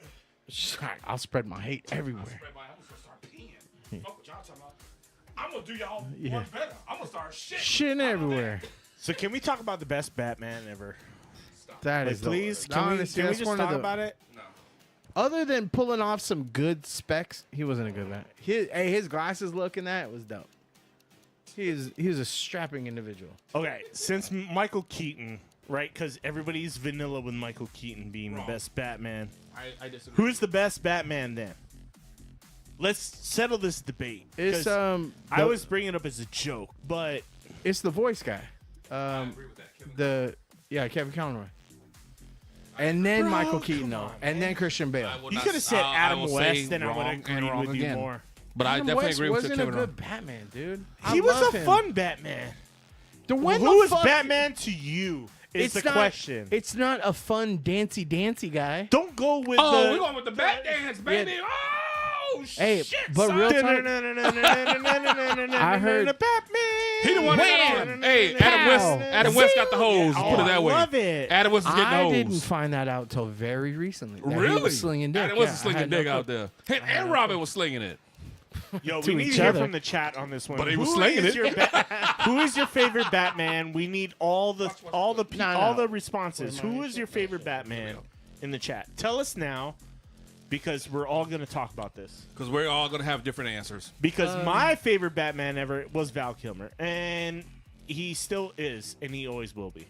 I'll spread my hate everywhere. I'm gonna start peeing. Fuck what y'all talking about. I'm gonna do y'all Yeah. one better. I'm gonna start shitting. Shitting everywhere. So can we talk about the best Batman ever? That Like, is please. the, Can we honestly, that's just one of talk the- about it? No. Other than pulling off some good specs, he wasn't a good man. His glasses look in that was dope. He was a strapping individual. Okay, since Michael Keaton, right? Because everybody's vanilla with Michael Keaton being the best Batman. I disagree. Who's the best Batman then? Let's settle this debate. It's 'Cause I was bringing it up as a joke, but it's the voice guy. agree with that. Kevin Conroy. And then Michael Keaton, though. And then Christian Bale. you could have said Adam West, then I would have agreed with you more. But I Adam definitely West agree with wasn't Kevin a Rowe. good Batman, dude. He was a fun Batman. Who is Batman to you? Is the question. It's not a fun dancey guy. Don't go with Oh, the. we're going with the Bat Dance, baby. Yeah. Oh, Hey, shit. but son. real talk, I heard the Batman. He the one that got on. Hey, Adam West got the hose. Put it that way. I love it. Adam West is getting the I hose. didn't find that out till very recently. that he Really? was slinging dick. Adam West Yeah, was I slinging had no dick clue. out there. Him and Robin was slinging it. Yo, To we need each to hear other. from the chat on this one. But he was Who slinging is it. your who is your favorite Batman? We need all the responses. Who is your favorite Batman in the chat? Tell us now, because we're all going to talk about this. Because we're all going to have different answers. Because my favorite Batman ever was Val Kilmer, and he still is, and he always will be.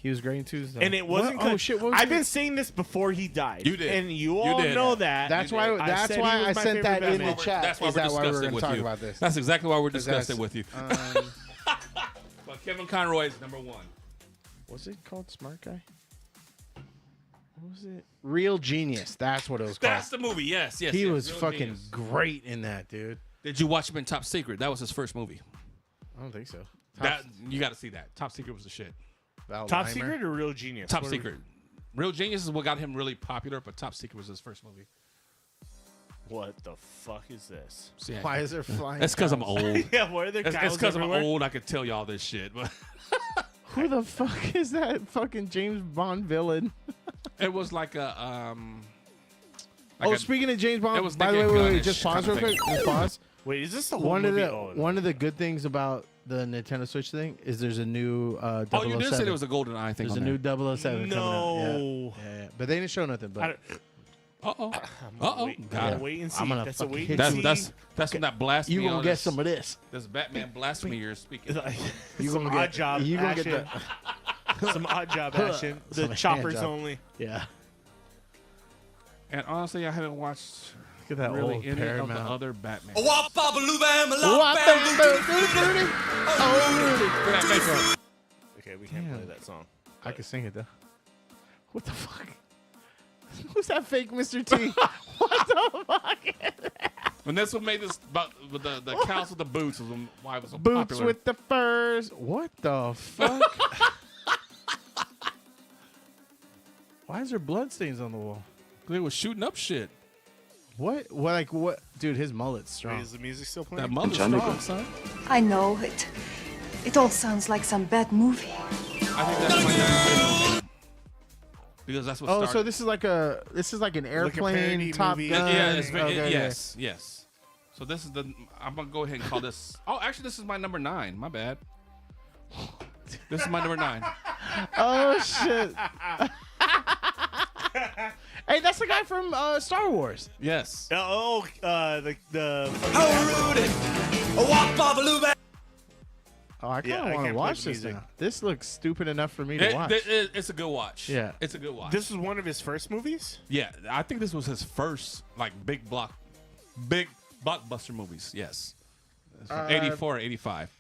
He was great in Tuesday. And it wasn't. What? Oh shit! What was I've it? been saying this before he died. You did. and you all did. know that. That's why. I That's said he why was I my sent favorite that in Batman. the chat. That's why Is we're that why we're discussing going to with talk you. about this? That's exactly why we're Because discussing with you. But Kevin Conroy is number one. Was it called Smart Guy? What was it? Real Genius. That's what it was called. That's the movie. Yes. He yes, was Real fucking Genius. great in that, dude. Did you watch him in Top Secret? That was his first movie. I don't think so. That you got to see that. Top Secret was the shit. Val Top Weimer. Secret or Real Genius? Top What are we- Secret. Real Genius is what got him really popular, but Top Secret was his first movie. What the fuck is this? See, Why is there flying? That's because I'm cows? old. Yeah, why are there It's cows because I'm everywhere? old. I could tell y'all this shit, but Who the fuck is that fucking James Bond villain? it was like a Speaking of James Bond, it was by the way, Naked wait, Gun-ish just pause real kinda quick. thing. Just pause. Wait, is this the whole One of movie? the one of the good things about the Nintendo Switch thing is there's a new 007. Oh, you did say there was a golden eye thing. There's a on new there. 007 coming out. No. Yeah. But they didn't show nothing. But Uh-oh. Got Got to it. wait and see. I'm gonna That's a fucking wait hit and you. see. That's when that blasphemy. you gonna on get this- some of this. This Batman blasphemy you're speaking. You Some gonna odd get job You gonna action. get the Some odd job action. The Some choppers hand job. only. yeah. And honestly, I haven't watched Look at that really old any of the Paramount. other Batman. Okay, we can't play that song. I can sing it though. What the fuck? Who's that fake Mr. T? What the fuck? And that's what made this about with the cows with the boots was why it was so Boots popular. with the furs. What the fuck? Why is there blood stains on the wall? They was shooting up shit. What? What? Like what? Dude, his mullet's strong. Is the music still playing? That mullet's strong, son. I know it. It all sounds like some bad movie. I think that's my number 2. Because that's what Oh, started. so this is like an airplane parody Top movie. Gun. Yeah, it's very, Okay, yes, yes. So this is the. I'm gonna go ahead and call this. Oh, actually, this is my number 9. My bad. This is my number 9. Oh shit. Hey, that's the guy from Star Wars. Yes. The Oh, I kind Yeah, of I want to can't watch play this the music. now. This looks stupid enough for me to watch. It's a good watch. Yeah. It's a good watch. This is one of his first movies. Yeah, I think this was his first like big blockbuster movies. Yes. From 84 or 85.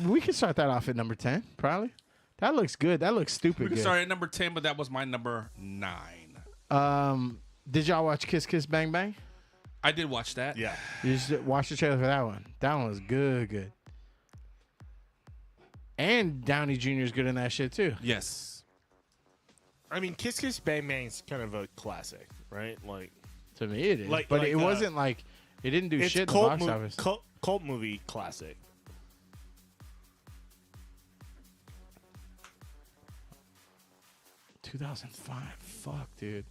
We can start that off at number 10, probably. That looks good. That looks stupid We can good. start at number 10, but that was my number 9. Did y'all watch Kiss Kiss Bang Bang? I did watch that. Yeah. You just watch the trailer for that one. That one was good. And Downey Jr. is good in that shit too. Yes. I mean, Kiss Kiss Bang Bang's kind of a classic, right? Like To me, it is. Like- but like, it wasn't like it didn't do it's shit in the cult box office. Cult movie classic. – 2005. Fuck, dude.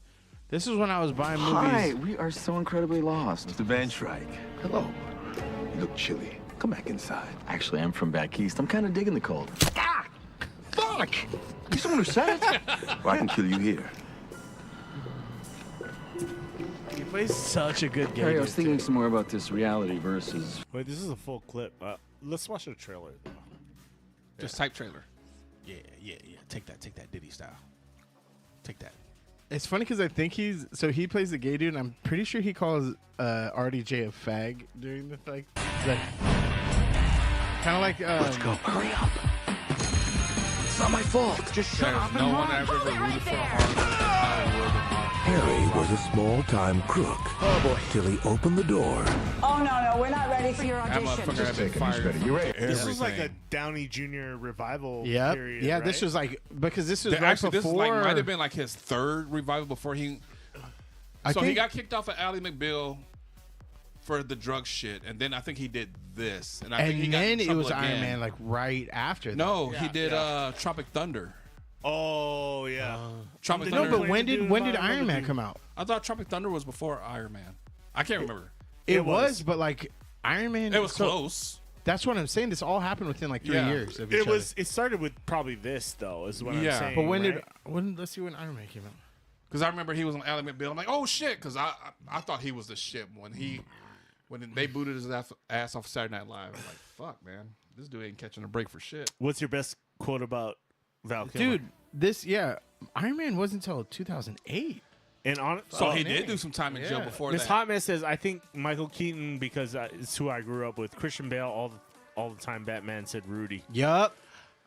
This is when I was buying movies. Hi, we are so incredibly lost. Mr. Van Shrike. Hello. You look chilly. Come back inside. Actually, I'm from back east. I'm kind of digging the cold. Ah! Fuck! You someone who said it? Well, I can kill you here. He plays such a good game. Harry, I was thinking some more about this reality versus... Wait, this is a full clip. Let's watch the trailer. Though. Just type trailer. Yeah. Take that Diddy style. Take that. It's funny because I think he plays the gay dude, and I'm pretty sure he calls RDJ a fag during the like. Kind of like. Let's go. Hurry up. It's not my fault. Just shut up and No run. one ever rooted for Harley. Harry was a small-time crook. Oh boy! Till he opened the door. Oh, no, we're not ready for your That audition. motherfucker had been fired. This was like a Downey Jr. revival Yep. period. Yeah, right? this was like because this was right Actually, this before. might have been like his third revival before he. I So he think- got kicked off of Ally McBeal for the drug shit, and then I think he did this, and I think he And got in then it trouble was Iron again. Man like right after. No, that. he did Tropic Thunder. Oh yeah. Tropic No, Thunder. but when did Iron Man come out? I thought Tropic Thunder was before Iron Man. I can't remember. It was, but like Iron Man. It was close. That's what I'm saying. This all happened within like 3 Yeah. years of each It other. was. It started with probably this though. Is what I'm saying. But when right? let's see when Iron Man came out. Because I remember he was on Ally McBeal. I'm like, oh shit, because I thought he was the shit when they booted his ass off Saturday Night Live. I'm like, fuck, man, this dude ain't catching a break for shit. What's your best quote about Val Kilmer? Dude, Iron Man wasn't until 2008. And on So he did do some time in jail before Miss that. Hot Mess says, I think Michael Keaton, because it's who I grew up with. Christian Bale, all the time. Batman said Rudy. Yup.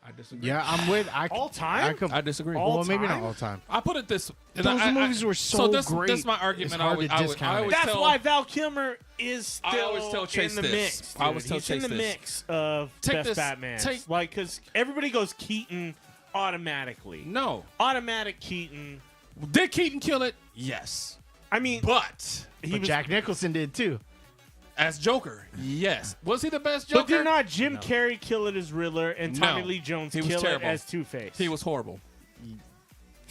I disagree. Yeah, I'm with all time. I disagree. Well, maybe not all time. I put it this. Those movies were so this, great. This is my It's argument. hard to I always discount it. That's tell, why Val Kilmer is still I always tell Chase in the this. mix. I always tell He's Chase in the this. mix of Take best this- Batman. take- Like, because everybody goes Keaton automatically. No. Automatic Keaton. Did Keaton kill it? Yes. I mean, But But Jack Nicholson did too. as Joker, yes. Was he the best Joker? But did not Jim Carrey kill it as Riddler and Tommy No. Lee Jones He was kill terrible. it as Two-Face? He was horrible.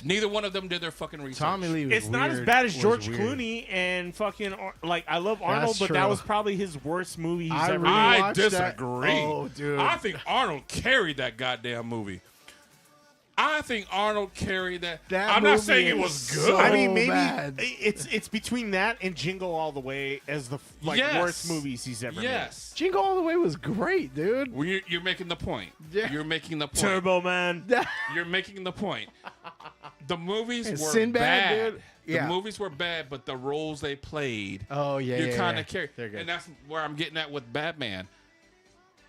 Neither one of them did their fucking research. Tommy Lee was It's not as weird- bad as was George weird. Clooney and fucking like I love Arnold, That's but true. that was probably his worst movie he's I ever really made. I watched that. disagree. Oh, dude. I think Arnold carried that goddamn movie. I think Arnold carried that. That I'm not movie saying it is was so good. I mean, maybe bad. it's between that and Jingle All the Way as the Yes. worst movies he's ever Yes. Jingle All the Way was great, dude. Well, you're making the point. Yeah. You're making the made. point. Turbo Man. You're making the point. The movies And were Sinbad, bad. dude. Yeah. The movies were bad, but the roles they played, Oh yeah, you yeah, kind yeah. of carry. They're good. And that's where I'm getting at with Batman.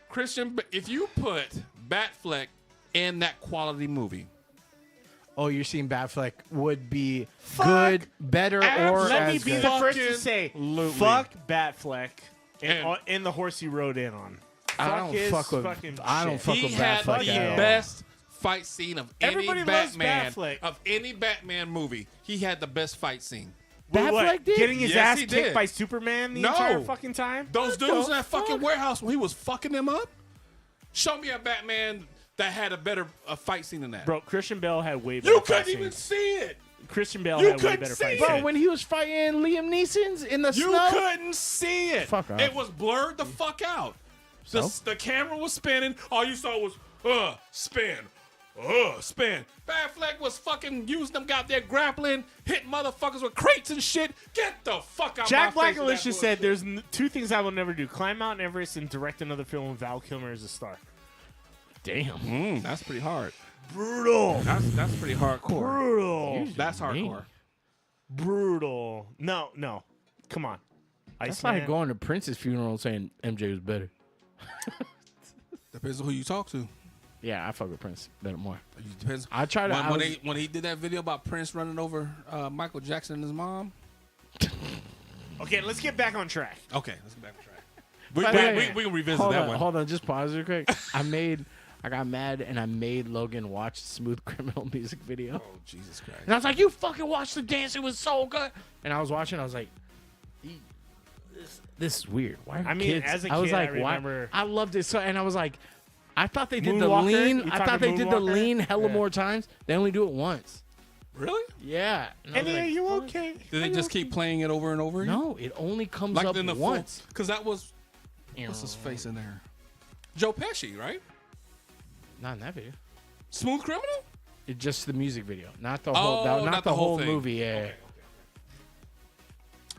Christian, if you put Batfleck in that quality movie, Oh, you're seeing Batfleck would be good, better, or Let as me be good. the first to Fucking say, absolutely. fuck Batfleck And- and the horse he rode in on. I Fuck don't his fuck with. fucking I don't shit. fuck he with had Batfleck the at all. best fight scene of any Everybody loves Batman Batfleck. of any Batman movie. He had the best fight scene. Batfleck did? Getting his Yes, ass he kicked did. by Superman the entire fucking time? Those dudes in that fucking warehouse when he was fucking them up? Show me a Batman that had a better fight scene than that. Bro, Christian Bale had way better You fight couldn't even scenes. see it. Christian Bale You had way couldn't better see fight it. scenes. Bro, when he was fighting Liam Neeson's in the You snow. couldn't see it. Fuck off. It was blurred the fuck out. So? The camera was spinning. All you saw was spin. Spin. Batfleck was fucking using them goddamn grappling, hit motherfuckers with crates and shit. Get the fuck out Jack my face with that Black said bullshit. there's two things I will never do. Climb Mount Everest and direct another film with Val Kilmer as a star. Damn. That's pretty hard. Brutal. That's pretty hardcore. Brutal. That's hardcore. Brutal. No. Come on. That's Iceman. like going to Prince's funeral and saying MJ was better. Depends on who you talk to. Yeah, I fuck with Prince better more. It depends. I try to. When he did that video about Prince running over Michael Jackson and his mom. Okay, let's get back on track. Okay, let's get back on track. We can revisit that one. Hold on, just pause real quick. I got mad and I made Logan watch Smooth Criminal music video. Oh, Jesus Christ. And I was like, you fucking watched the dance. It was so good. And I was watching. I was like, this is weird. Why are kids? as a kid, I was like, I remember. why? I loved it so. And I was like, I thought they did Moonwalker? the lean. You I talking thought they did the Moonwalker? lean hella Yeah. more times. They only do it once. Really? Yeah. And I was And are like, you okay? Did they just keep playing it over and over again? no, it only comes Like up in the once. Because that was. What's his face in there? Joe Pesci, right? Not in that video. Smooth Criminal? It's just the music video, not the whole. Oh, not the whole thing. movie. Yeah.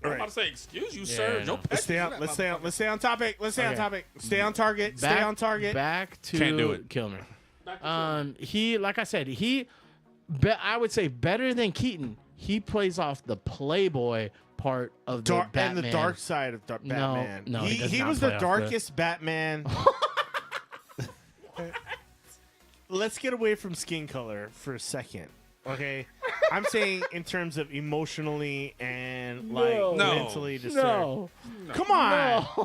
Okay. I'm about to say, excuse you, Yeah, sir. no. Joe Pesci. Let's stay on topic. Let's stay on Okay. topic. Stay on target. Stay on target. Back to Can't do it. Kilmer. He, like I said, I would say better than Keaton. He plays off the playboy part of the Batman. And the dark side of Batman. No, he does he not was play the off darkest Batman. Let's get away from skin color for a second, okay? I'm saying in terms of emotionally and mentally disturbed. No. Come on.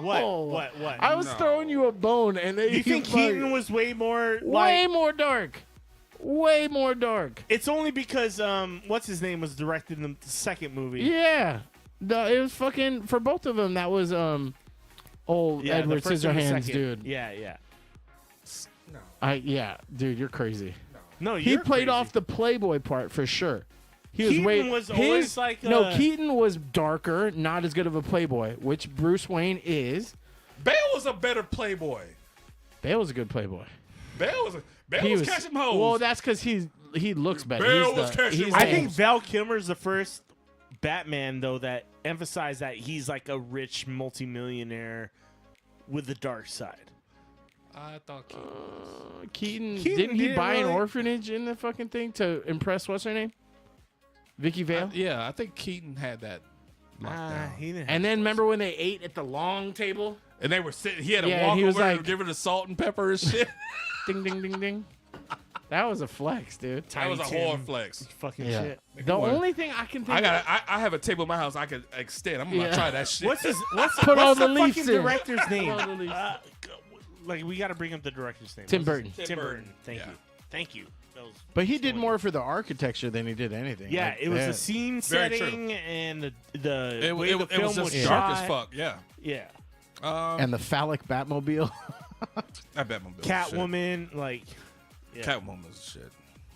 No. What? I was throwing you a bone, and then You think Keaton was way more way more dark? Way more dark. It's only because what's his name was directed in the second movie. Yeah. It was fucking for both of them. That was old Yeah, the Edward first and the Scissorhands, second. dude. Yeah. Dude, you're crazy. No, He you're played crazy. off the playboy part for sure. He was Keaton was always like no. Keaton was darker, not as good of a playboy, which Bruce Wayne is. Bale was a better playboy. Bale was a good playboy. Bale was catching hoes. Well, that's because he looks better. Bale was catching hoes. I think Val Kilmer's the first Batman though that emphasized that he's like a rich multimillionaire with the dark side. I thought Keaton Keaton didn't he didn't buy an really- orphanage in the fucking thing to impress what's her name? Vicky Vale. I think Keaton had that locked down. He didn't. And then remember when they ate at the long table? And they were sitting. He had to Yeah, walk he was over and like- give her the salt and pepper and shit. Ding ding ding ding. That was a flex, dude. That was a Tiny hard Tim. flex. Fucking Yeah. shit. The only thing I can think I have a table in my house I could extend. I'm gonna Yeah. try that shit. What's Put all what's the the leaves fucking in. director's name? Put all the leaves. Like we got to bring up the director's name. Tim What's his- Burton. Tim Burton. Thank you. That was But he did more for the architecture than he did anything. Yeah, Like, it was the scene Very true. setting and the It, way it, the it film was just was dark shot. as fuck. Yeah. Yeah. and the phallic Batmobile. I bet my Catwoman, like yeah. Catwoman was shit.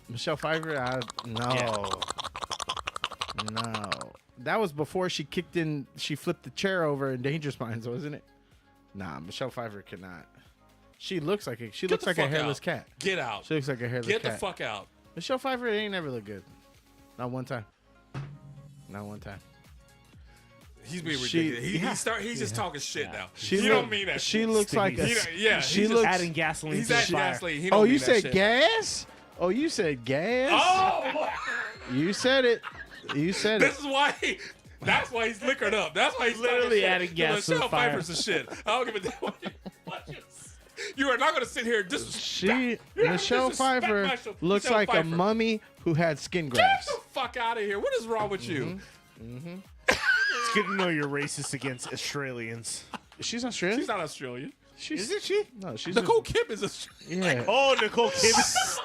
Michelle Pfeiffer, no. That was before she kicked in. She flipped the chair over in Dangerous Minds, wasn't it? Nah, Michelle Pfeiffer cannot. She looks like Get the a fuck hairless out. cat. Get out. She looks like a hairless Get cat. the fuck out. Michelle Pfeiffer ain't never looked good. Not one time. Not one time. He's being She- ridiculous. He's just talking shit now. She you look- don't mean that. she shit. looks like a- He don't- she he's looks- just adding gasoline He's to the adding fire. gasoline. He don't Oh, mean you that said shit. gas? Oh, you said gas? Oh, You said it. You said this it. is why. That's why he's liquored up. That's why he's Literally talking adding shit. gas to the Michelle fire. Pfeiffer's a shit. I don't give a damn what you. You are not going to sit here and disrespect. Michelle Pfeiffer looks Michelle like a Pfeiffer. mummy who had skin Get grafts. the fuck out of here. What is wrong with you? It's good to know you're racist against Australians. She's Australian? She's not Australian. Isn't she? No, she's Nicole Kidman is Australian. Yeah. Oh, Nicole Kidman.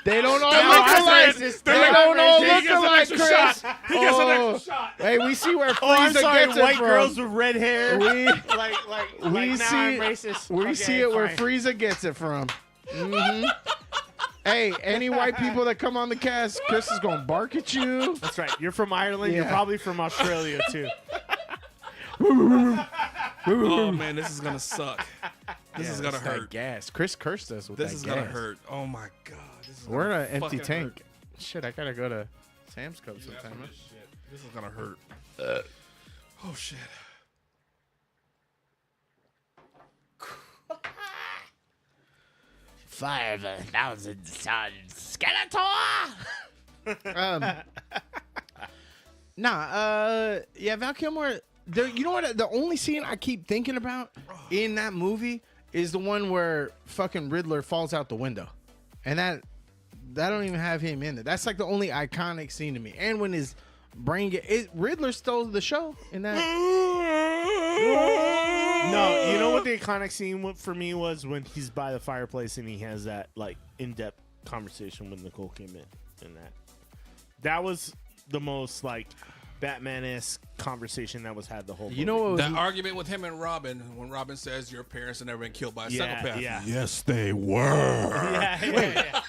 They don't all look alike. They don't all look alike, Chris. He gets an extra shot. Hey, we see where I'm Frieza sorry, gets it white from. girls with red hair. We now see I'm it. racist. We Okay, see it where fine. Frieza gets it from. Hey, any white people that come on the cast, Chris is gonna bark at you. That's right. You're from Ireland. You're Yeah. probably from Australia too. Oh man, this is gonna suck. This is gonna it's that hurt. Gas. Chris cursed us with This that is gas. gonna hurt. Oh my god. This is We're in gonna an empty fucking tank. hurt. Shit, I gotta go to Sam's Club sometime. This shit. This is gonna hurt. Oh shit. $5,000 Skeletor. Yeah, Val Kilmer. You know what? The only scene I keep thinking about in that movie is the one where fucking Riddler falls out the window, and that don't even have him in it. That's like the only iconic scene to me. And when his brain Riddler stole the show in that. No, you know what the iconic scene for me was when he's by the fireplace and he has that like in-depth conversation with Nicole Kidman in that. That was the most like Batman-esque conversation that was had the whole movie. You know what? That argument with him and Robin, when Robin says your parents have never been killed by a psychopath. Yeah. Yes, they were. Yeah.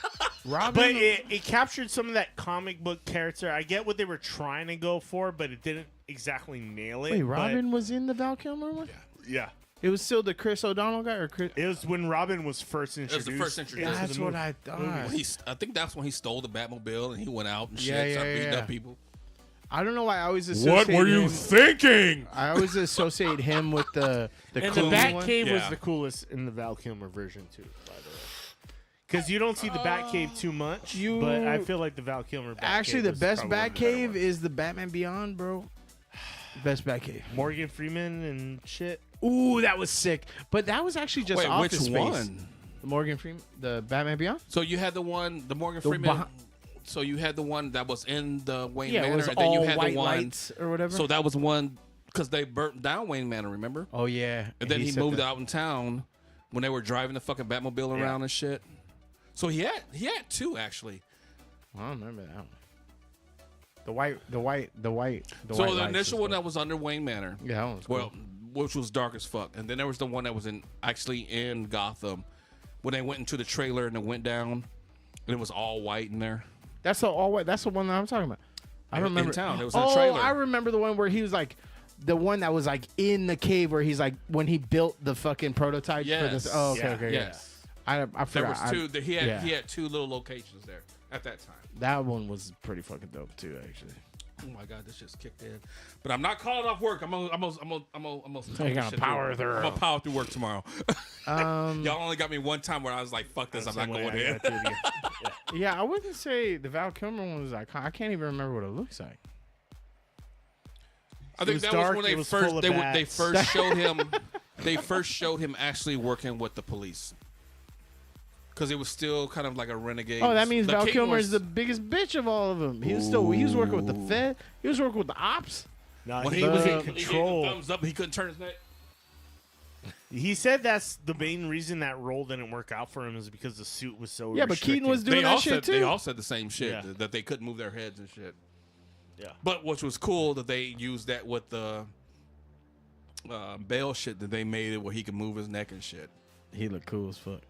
Robin, but it captured some of that comic book character. I get what they were trying to go for, but it didn't exactly nail it. Wait, but- Robin was in the Val Kilmer one? Yeah. It was still the Chris O'Donnell guy, or Chris? It was when Robin was first It was introduced. the first introduction. That's what I thought. I think that's when he stole the Batmobile and he went out and shit, Yeah, started beating yeah. up people. I don't know why I always associate What were you him- thinking? I always associate him with the And the Clooney one. Batcave was Yeah. the coolest in the Val Kilmer version too, by the way. Because you don't see the Batcave too much, but I feel like the Val Kilmer Batcave Actually, the was best probably one of the better Batcave ones. is the Batman Beyond, bro. Best Batcave. Morgan Freeman and shit. Ooh, that was sick. But that was actually just Wait, Office which Space. one? The Morgan Freeman, the Batman Beyond. So you had the one, the Morgan The Freeman. behi- So you had the one that was in the Wayne Yeah, it Manor, was and then you all had white the one. lights or whatever. So that was one because they burnt down Wayne Manor. Remember? Oh yeah. And then he said moved that. out in town when they were driving the fucking Batmobile around and shit. So he had two actually. I don't remember that one. The white. So white the lights initial was one that was under Wayne Manor. Yeah, that one was cool. Well, which was dark as fuck. And then there was the one that was actually in Gotham when they went into the trailer and it went down and it was all white in there. That's the all white. That's the one that I'm talking about. I In remember. town. It was in a Oh, trailer. I remember the one where he was like, the one that was like in the cave where he's like when he built the fucking prototype for this. Yes. Oh, okay, Yeah. okay. Yes. I There forgot. was two. He had yeah. he had two little locations there at that time. That one was pretty fucking dope too, actually. Oh my god, this just kicked in. But I'm not calling off work. I'm gonna You're gonna power through. I'm gonna power through work tomorrow. Um, Y'all only got me one time where I was like, "Fuck this, I'm not going in." Yeah, I wouldn't say the Val Kilmer one was iconic. I can't even remember what it looks like. I think was that dark, was when it they was first full of they bats. first showed him. They first showed him actually working with the police. Because it was still kind of like a renegade. Oh, that means The Val king Kilmer was- is the biggest bitch of all of them. He was working with the Fed. He was working with the ops. No, when he he was in gave the control. thumbs up, he couldn't turn his neck. He said that's the main reason that role didn't work out for him is because the suit was so Yeah, but Keaton was doing They that all shit said too. they all said the same shit Yeah. that they couldn't move their heads and shit. Yeah. But which was cool that they used that with the Bale shit that they made it where he could move his neck and shit. He looked cool as fuck.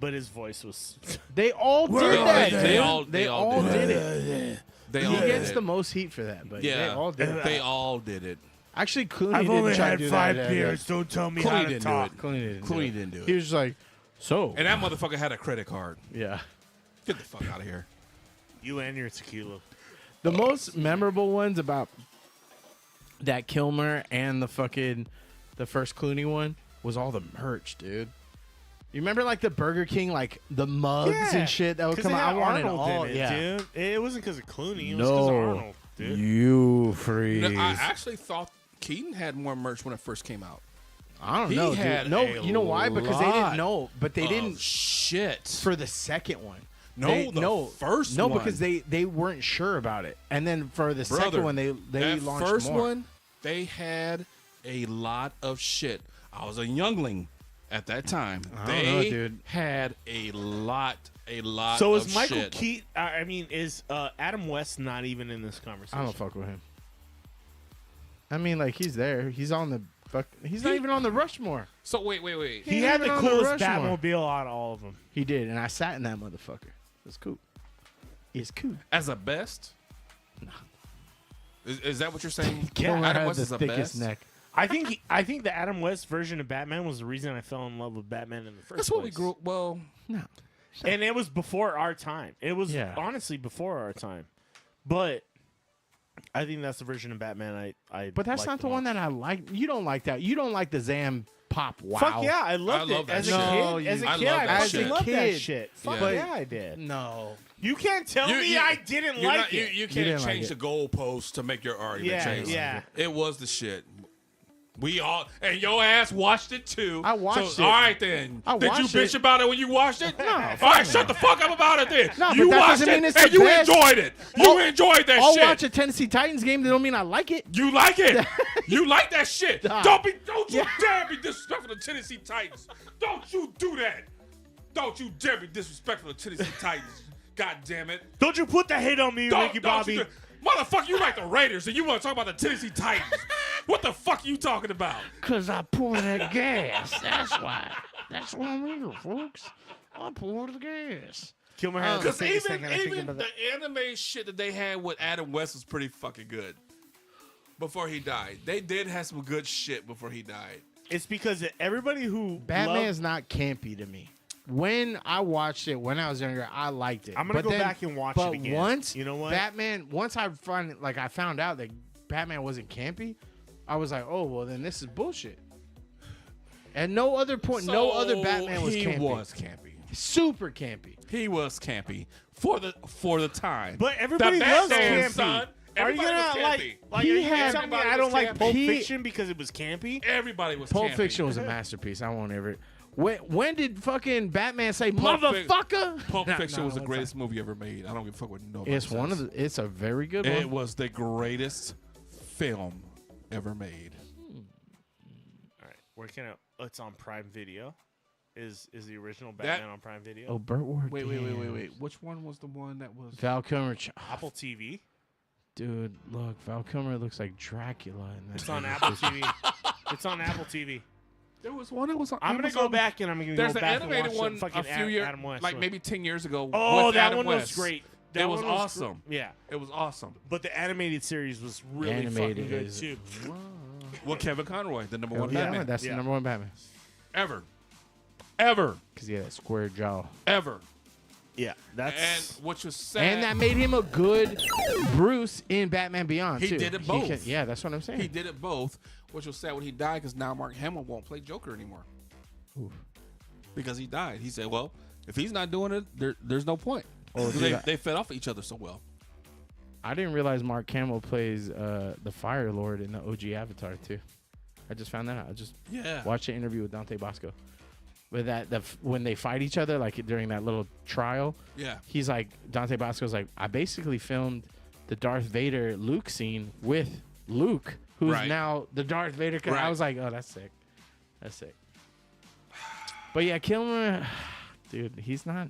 But his voice was. They all did They- that. they dude. all- They all did it. They He all gets did the it. most heat for that, but Yeah, they all did it. They all did it. Actually, Clooney I've didn't only try had to do 5 that. beers. Don't tell me Clooney how to didn't talk. do it. Clooney didn't. Clooney didn't do it. He was just like, so. And that motherfucker had a credit card. Yeah. Get the fuck out of here. You and your tequila. The most memorable ones about that Kilmer and the first Clooney one was all the merch, dude. You remember like the Burger King, like the mugs and shit that would 'Cause come they out? I had wanted Arnold all. in it, Yeah. dude. It wasn't because of Clooney. It was because of Arnold, dude. You freeze. No, I actually thought Keaton had more merch when it first came out. I don't He know, had dude. No, a you know why? Because they lot didn't know, but they of didn't shit for the second one. No, the first no, one. because they weren't sure about it, and then for the Brother, second one they that launched first more. one, they had a lot of shit. I was a youngling at that time, I don't know, they dude. had a lot So of is Michael shit. Keaton? I mean, is Adam West not even in this conversation? I don't fuck with him. I mean, like, he's there. He's on the fuck. He's not even on the Rushmore. So wait. He had the coolest Rushmore. Batmobile out of all of them. He did, and I sat in that motherfucker. It's cool. It's cool. As a best? No. Is that what you're saying? Kilmer Adam had West the is the thickest best? neck. I think the Adam West version of Batman was the reason I fell in love with Batman in the first That's place. what we grew. Well, no. And it was before our time. It was honestly before our time. But I think that's the version of Batman I But that's like not the one most. that I like. You don't like that. You don't like the Zam pop. Wow. Fuck yeah, I loved I love it that as a shit. No, kid. As a you- kid, I love I that fucking shit. loved that Kid. shit. Fuck But- yeah, I did. No. You can't tell me I didn't you're like not- it. You didn't can't like change it. the goalpost to make your argument Yeah, change. yeah. It was the shit. We all and your ass watched it too. I watched so, it. All right then. I Did you watched bitch it. about it when you watched it? No, All right, fuck shut no. the fuck up about it then. No, you but that watched doesn't it mean it's and the you best. enjoyed it. You enjoyed that I'll shit. watch a Tennessee Titans game. That don't mean I like it. You like it. You like that shit. Nah. Don't you dare be disrespectful to Tennessee Titans. Don't you do that. Don't you dare be disrespectful to Tennessee Titans. God damn it. Don't you put the hate on me, Ricky Bobby. Motherfucker, you like the Raiders and you want to talk about the Tennessee Titans. What the fuck are you talking about? Because I pour that gas. That's why. That's what I'm here, folks. I pour the gas. Kilmer has Because to take a second. I think even about the that. anime shit that they had with Adam West was pretty fucking good before he died. They did have some good shit before he died. It's because everybody who Batman is not campy to me. When I watched it when I was younger, I liked it. I'm gonna But go then- back and watch but it again. once You know what? once I found out that Batman wasn't campy, I was like, oh well, then this is bullshit. At no other point, no other Batman was he campy. was campy. Super campy. He was campy for the time. But everybody the loves Batman, campy. Son, Are you everybody was gonna campy. like? He Are you had- telling me I everybody don't was like campy. Pulp He- Fiction because it was campy? Everybody was Pulp campy. Fiction was a masterpiece. I won't ever. When did fucking Batman say Pulp Fic- motherfucker? Pulp Nah, Fiction nah, was the one greatest movie ever made. I don't give a fuck what nobody It's says. one of the. It's a very good It one. was the greatest film ever made. All right, where can I? It's on Prime Video. Is the original Batman on Prime Video? Oh, Burt Ward. Wait. Which one was the one that was Val Kilmer. Apple TV. Dude, look, Val Kilmer looks like Dracula in that. It's on movie. Apple TV. It's on Apple TV. There was one that was on I'm gonna Amazon. go back and I'm gonna There's go an back and animated watch one fucking a few years, Adam West. like maybe 10 years ago. Oh, with that Adam one West. was great. It That was one was awesome. Yeah, It was awesome. but the animated series was really Animated fucking good is- too. Well, Kevin Conroy, the number one Yeah, Batman. that's the number one Batman. Ever. Because he had that square jaw. Ever. Yeah, that's And which was sad. And that made him a good Bruce in Batman Beyond, He too. did it both. Yeah, that's what I'm saying. He did it both, which was sad when he died because now Mark Hamill won't play Joker anymore. Oof. Because he died. He said, well, if he's not doing it, there's no point. Oh, So dude, they fed off each other so well. I didn't realize Mark Hamill plays the Fire Lord in the OG Avatar, too. I just found that out. I just watched an interview with Dante Bosco. With that, when they fight each other, like during that little trial, he's like, Dante Bosco's like, I basically filmed the Darth Vader Luke scene with Luke, who's Right. now the Darth Vader. I Right. was like, oh, that's sick. That's sick. But yeah, Kilmer, dude, he's not.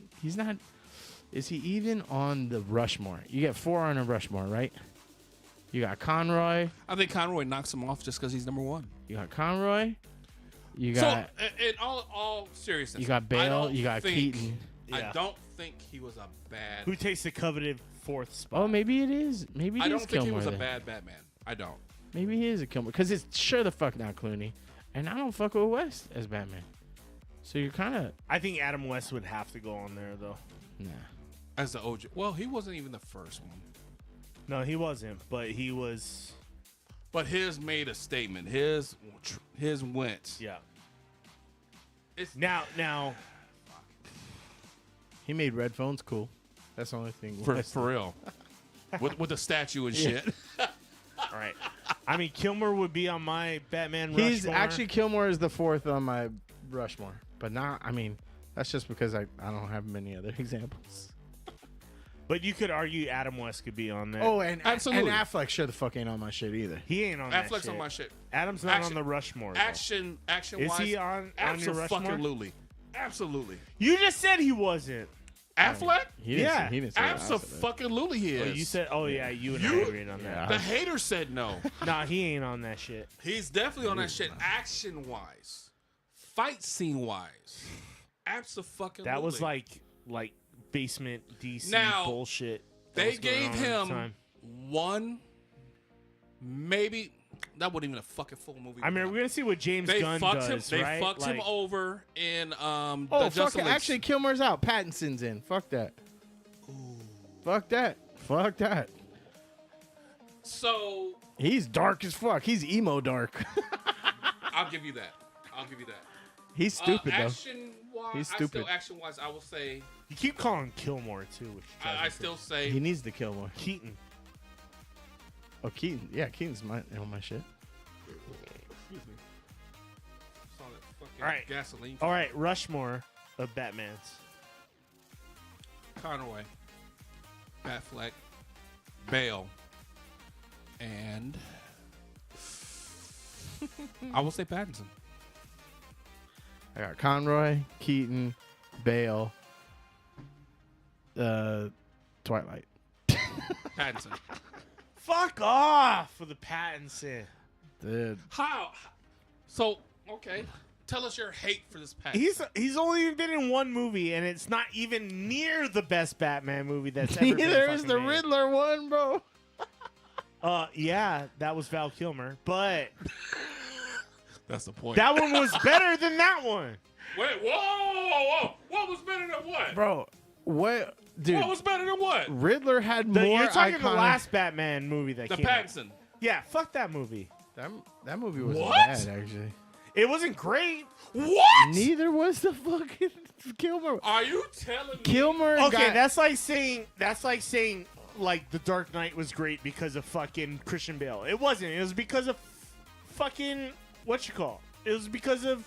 Is he even on the Rushmore? You get 4 on a Rushmore, right? You got Conroy. I think Conroy knocks him off just because he's number one. You got Conroy. You got. So, in all seriousness, You got I Bale, don't you got think- Keaton. I Yeah. don't think he was a bad. who takes the coveted 4th spot. Oh, maybe it is. Maybe it I is don't think Kilmer he was a then. bad Batman. I don't. Maybe he is a Kilmer because it's sure the fuck not Clooney, and I don't fuck with West as Batman. So you're kind of I think Adam West would have to go on there though. nah. As the OG. Well, he wasn't even the first one. No, he wasn't, but he was. But his made a statement. His went. Yeah. It's Now. He made red phones cool. That's the only thing. for West- real. with the statue and shit. All right. I mean, Kilmer would be on my Batman He's Rushmore. actually Kilmer is the 4th on my Rushmore, but not. I mean, that's just because I don't have many other examples. But you could argue Adam West could be on there. Oh, and Absolutely. And Affleck sure the fuck ain't on my shit either. He ain't on that Affleck's shit. on my shit. Adam's not on the Rushmore. Though. Action Is wise. he on your Rushmore? Absolutely. Absolutely. You just said he wasn't. Affleck? He didn't say, he didn't say that. I said that. Absolutely he is. Oh, you said, oh yeah, you and I agreed on that. The hater said no. Nah, he ain't on that shit. He's definitely on that shit action wise. Fight scene wise. Absolutely. That was like basement DC Now, bullshit. They gave him one, maybe. That wasn't even a fucking full movie. I mean, we're gonna see what James Gunn does. They right? fucked him over in the Oh, fuck Justice it. League. Actually, Kilmer's out. Pattinson's in. Fuck that. Fuck that. Fuck that. So He's dark as fuck. He's emo dark. I'll give you that. He's stupid though. Action wise, He's stupid. Action wise, I will say You keep calling Kilmore too. Which I still say He needs to kill more. Keaton. Oh, Keaton. Yeah, Keaton's on my shit. Excuse me. Saw that fucking All right. gasoline. All right, Rushmore of Batman's. Conroy, Batfleck, Bale, and I will say Pattinson. I got Conroy, Keaton, Bale, Twilight. Pattinson. Fuck off for the Pattinson. Dude. How? So okay, tell us your hate for this Pattinson. He's only been in one movie, and it's not even near the best Batman movie that's ever been Neither is fucking the made. Riddler one, bro. Yeah, that was Val Kilmer, but That's the point. that one was better than that one. Wait, whoa! What was better than what? Bro, what? Dude, What was better than what? Riddler had more You're talking the iconic- last Batman movie that The came out. Pattinson. Yeah, fuck that movie. That movie wasn't What? bad, actually. It wasn't great. What? Neither was the fucking Kilmer. Are you telling me? Kilmer Okay, got... that's like saying like The Dark Knight was great because of fucking Christian Bale. It wasn't. It was because of fucking It was because of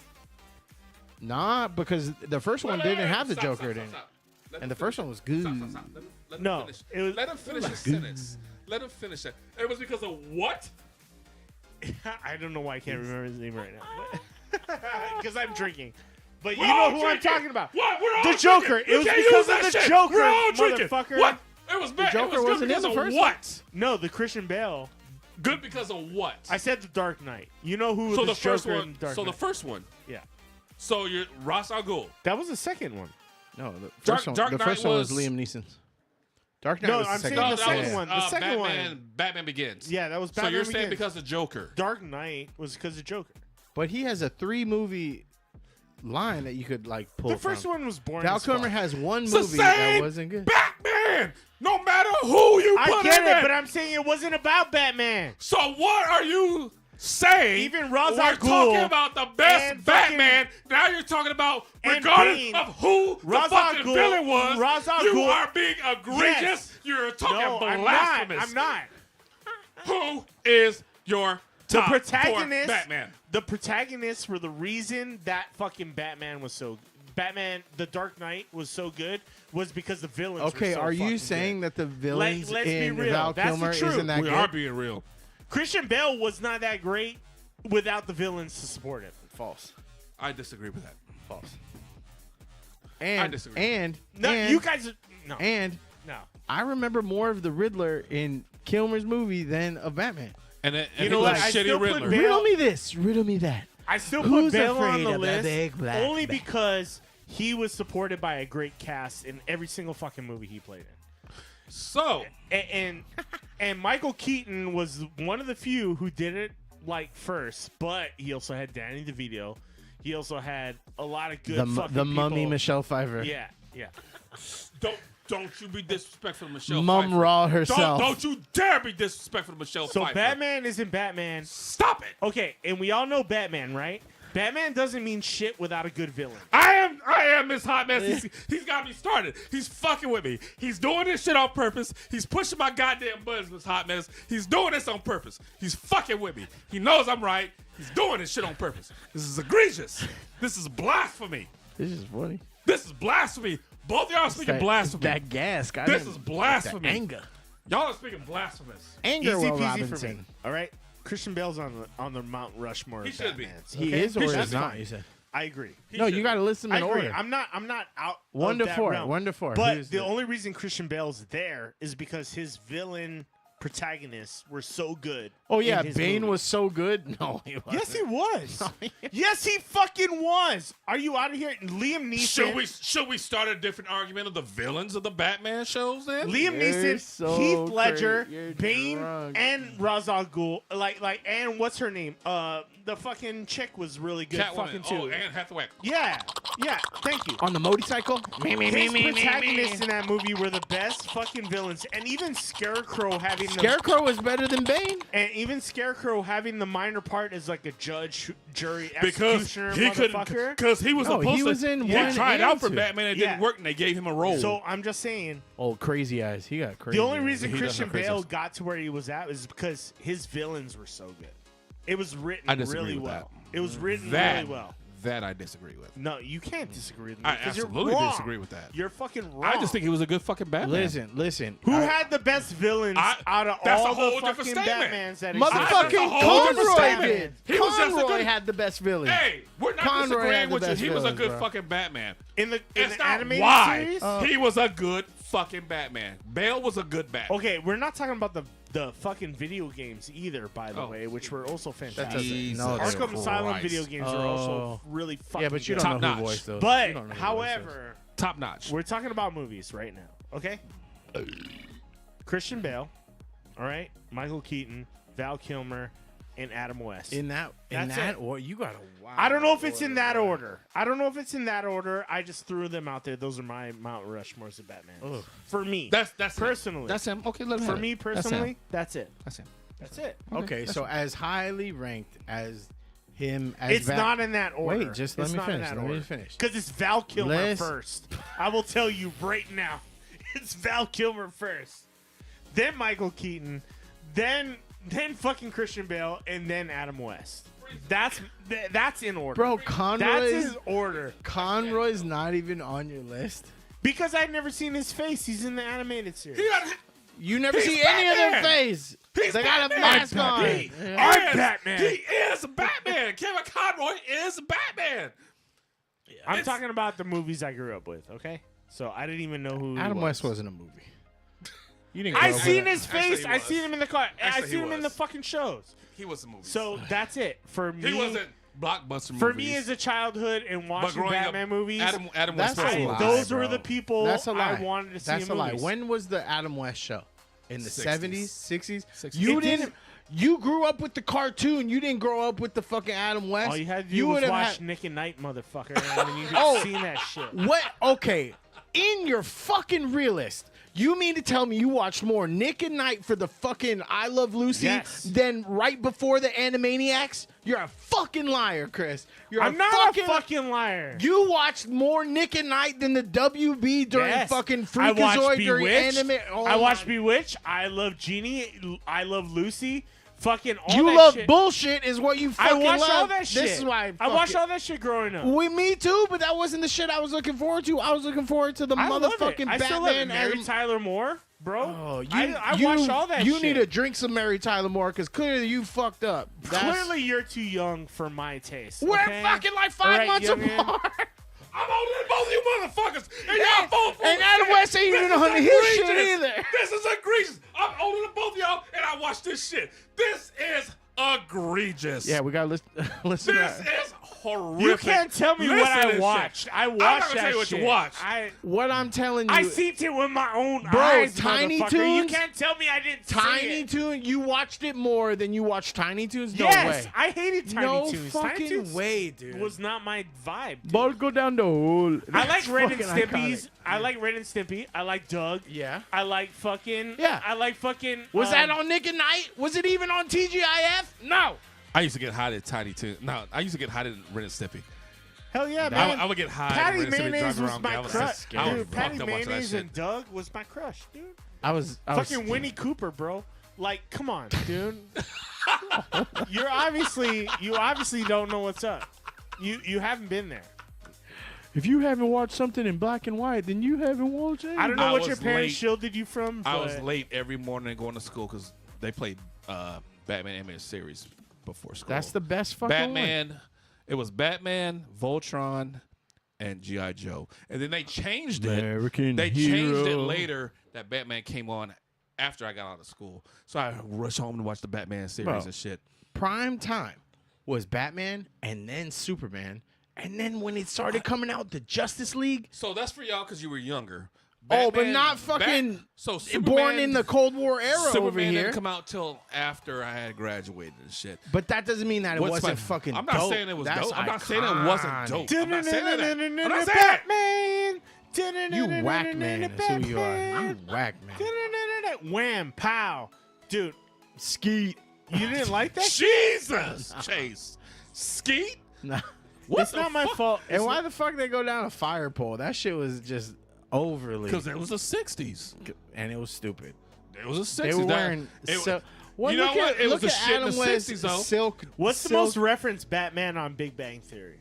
Nah, because the first one didn't have the Stop, Joker stop, in it. stop. Let And him the first one was good. Stop. Let him No, finish. it was- Let him finish his sentence. Let him finish it. It was because of what? I don't know why I can't remember his name right now. Because I'm drinking. But We're you know all who drinking. I'm talking about. What? We're all The Joker. drinking. It was You can't because use of that the shit. Joker, We're all drinking. motherfucker. What? It was bad. The It Joker was good wasn't in because the of first what? No, the Christian Bale. Good because of what? I said The Dark Knight. You know who So the the first Joker one. in Dark So the Knight. first one. Yeah. So you're Ra's al Ghul. That was the second one. No, the Dark- first one, Dark the Knight first one was was- Liam Neeson. Dark Knight No, was the I'm second saying one. the second one. The second Batman, one. Batman Begins. Yeah, that was So Batman you're saying Begins. because of Joker. Dark Knight was because of Joker. But he has a 3-movie line that you could like pull The first from. one was boring. Val as fuck. Kilmer has one It's the movie that same wasn't good. Batman. No matter who you I put get in it, it. but I'm saying it wasn't about Batman. So what are you saying? Even Ra's We're al Ghul talking about the best and fucking- Batman. Now you're talking about and regardless Bane. of who Ra's the al fucking Ghul- villain was. Ra's al You Ghul- are being egregious. Yes. You're talking No, blasphemous. I'm not. Who is your The top protagonist, for Batman? The protagonist for the reason that fucking Batman was so The Dark Knight was so good was because the villains. Okay, were so are you fucking saying good. that the villains Let's be in real. Val That's the Kilmer truth. isn't that We good? are being real. Christian Bale was not that great without the villains to support him? False. I disagree with that. False. And I disagree. and No, and, you guys. No, and no. I remember more of the Riddler in Kilmer's movie than of Batman. And You know what? I shitty still put Riddler. Bale- Riddle me this. Riddle me that. I still Who's put Bale on afraid the of the list big black only bat? because he was supported by a great cast in every single fucking movie he played in. So And Michael Keaton was one of the few who did it like first, but he also had Danny DeVito. He also had a lot of good fucking The mummy people. Michelle Pfeiffer. Yeah, yeah. don't you be disrespectful to Michelle Mum Pfeiffer. Raw herself. Don't you dare be disrespectful to Michelle So Pfeiffer. Batman isn't Batman. Stop it. Okay, and we all know Batman, right? Batman doesn't mean shit without a good villain. I am Miss Hot Mess. He's got me started. He's fucking with me. He's doing this shit on purpose. He's pushing my goddamn buttons, Miss Hot Mess. He's doing this on purpose. He's fucking with me. He knows I'm right. He's doing this shit on purpose. This is egregious. This is blasphemy. This is funny. This is blasphemy. Both y'all are speaking blasphemy. That gas, guy. This is blasphemy. The anger. Y'all are speaking blasphemous. Anger, Easy Will peasy Robinson. for me. All right, Christian Bale's on the Mount Rushmore. He of should be. Batmans, He okay? is or That's is not, fine. you said. I agree. No, you got to listen I in agree. order. I'm not out. 1 of to that 4. realm. 1 to 4. But Who's the only reason Christian Bale's there is because his villain protagonists were so good. Oh yeah, in his Bane movie. was so good. No, he wasn't. Yes, he was. Yes, he fucking was. Are you out of here, Liam Neeson? Should we start a different argument of the villains of the Batman shows then? Liam You're Neeson, so Heath Ledger, crazy. You're Bane, drunk. and Ra's al Ghul. And what's her name? The fucking chick was really good. Catwoman. Fucking too. Oh, Anne Hathaway. Yeah. Thank you. On the motorcycle? His protagonists in that movie were the best fucking villains, and even Scarecrow having Scarecrow was better than Bane. and even Scarecrow having the minor part as like a judge, jury, Because executioner, he could, motherfucker. because he was No, supposed he to. was in he one tried out for and Batman, it Yeah. didn't work, and they gave him a role. So I'm just saying, Oh, crazy eyes. He got crazy. the only eyes. reason He does Christian have crazy Bale eyes. got to where he was at was because his villains were so good. It was written I disagree really with well. that. It was written that, really well. That I disagree with. No, you can't disagree with me. I 'cause you're absolutely wrong. disagree with that. You're fucking wrong. I just think he was a good fucking Batman. Listen. Who had the best villains out of that's all a whole the different fucking statement. Batmans that Motherfucking existed? That's a whole different Conroy statement. did. He was just a Conroy good- had the best villain. Hey, we're not Conroy had disagreeing the with you. best He was a villains, good bro. fucking Batman. In the It's not animated why series? he was a good fucking Batman. Bale was a good Batman. Okay, we're not talking about the fucking video games either, by the way, which were also fantastic. Jesus Arkham Asylum Christ. video games are also really fucking Yeah, but you good. don't know Top who notch. voiced those. You But, don't know who however, Top notch. we're talking about movies right now, okay? Christian Bale, all right? Michael Keaton, Val Kilmer, and Adam West. That's it. Or you got a wow. I don't know if it's in that order. I just threw them out there. Those are my Mount Rushmores of Batman. Ugh. For me. That's personally. That's him. Okay, let him For have me it. personally, that's it. That's him. That's it. Okay, so as highly ranked as him as It's not in that order. Wait, just let me finish. Let me finish. Because it's Val Kilmer Let's- first. I will tell you right now. It's Val Kilmer first. Then Michael Keaton. Then fucking Christian Bale. And then Adam West. That's in order. Bro, That's Conroy's his order. Conroy's not even on your list. Because I've never seen his face. He's in the animated series. You never He's see any of their Batman. face. He's They got a Batman. mask on. I'm Batman. He is Batman. Kevin Conroy is Batman. I'm talking about the movies I grew up with, okay? So I didn't even know who he Adam was. West wasn't a movie. You didn't. I grow up seen with his Actually, face. he I was. seen him in the car. I Actually, seen he him in the was. fucking shows. He was a movie. So that's it for me. he wasn't blockbuster movies. For me as a childhood and but watching growing Batman up, movies, Adam That's West was a a lie, lie. those bro. were the people That's a lie. I wanted to see That's in a lie. movies. When was the Adam West show? In the 60s. 70s, 60s? 60s. You It didn't. didn't- You grew up with the cartoon. You didn't grow up with the fucking Adam West. All you had to do was would've watch had- Nick and Night, motherfucker, and then you could Oh. seen that shit. What? Okay. In your fucking realist, you mean to tell me you watched more Nick and Night for the fucking I Love Lucy Yes. than right before the Animaniacs? You're a fucking liar, Chris. You're I'm not a fucking liar. You watched more Nick and Night than the WB during Yes. fucking I watched Freakazoid during Bewitched. anime. Oh I watched my- Bewitched. I love Genie. I love Lucy. Fucking all You that love shit. bullshit is what you I fucking watched love. all that shit. This is why I watched fucking- all that shit growing up. Me too, but that wasn't the shit I was looking forward to. I was looking forward to the I love it. motherfucking I still love it. Batman. Mary Adam- Tyler Moore, bro. Oh, I watched all that You shit. need to drink some Mary Tyler Moore because clearly you fucked up. Clearly, you're too young for my taste. We're okay? fucking like All 5 right, months youngin. apart. I'm older than both of you motherfuckers. And y'all both. And Adam West ain't even on his shit either. This is egregious. I'm older than both of y'all, and I watch this shit. This is egregious. Yeah, we gotta listen to This that. is horrific. You can't tell me what Listen to I this watched. shit. I watched I'm not gonna that tell you what shit. you watched. What I'm telling you, I seen it with my own Bro, eyes, Tiny motherfucker. You Toons? can't tell me I didn't see Tiny it. Toons, you watched it more than you watched Tiny Toons? No Yes, way. I hated Tiny No Toons. fucking Tiny Toons way, dude. was not my vibe. Dude. Ball go down the hole. I like That's Ren and fucking Stimpy's. iconic. I like Ren and Stimpy. I like Doug. Yeah. I like fucking. Yeah. I like fucking. Was that on Nick and Night? Was it even on TGIF? No. I used to get hot at Tiny Toon. No, I used to get hot at Ren and Stimpy. Hell yeah, I man. would get high. Patty and Ren and Stimpy Mayonnaise driving was around my Galveston. crush. I was Dude, fucked Patty up watching that Mayonnaise shit. and Doug was my crush, dude. I was Fucking Winnie Cooper, bro. Like, come on, dude. You obviously don't know what's up. You haven't been there. if you haven't watched something in black and white, then you haven't watched anything. I don't know what your was parents late. shielded you from. I was but- late every morning going to school because they played Batman animated series before school. That's the best fucking Batman. one. It was Batman, Voltron, and G.I. Joe. And then they changed it. American They changed it hero. later that Batman came on after I got out of school. So I rushed home to watch the Batman series Bro. and shit. Prime time was Batman and then Superman. And then when it started coming out, the Justice League. So that's for y'all because you were younger. Oh, but Batman- not fucking So born Superman- in the Cold War era Superman over here. didn't come out till after I had graduated and shit. But that doesn't mean that it What's wasn't my- fucking I'm not dope. saying it was That's dope. I'm not saying it wasn't iconic. dope. I'm not saying that. I'm not saying that. You whack man is who you are. You whack man. Wham, pow. Dude, Skeet. you didn't like that? Jesus, Chase. Skeet? Nah. It's not my fault. And why the fuck they go down a fire pole? That shit was just overly. Because it was the 60s. And it was stupid. It was the 60s. They were wearing. Well, you know look what? At, It was look the at shit in Adam the West 60s, though. Silk. What's the Silk. most referenced Batman on Big Bang Theory?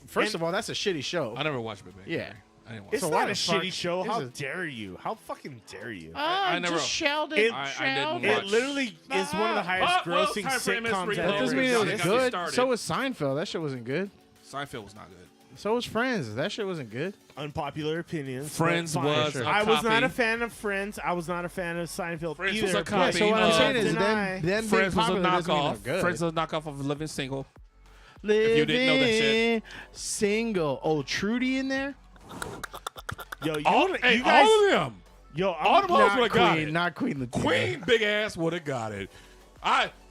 First of all, that's a shitty show. I never watched Big Bang. Yeah. I didn't watch It's So it. why not the a fuck shitty show. How is it- dare you? How fucking dare you? I never- just Sheldon. It- I Sheldon. didn't It literally is one of the highest well, grossing time for MS sitcoms Reload. That ever. doesn't mean it Got was me good. started. So was Seinfeld. That shit wasn't good. Seinfeld was not good. So was Friends. That shit wasn't good. Unpopular opinions. Friends but fine. was a I was not copy. a fan of Friends. I was not a fan of Seinfeld Friends either. was a but copy. So what I'm of- saying is, deny. them being Friends was a popular doesn't mean knockoff. they're good. Friends was a knockoff of Living Single. Living you didn't know that shit. Single. Oh, Trudy in there. Yo, you, All, you hey, guys. all of them. Yo, All I'm them hoes Not would have got Queen. it. Not Queen Latifah. Queen big ass would have got it.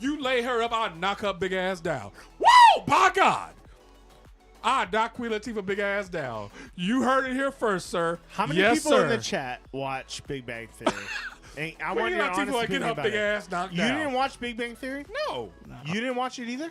You lay her up, I'd knock her big ass down. Woo! By God. I'd knock Queen Latifah big ass down. You heard it here first, sir. How many yes, people sir. in the chat watch Big Bang Theory? And I Queen want your honest Latifah would get opinion her about big it. ass knocked You down. didn't watch Big Bang Theory? No. You didn't watch it either?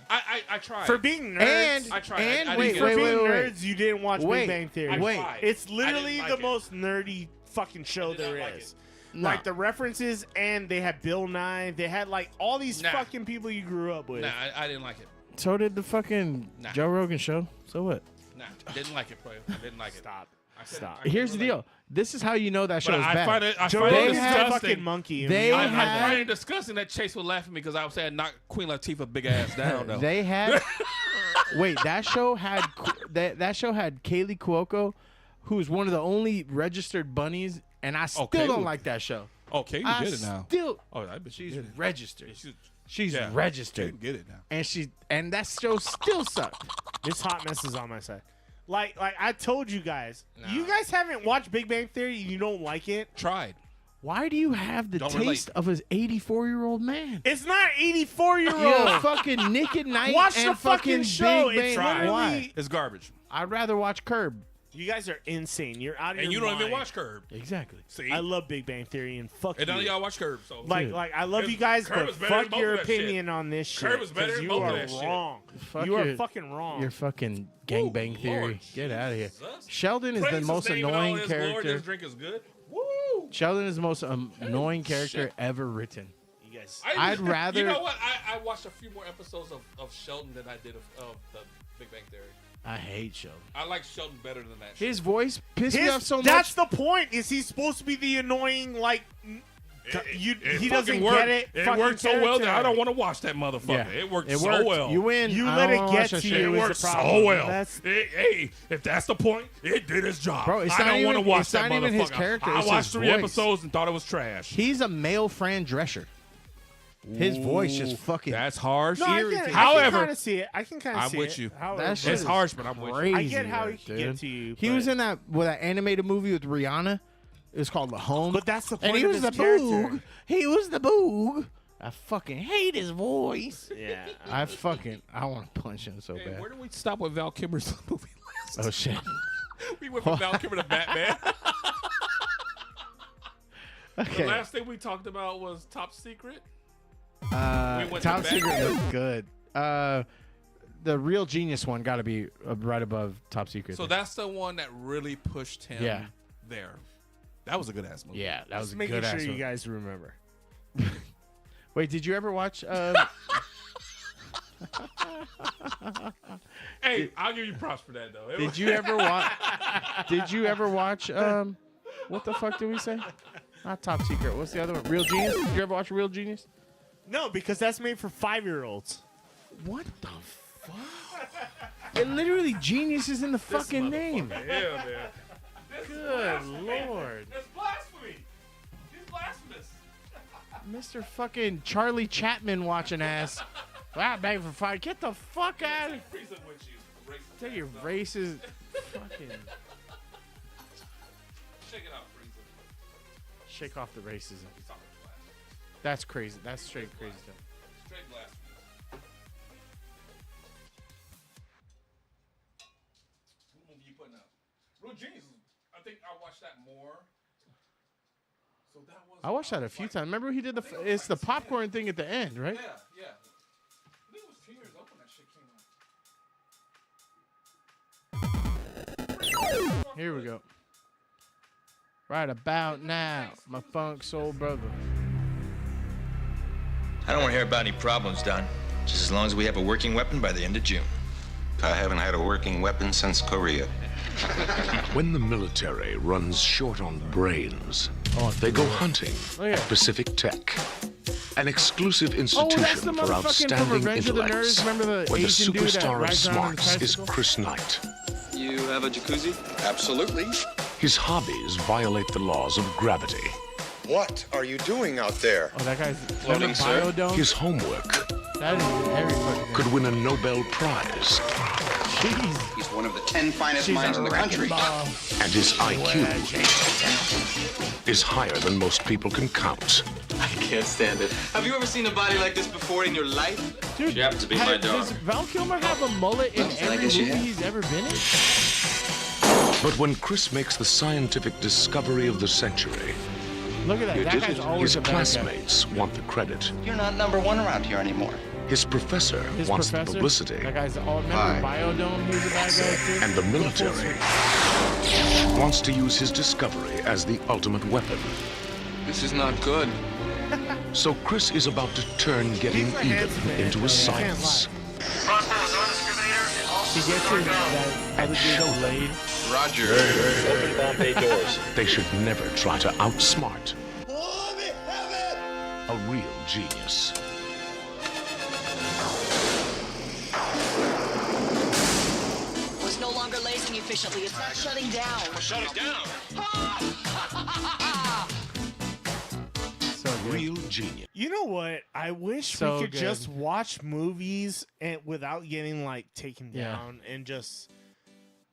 I tried. For being nerds, I tried. And I wait, didn't for get it. being wait. nerds, you didn't watch Wait, Big Bang Theory. I wait. tried. It's I literally didn't the like it. most nerdy fucking show did not there like is. No. Like the references, and they had Bill Nye. They had like all these Nah. fucking people you grew up with. Nah, I didn't like it. So did the fucking Nah. Joe Rogan show. So what? Nah, I didn't like it, bro. I didn't like it. Stop. I couldn't- Stop. I couldn't Here's the relate. deal. This is how you know that But show's I bad. find it. I Joe find it Rogan's a disgusting. fucking monkey. and They we all I know had- that. find it disgusting that Chase would laugh at me because I said knock Queen Latifah big ass down. Though. They had wait. That show had that show had Kaylee Cuoco, who's one of the only registered bunnies, and I still Kaylee. don't like that show. Okay, you I get it now. Still, Oh, I bet she's you get it. registered. Yeah, She's yeah, registered, you can get it now. and that show still sucked. This hot mess is on my side. Like I told you guys, you guys haven't watched Big Bang Theory. You don't like it. Tried. Why do you have the Don't taste relate. of an 84-year-old man? It's not 84-year-old. You're fucking Nick at Night Watch and the fucking show. Big It's Bang. literally. Why? It's garbage. I'd rather watch Curb. You guys are insane. You're out of And your you don't mind. even watch Curb. Exactly. See? I love Big Bang Theory and fuck And none of you. y'all watch Curb. So Like I love you guys, Curb but is better than fuck both your of that shit. opinion on this shit. Curb is better 'cause than you both of are that shit. wrong. Fuck You are your- fucking wrong. You're fucking gangbang theory. Lord Get out of here. Jesus. Sheldon is Praise the his most name and all annoying his glory. character. This drink is good. Woo! Sheldon is the most annoying character shit. ever written. You guys. I'd rather. You know what? I watched a few more episodes of Sheldon than I did of the Big Bang Theory. I hate Sheldon. I like Sheldon better than that. shit. His voice pissed me off so That's much. the point. Is he supposed to be the annoying like? He fucking doesn't worked. get it. It fucking worked so well that I character. don't want to watch that motherfucker. Yeah. It worked It so worked. well. You win. You I let don't it wanna get watch that to shit. you. It is the worked so problem. well. That's- Hey, if that's the point, it did its job. Bro, it's I not don't want to even- watch it's that not even his motherfucker. character, I it's watched his 3 voice. episodes and thought it was trash. He's a male Fran Drescher. His voice just Ooh, fucking. That's harsh. No, I irritating. can However, kind of see it. I can kind of I'm see with it. you. However, That shit it's is harsh, but I'm with you. crazy. I get how he right, can dude. get to you. He but- was in that animated movie with Rihanna. It was called The Home. But that's the and point he of was his the character. boog. He was the boog. I fucking hate his voice. Yeah. I want to punch him so Hey, bad. where did we stop with Val Kilmer's movie last? Oh shit. We went from Val Kilmer to Batman. Okay. The last thing we talked about was Top Secret. We went to Top Batman. Secret looks good. The Real Genius one got to be right above Top Secret. So that's the one that really pushed him Yeah. there. That was a good ass movie. Yeah, that was Just a making good sure ass you one. guys remember. Wait, did you ever watch? Hey, I'll give you props for that though. Did you ever watch? Did you ever watch? What the fuck did we say? Not Top Secret. What's the other one? Real Genius. Did you ever watch Real Genius? No, because that's made for 5-year-olds. What the fuck? It literally Genius is in the fucking name. Yeah, man. Good lord. That's blasphemy. He's blasphemous. Mr. fucking Charlie Chapman watching ass. Wow, bang for 5. Get the fuck out of here. Tell your racist fucking. Shake it out, Frieza. Shake off the racism. That's crazy. That's straight crazy stuff. Straight blasphemy. What movie you putting out? Real Genius. I think I watched that more. So that was. I watched that a few times. Remember he did it's the popcorn thing at the end, right? Yeah, yeah. I think it was 10 years old when that shit came out. Here we go. Right about now, my funk soul brother. I don't want to hear about any problems, Don. Just as long as we have a working weapon by the end of June. I haven't had a working weapon since Korea. When the military runs short on brains, they go hunting at Pacific Tech, an exclusive institution for outstanding intellects, where the superstar of smarts is Chris Knight. You have a jacuzzi? Absolutely. His hobbies violate the laws of gravity. What are you doing out there? Oh, that guy's Floating, sir. Biodome? His homework That is every fucking could win a Nobel Prize. Jeez. He's one of the 10 finest minds in the country. And his IQ is higher than most people can count. I can't stand it. Have you ever seen a body like this before in your life? Dude, she happens to be my does dog. Val Kilmer have a mullet in every movie he's ever been in? But when Chris makes the scientific discovery of the century, Look at that. That guy's always his a bad guy. classmates want the credit. You're not number one around here anymore. His professor wants the publicity. That guy's all. Remember Biodome? He was a bad guy too. And the military wants to use his discovery as the ultimate weapon. This is not good. So Chris is about to turn getting even into a science. He gets his other dude laid. Roger. Open bomb bay doors. They should never try to outsmart a real genius. Was no longer lasing efficiently. It's not shutting down. Shut it down. So real genius. You know what? I wish So we could good. just watch movies and without getting like taken Yeah. down and just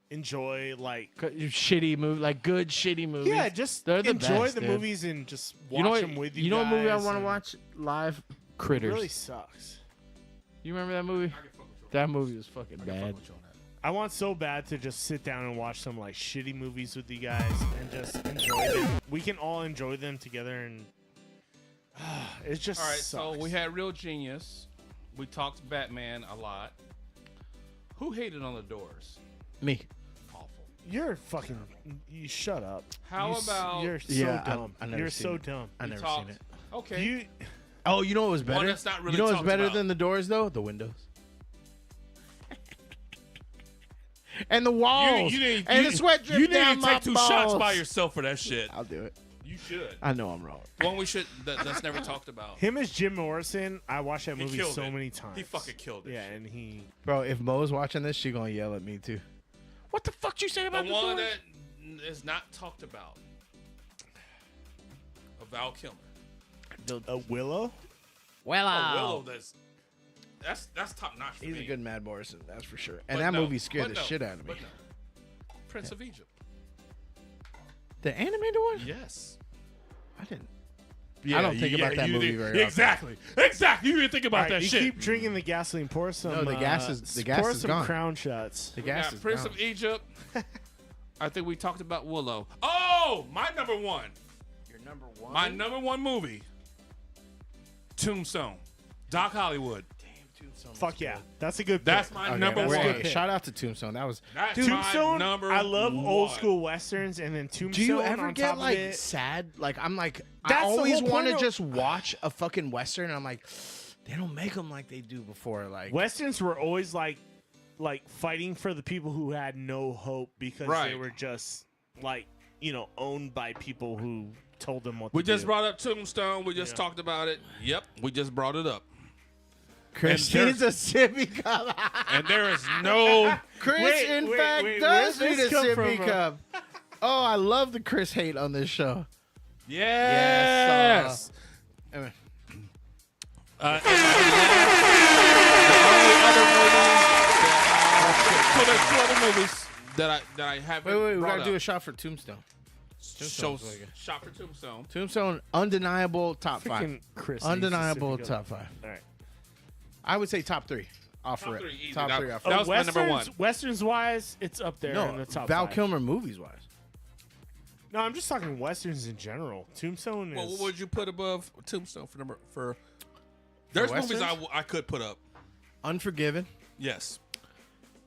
enjoy like Shitty movie, like good shitty movies. yeah, just They're the enjoy best, the dude. movies and just watch You know what? them with you. You know what movie I guys want to and- watch live? It Critters. really sucks. You remember that movie? That movie was fucking bad. I want so bad to just sit down and watch some like shitty movies with you guys and just enjoy them. We can all enjoy them together, and it just All right, sucks. so we had Real Genius. We talked Batman a lot. Who hated on the Doors? Me. You're fucking. You shut up. How You s- about- You're so Yeah, dumb. I never You're seen so it. dumb. I We never talked- seen it. Okay. You. Oh, you know what was better? One that's not really you know what's talked better about. than the doors though? The windows. And the walls. You didn't, and you, the sweat drip you down need to my take two shots balls. by yourself for that shit. I'll do it. You should. I know I'm wrong. One we should that's never talked about. Him as Jim Morrison. I watched that He movie killed so it. many times. He fucking killed it. Yeah, and he. Bro, if Mo's watching this, she gonna yell at me too. What the fuck you say about The the one doors? that is not talked about. Of Val Kilmer. Willow. Willow. That's top notch. For He's me. a good Mad Morrison, that's for sure. And But that no, movie scared but the no, shit out of me. but no. Prince of Egypt. The animated one? Yes. I didn't. I don't think about that movie very often. Exactly. You didn't think about All right, that you shit. keep drinking the gasoline. Pour some. No, the gas is pour is some gone. Crown shots. The We gas got is Prince gone. of Egypt. I think we talked about Willow. Oh, my number one. Your number one? My number one movie. Tombstone. Doc Hollywood. Fuck yeah, that's a good. Pick. That's my number that's one. a good pick. Shout out to Tombstone. That was. That's Tombstone. my number I love old one. school westerns, and then Tombstone. Do you ever on get top like of it. sad? Like I'm like That's I the always whole want to point of- just watch a fucking western, and I'm like, they don't make them like they do before. Like Westerns were always like fighting for the people who had no hope because they Right. were just like, owned by people who told them what We to just do. brought up Tombstone. We just talked about it. Yep, we just brought it up. Chris needs a sippy cup. And there is no. Chris, in fact, where's does need a this come sippy from, cup. Oh, I love the Chris hate on this show. Yes. Anyway. So there's 2 other movies that I haven't. Wait, we brought gotta up. do a shot for Tombstone. Show, shot for Tombstone. Tombstone, undeniable top 5. Freaking Chris Undeniable needs to top 5. All right. I would say top 3. Off Top rip. 3, easy. Top That- 3 off that rip. was my number 1. Westerns wise, it's up there in No, the top Val 5. Kilmer movies wise. No, I'm just talking westerns in general. Tombstone Well, is. what would you put above Tombstone for number for? There's movies Westerns? I could put up. Unforgiven. Yes.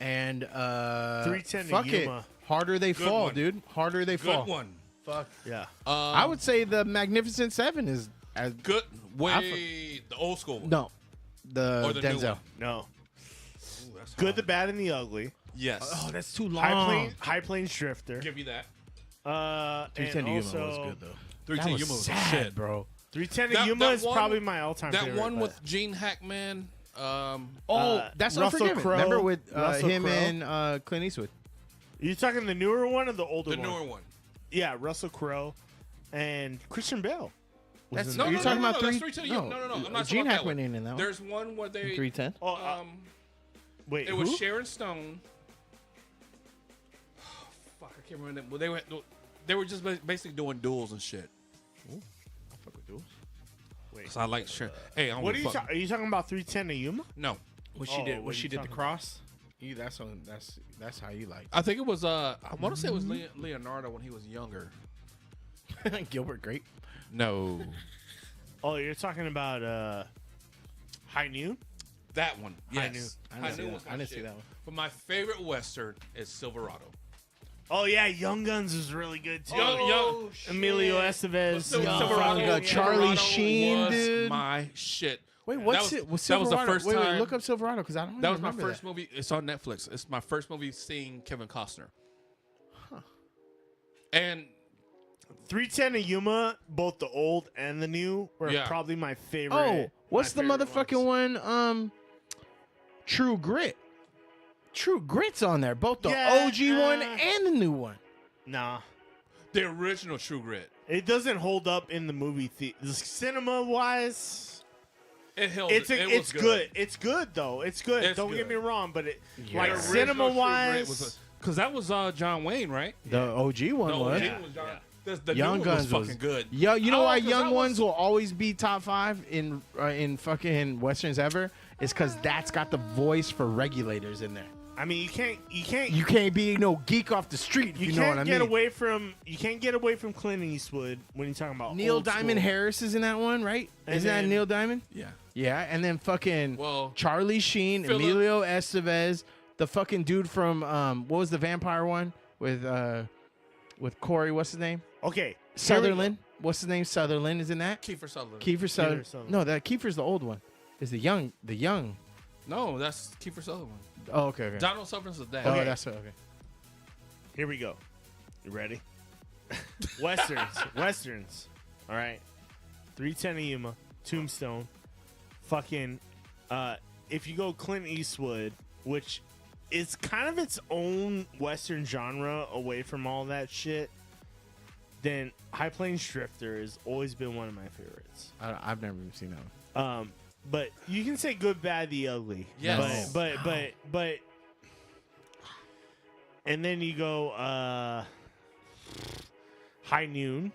And 310 to fuck it. Yuma. Harder they Good fall, one. dude. Harder they fall. Good one. Fuck. Yeah. I would say the Magnificent Seven is as Good. Way the old school one. No, the Or the new Denzel. one. No. Ooh, that's Good, hard. the Bad, and the Ugly. Yes. Oh, that's too long. High Plains Drifter. Give you that. 310 and to Yuma also was good though. 310 That Yuma was sad, shit, bro. 310 to That- Yuma that is one- probably my all-time That favorite. one but- with Gene Hackman. That's Russell Unforgiven. Crowe. Remember with Russell him Crowe. and Clint Eastwood. You talking the newer one or the older The one? newer one. Yeah, Russell Crowe and Christian Bale. was That's in no, there. you're talking about that's 310 310 Yuma. No, I'm not Gene talking about that Hackman one. ain't in that one. There's one where they 310. Wait, it was who? Sharon Stone. Fuck, I can't remember them. Well, they were just basically doing duels and shit. I fuck with duels. Wait, So I like Sharon. Hey, I don't what are give you a fuck. are you talking about 310 to Yuma? No, What Oh, she did? what What are she you did the talking cross? That's how you like. I think it was. I want to say it was Leonardo when he was younger. Gilbert Grape. No, Oh, you're talking about High Noon? that one. High Yes, Noon. I didn't see that. was my I didn't see shit. that one. But my favorite western is Silverado. Oh yeah, Young Guns was really good too. Young- Emilio Estevez. Silverado, Charlie Sheen, was dude. My shit. Wait, what's that it? was, Silverado? that was the first wait, time. Wait, look up Silverado because I don't. That was my remember first movie. It's on Netflix. It's my first movie seeing Kevin Costner. And 310 to Yuma, both the old and the new, were Yeah. probably my favorite. Oh, what's the my favorite motherfucking ones. one? True Grit. True Grit's on there. Both the Yeah, OG one and the new one. Nah, the original True Grit. it doesn't hold up in the movie cinema wise. It held. It's it it's was good. It's good though. It's good. It's Don't get good. me wrong, but it Yeah. like The cinema wise. Because that was John Wayne, right? The OG one The was. OG was John. The Young new Guns one was fucking good. Yo, you know Oh, why 'cause Young that was- Ones will always be top 5 in fucking westerns ever? It's because that's got the voice for regulators in there. I mean, you can't You can't be no geek off the street. If you know can't what I get mean. away from Clint Eastwood when you're talking about Neil old Diamond school. Harris is in that one, right? And Isn't that then- Neil Diamond? Yeah. Yeah, and then fucking Well, Charlie Sheen, Philip- Emilio Estevez, the fucking dude from what was the vampire one with Corey? What's his name? Okay, Sutherland. What's his name? Sutherland is in that. Kiefer Sutherland. Kiefer Sutherland. Sutherland. No, that Kiefer's the old one. Is the young? No, that's Kiefer Sutherland. Oh, okay. Donald Sutherland's the dad. Oh, Okay. that's okay. Here we go. You ready? Westerns. All right. 310 to Yuma, Tombstone. Fucking. If you go Clint Eastwood, which is kind of its own Western genre away from all that shit, then High Plains Drifter has always been one of my favorites. I've never even seen that one. But you can say Good, Bad, the Ugly. Yes. But and then you go High Noon,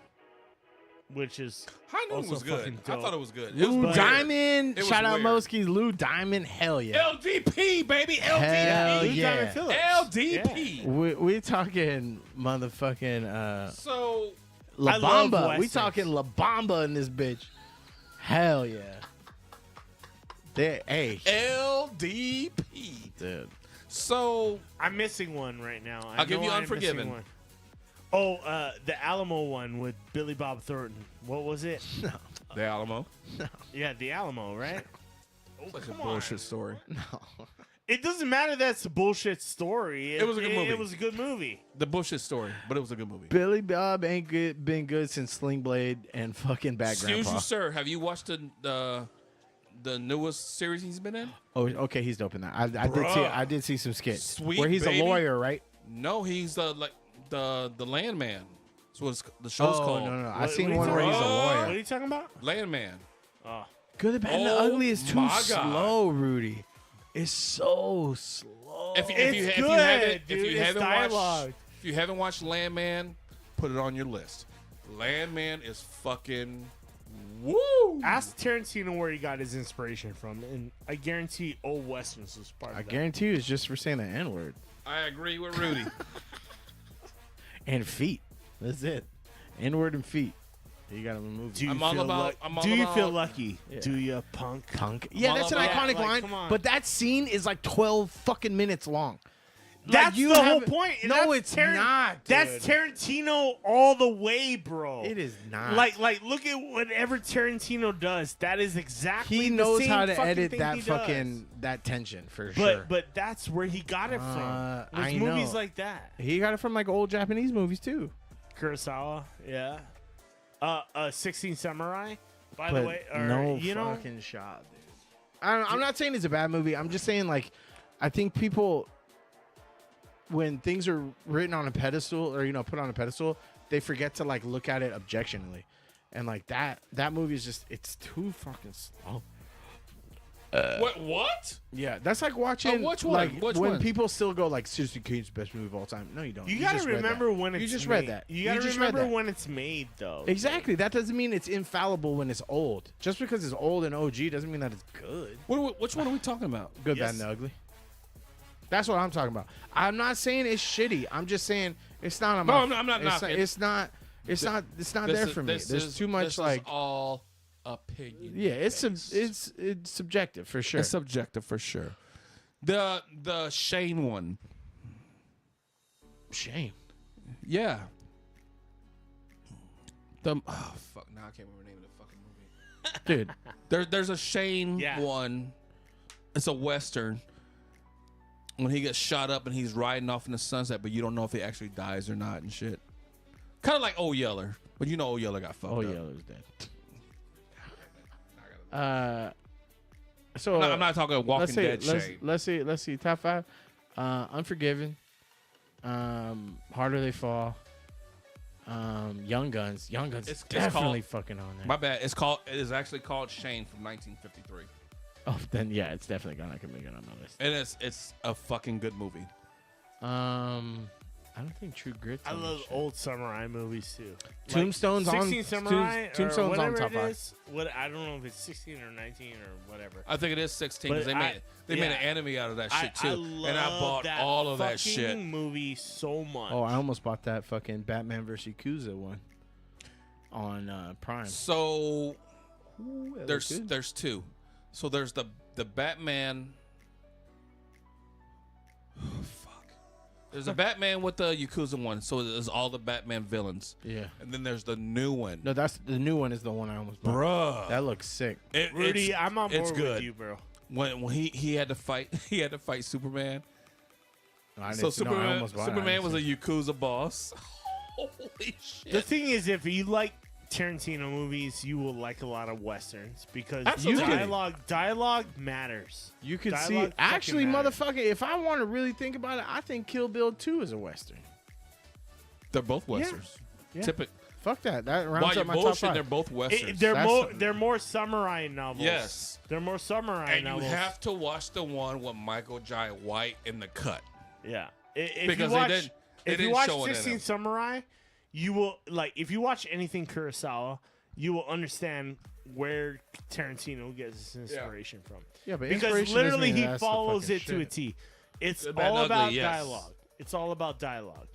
which is High Noon also was good. fucking I dope. thought it was good. It Lou was weird. Diamond. It was Shout out weird. Moski. Lou Diamond. Hell yeah. LDP, baby. Hell LDP. Lou yeah. Diamond Phillips. LDP. We're talking motherfucking So La I love Bamba. We westerns. talking La Bamba in this bitch. Hell yeah. Hey, LDP. dude. So I'm missing one right now. I'll give know you I'm missing Unforgiven. one. Oh, the Alamo one with Billy Bob Thornton. What was it? The Alamo. Yeah, the Alamo, right? Such a bullshit story. No. It doesn't matter that it's a bullshit story. It was a good movie. It was a good movie. The bullshit story, but it was a good movie. Billy Bob ain't been good since Sling Blade and fucking Bad Excuse Grandpa. you, sir. Have you watched the newest series he's been in? Oh, okay, he's dope in that. I did see some skits Sweet where he's baby. a lawyer, right? No, he's the landman. That's what the show's Oh, called. no. I seen one where he's a lawyer. What are you talking about? Landman. Oh. Good, the Bad, and the Oh Ugly is too my God. slow, Rudy. It's so slow. If you haven't watched Landman, put it on your list. Landman is fucking woo. Ask Tarantino where he got his inspiration from, and I guarantee old westerns was part of I that. guarantee you it's just for saying the N word. I agree with Rudy. And feet. That's it. N word and feet. You gotta remove. Do you I'm feel all about- luck- I'm all Do you about- feel lucky? Yeah. Do you, punk? Punk. Yeah, that's an all iconic about- line. come on. But that scene is like 12 fucking minutes long. That's you the whole haven't- point. And No, that's it's not. That's dude. Tarantino all the way, bro. It is not. Like, look at whatever Tarantino does. That is exactly He the knows same how to fucking edit thing that he fucking that tension for does. sure. But that's where he got it from. Was I movies know. like that. He got it from like old Japanese movies too. Kurosawa, yeah. 16 Samurai, by But the way. Or, no you know, fucking shot, dude. I'm not saying it's a bad movie. I'm just saying like I think people when things are written on a pedestal or put on a pedestal, they forget to like look at it objectionably. And like that movie is just it's too fucking slow. What? Yeah, that's like watching which one? like Which when one? people still go like Citizen Kane's best movie of all time. No, you don't. you just gotta read remember that. when it's you just made. read that. You gotta just read remember that. when it's made, though. Exactly. That doesn't mean it's infallible when it's old. Just because it's old and OG doesn't mean that it's good. Which one are we talking about? Good, Yes. bad, and ugly. That's what I'm talking about. I'm not saying it's shitty. I'm just saying it's not on my. No, I'm not knocking. It's not there for me. There's too much this like. is all opinion. Yeah, it's subjective for sure. It's subjective for sure. The Shane one. Shane. Yeah. Now I can't remember the name of the fucking movie. Dude, There's a Shane one. It's a Western. When he gets shot up and he's riding off in the sunset, but you don't know if he actually dies or not and shit. Kind of like Old Yeller, but you know Old Yeller got fucked up. Old Yeller's dead. So I'm not talking Walking Dead Shane. Let's see. Top 5. Unforgiven. Harder They Fall. Young Guns. Young Guns is definitely fucking on there. My bad. It is actually called Shane from 1953. Oh, then yeah, it's definitely gonna make it on my list. And it's a fucking good movie. I don't think True Grit's. I on love this shit. old samurai movies too. Tombstone's like on. 16 Samurai. Tombstone's or on whatever top it 5. is. What I don't know if it's 16 or 19 or whatever. I think it is 16 because But they made an anime out of that shit too, I and I bought that all of that shit. fucking movie so much. Oh, I almost bought that fucking Batman vs. Yakuza one on Prime. So that there's looks good. there's two. So there's the Batman. Fuck. There's a Batman with the Yakuza one. So there's all the Batman villains. Yeah. And then there's the new one. No, that's the new one. Is the one I almost bought. Bruh. That looks sick. Rudy, I'm on board it's good. with you, bro. When he had to fight Superman. I So didn't- no, I almost bought it. I Superman didn't was a see Yakuza boss. Holy shit. The thing is, if you like Tarantino movies, you will like a lot of westerns because Absolutely. dialogue matters. You could Dialogue see. fucking Actually, matters. motherfucker, if I want to really think about it, I think Kill Bill 2 is a western. They're both westerns. Yeah. Typical. Fuck that. That While rounds you're up my top bullshit, 5. they're both westerns. They're more samurai novels. Yes. They're more samurai And novels. you have to watch the one with Michael Jai White in the cut. Yeah. If Because you watch, they didn't if you watch show it in 16 them. Samurai, you will like. If you watch anything Kurosawa, you will understand where Tarantino gets his inspiration from. Yeah, but because inspiration literally doesn't mean he that's the follows fucking it to a shit. T. It's Good, bad, all and about ugly, yes. dialogue. It's all about dialogue.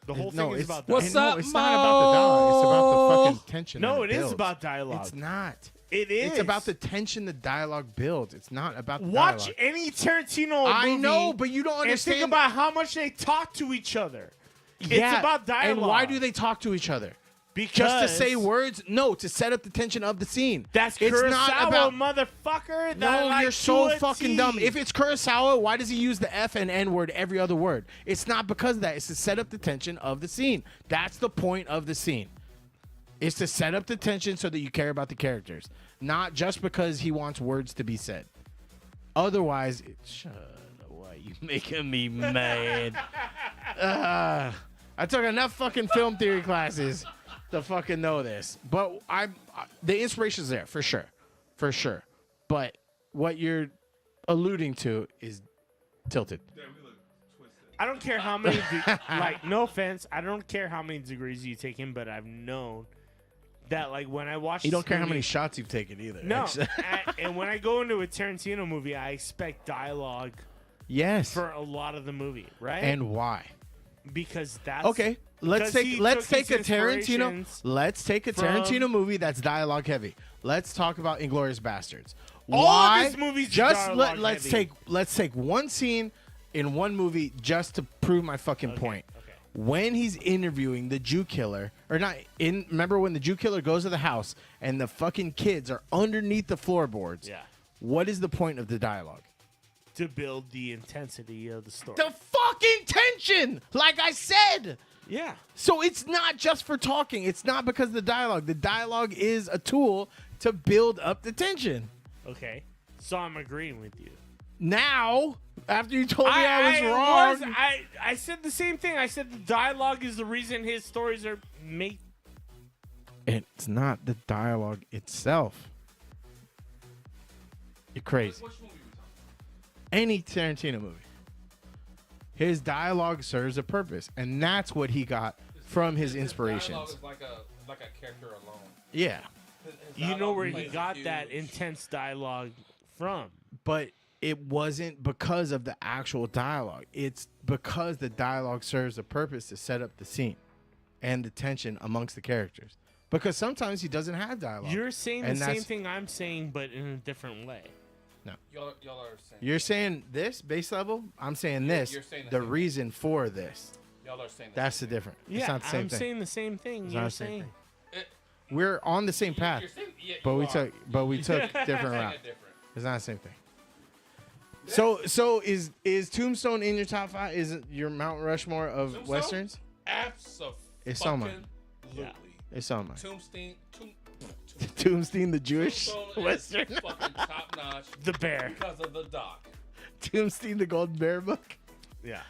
The whole No, thing is it's- about What's dialogue. No, up, it's not about the dialogue. It's about the fucking tension. No, that it is builds. about dialogue. It's not. It is. It's about the tension the dialogue builds. It's not about the Watch dialogue. any Tarantino I movie. know, but you don't And understand. think about how much they talk to each other. Yeah, It's about dialogue. And why do they talk to each other? just to say words. No, to set up the tension of the scene. That's it's Kurosawa, not about motherfucker. No, you're so fucking dumb. If it's Kurosawa, why does he use the F and N word every other word? It's not because of that. It's to set up the tension of the scene. That's the point of the scene. It's to set up the tension so that you care about the characters, not just because he wants words to be said. Otherwise, shut up. Why are you making me mad? I took enough fucking film theory classes to fucking know this. But the inspiration's there for sure. But what you're alluding to is tilted. I don't care how many, like, no offense, I don't care how many degrees you take in, but I've known that, like, when I watch You don't this care how movie- many shots you've taken either. No, actually. and when I go into a Tarantino movie, I expect dialogue. Yes. For a lot of the movie, right? And why? Because that's Okay, let's because he take took a his Tarantino. inspirations Let's take a from- Tarantino movie that's dialogue heavy. Let's talk about Inglourious Bastards. All of Why? his movies are Just dialogue let's heavy. take one scene in one movie just to prove my fucking point. When he's interviewing the Jew killer, or not, remember when the Jew killer goes to the house and the fucking kids are underneath the floorboards? Yeah. What is the point of the dialogue? to build the intensity of the story. The fucking tension, like I said. Yeah. So it's not just for talking. It's not because of the dialogue. The dialogue is a tool to build up the tension. Okay. So I'm agreeing with you. Now, after you told me I was wrong. I said the same thing. I said the dialogue is the reason his stories are made. It's not the dialogue itself. You're crazy. Any Tarantino movie. His dialogue serves a purpose, and that's what he got from his inspirations. Dialogue is like a character alone. Yeah. You know where he got that intense dialogue from. But it wasn't because of the actual dialogue. It's because the dialogue serves a purpose to set up the scene and the tension amongst the characters. Because sometimes he doesn't have dialogue. You're saying And the same that's- thing I'm saying, but in a different way. No. Y'all are saying. You're saying this base level. I'm saying this. You're saying the reason for this. Y'all are saying That's the difference. Yeah, it's not the same I'm thing. saying the same thing. It's not You're the same saying. thing. We're on the same path, yeah, but you we are. took different Saying route. it different. It's not the same thing. So is Tombstone in your top 5? Is it your Mount Rushmore of Tombstone? westerns? Absolutely. It's on mine. Yeah. It's on mine. Tombstone, the Jewish Tombstone western. is fucking top notch. The bear. Because of the doc. Tombstone, the Golden Bear book. Yeah.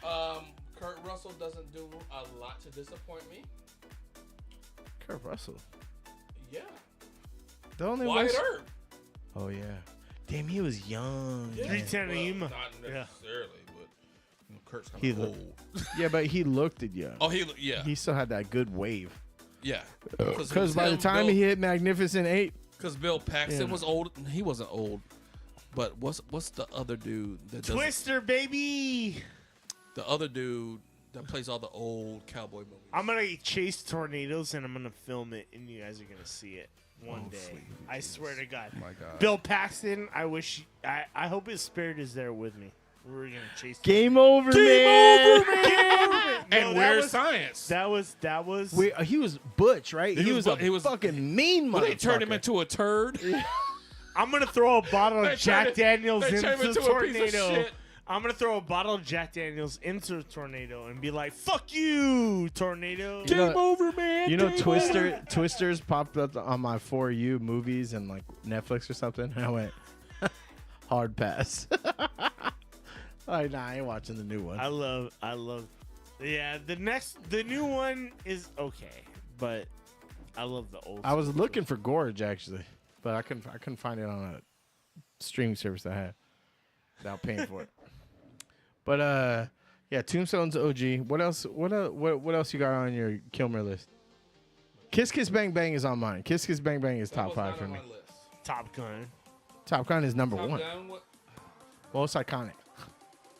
Kurt Russell doesn't do a lot to disappoint me. Kurt Russell. Yeah. The only Wyatt West- Earp. Oh yeah. Damn, he was young. Yeah. man. 310 Well, Yuma. not necessarily, but you know, Kurt's kind He of looked. old. Yeah, but he looked it young. Oh, yeah. He still had that good wave. Yeah. Because by the time he hit Magnificent 8, because Bill Paxton Yeah. was old. He wasn't old. But what's the other dude that does Twister, baby. the other dude that plays all the old cowboy movies? I'm gonna chase tornadoes and I'm gonna film it, and you guys are gonna see it one day. sweet I swear to God. My God. Bill Paxton. I hope his spirit is there with me. We're gonna chase. game over, Game man. over, man. And No, where's science? That was. He was Butch, right? He was a fucking mean Well, motherfucker. they turned him into a turd. I'm gonna throw a bottle They of Jack turned him- Daniels they turned him into the into a piece of tornado. shit. I'm gonna throw a bottle of Jack Daniels into a tornado and be like, "Fuck you, tornado!" You know- over, man. You know, Game Twisters popped up on my For You movies and like Netflix or something. And I went, hard pass. Like, nah, I ain't watching the new one. I love. Yeah, the new one is okay, but I love the old. I was looking for Gorge actually, but I couldn't find it on a streaming service I had without paying for it. But yeah, Tombstone's OG. What else? What else you got on your Kilmer list? Kiss Kiss Bang Bang is on mine. Kiss Kiss Bang Bang is top 5 for me. Top Gun. Top Gun is number Top 1. Gun, what? Well, it's iconic.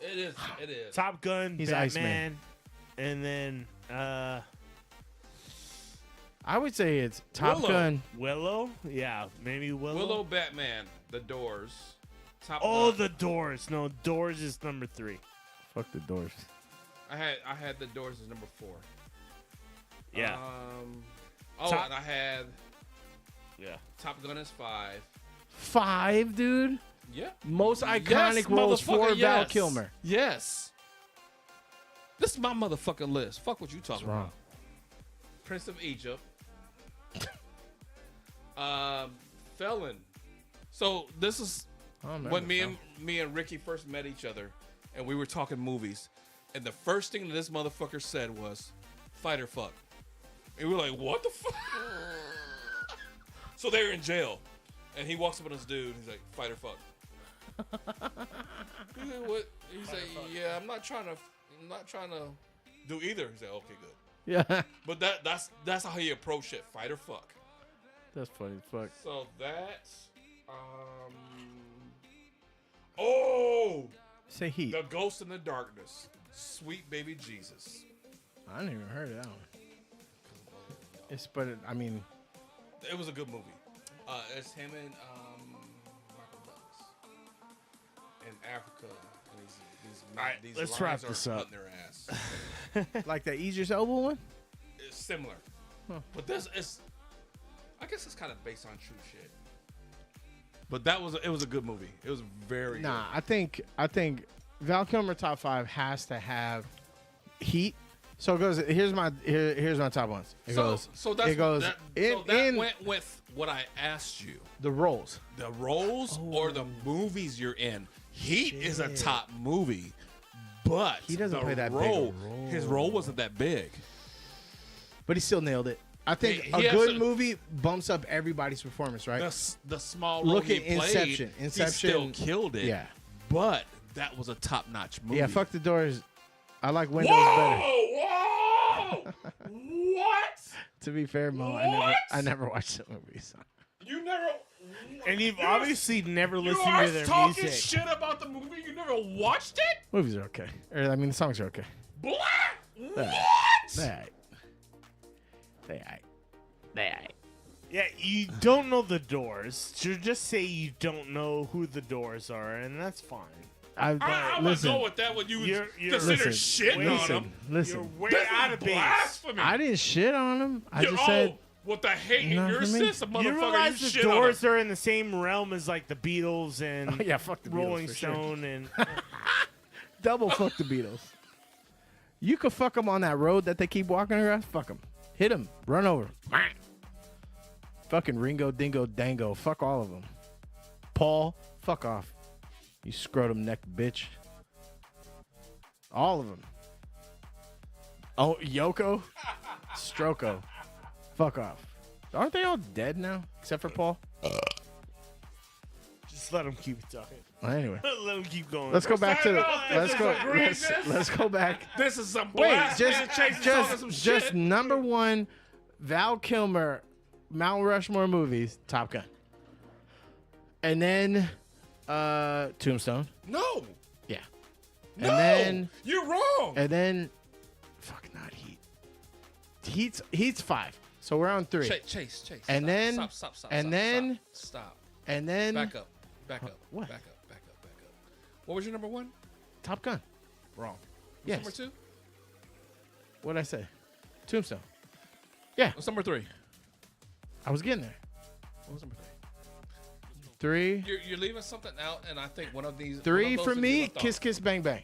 It is. It is. Top Gun. He's Batman, Iceman. and then I would say it's Top Willow. Gun. Willow. Yeah, maybe Willow. Willow, Batman, The Doors. Top Oh, Gun. The Doors. No, Doors is number 3. Fuck the Doors. I had The Doors as number 4. Yeah. Oh, and I had. Yeah. Top Gun is 5. 5, dude. Yeah. Most iconic roles for Val Kilmer. Yes. This is my motherfucking list. Fuck what you talking about. Prince of Egypt. Felon. So this is when me and Ricky first met each other, and we were talking movies, and the first thing that this motherfucker said was, "Fight or fuck," and we were like, "What the fuck?" So they're in jail, and he walks up on this dude. He's like, "Fight or fuck." He's like, what? He's like, "Yeah, I'm not trying to do either." He's like, "Okay, good." Yeah. But that's how he approached it. Fight or fuck. That's funny as fuck. So that's say Heat. The Ghost in the Darkness. Sweet Baby Jesus. I didn't even heard of that one. I mean, it was a good movie. It's him and Michael Douglas in Africa. And these let's lions wrap are this up. hunting their ass. Like that Idris Elba one? It's similar. Huh. But this is, I guess it's kind of based on true shit. But it was a good movie. It was very good. I think Val Kilmer top 5 has to have Heat. So it goes. Here's my top ones. It goes that went with what I asked you. The roles. The roles or the movies you're in. Heat is a top movie, but he doesn't play that big a role. role. His role wasn't that big, but he still nailed it. I think He a has good a- movie bumps up everybody's performance, right? The small role Look he at played, Inception. he Inception still killed it. Yeah. But that was a top-notch movie. Yeah, fuck the doors. I like windows Whoa! What? To be fair, Mo, I never watched the movie. So. You never. And you've obviously never listened You are to their talking music. shit about the movie. You never watched it. Movies are okay. The songs are okay. What? They aight. Yeah, you don't know the Doors. So just say you don't know who the Doors are, and that's fine. I'm gonna go with that when you consider shitting on them. Listen. You're way This out is of base. blasphemy. I didn't shit on them. I just said. With the hate You know in your what I mean? system, You motherfucker, realize you the shit on Doors them. are in the same realm as like the Beatles and Oh, yeah, fuck the Beatles, Rolling for sure. Stone and Double fuck the Beatles. You could fuck them on that road that they keep walking across. Fuck them. Hit them. Run over. Fucking Ringo, Dingo, Dango. Fuck all of them. Paul, fuck off. You scrotum neck bitch. All of them. Oh, Yoko, Stroko. Fuck off. Aren't they all dead now? Except for Paul? just let them keep talking. Well, anyway. Let them keep going. Let's go back to the. This is Let's go back. This is some Wait, blasphemy. Chase some just shit. number one, Val Kilmer, Mount Rushmore movies, Top Gun, and then Tombstone. No. Yeah. No. And then You're wrong. and then, fuck, not Heat. Heat's 5. So we're on 3. Chase. And Stop, then stop, and then stop. and then Back up. What? Back up. What was your number 1? Top Gun. Wrong. Yes. What's number 2? What'd I say? Tombstone. Yeah. What's number 3? I was getting there. What was number 3. 3? You're leaving something out, and I think one of these. 3 one of for those me. you left Kiss off. Kiss Bang Bang.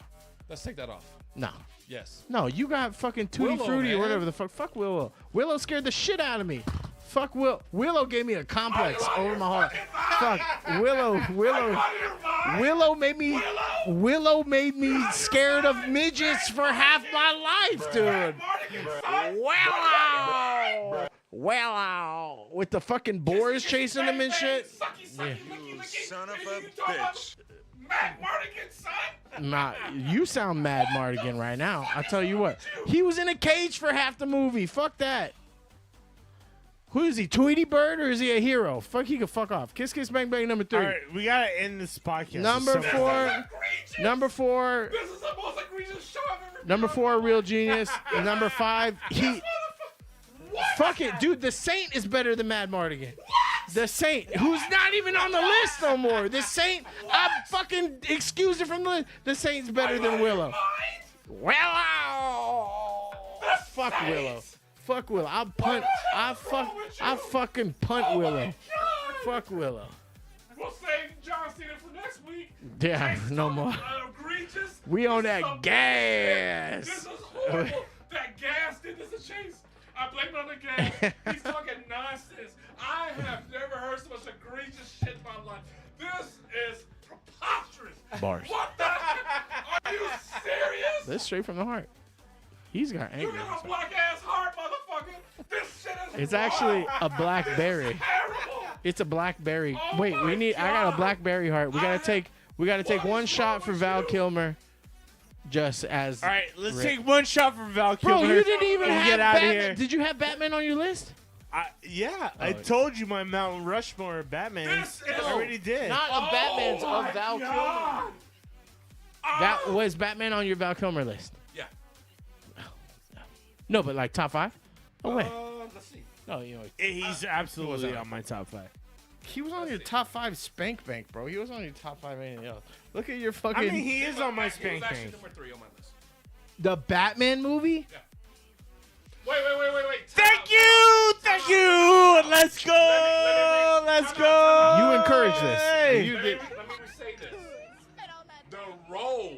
Let's take that off. No. Yes. No, you got fucking Tutti Willow, Frutti or man. whatever the fuck. Fuck Willow. Willow scared the shit out of me. Fuck Willow gave me a complex over my heart. Fuck Willow made me scared of midgets for half my life, dude. Willow with the fucking boars chasing him and shit. Yeah. Son of a bitch. Matt Mardigan's son? Nah, you sound mad, Mardigan, right now. I tell you what, he was in a cage for half the movie. Fuck that. Who is he, Tweety Bird, or is he a hero? Fuck, he can fuck off. Kiss Kiss Bang Bang number 3. All right, we gotta end this podcast. Number It's so- 4. Number 4. This is the most egregious show I've ever Number 4, Real Genius. And number 5, Heat. Fuck it, dude. The Saint is better than Mad Mardigan. The Saint, who's not even on the list no more. The Saint, I'm fucking excused it from the list. The Saint's better than Willow. Willow. Fuck Willow. Fuck Willow. I fucking punt Willow. Fuck Willow. We'll save John Cena for next week. Yeah, no more. Egregious. We on This is that the gas. This is horrible. That gas did this a chase. I blame it on the gas. He's talking nonsense. I have never heard so much egregious shit in my life. This is preposterous. Bars. What the heck? Are you serious? That's straight from the heart. He's got You anger. got a black ass heart, motherfucker. This shit is It's actually a wrong. blackberry. This is terrible. It's a blackberry. Oh Wait, my I got a God. blackberry heart. We gotta take one shot for Val Kilmer. Just as All right, let's Rick. take one shot from Val Bro, Kilmer. you didn't even and have get out of Batman. here. Did you have Batman on your list? I told you my Mount Rushmore Batman. I already did. Not of Batman's, of Val Kilmer. That was Batman on your Val Kilmer list. Yeah. No, but like top 5? Oh wait. Let's see. No, you know He's absolutely on my top 5. he was on your top 5 Spank Bank, bro. He was on your top 5 anything else. Look at your fucking. I mean, he is on my He was spank actually bank. number 3 on my list. The Batman movie. Wait. Thank you. Let's go. Let's go. You encourage this. You Let did. me say this. The role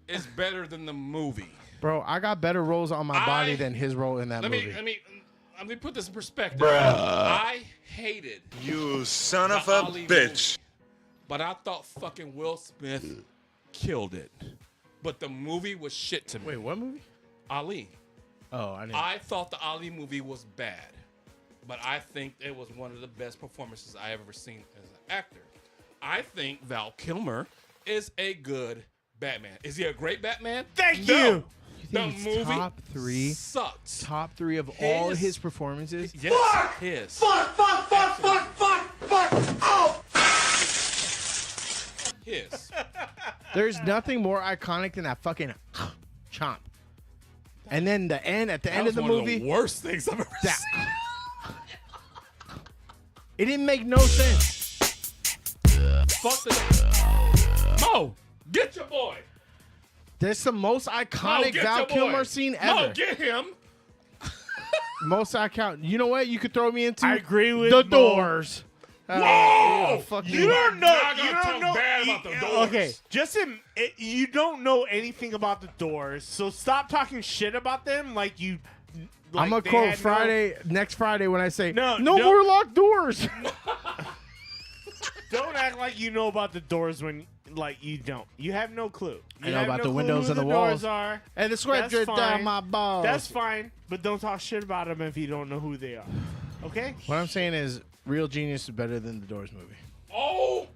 is better than the movie. Bro, I got better roles on my body than his role in that movie. Let me put this in perspective. Bruh. I hated You son of the a Ali bitch. movie, but I thought fucking Will Smith killed it. But the movie was shit to me. Wait, what movie? Ali. Oh, I didn't. I thought the Ali movie was bad, but I think it was one of the best performances I ever seen as an actor. I think Val Kilmer is a good Batman. Is he a great Batman? Thank No. you. The He's movie top 3 sucks. Top 3 of all his performances. Yes, his. His. There's nothing more iconic than that fucking chomp. And then the end at the end of the movie. The worst things I've ever that, seen. It didn't make no sense. Fuck the Mo, get your boy. That's the most iconic Val Kilmer scene ever. Mo, get him. Most iconic. You know what? You could throw me into. I agree with the Mo. Doors. Whoa! Fuck You don't know. Now I You gotta don't talk know. bad about the Doors. Okay, you don't know anything about the Doors, so stop talking shit about them like you. Like I'm gonna they quote had next Friday when I say No, no don't- more locked doors. Don't act like you know about the Doors when like you don't. You have no clue. I You know have about no the clue windows who and the Doors walls. are. And the sweat That's dripped down fine. my balls. That's fine, but don't talk shit about them if you don't know who they are. Okay? What I'm saying is, Real Genius is better than the Doors movie. Oh,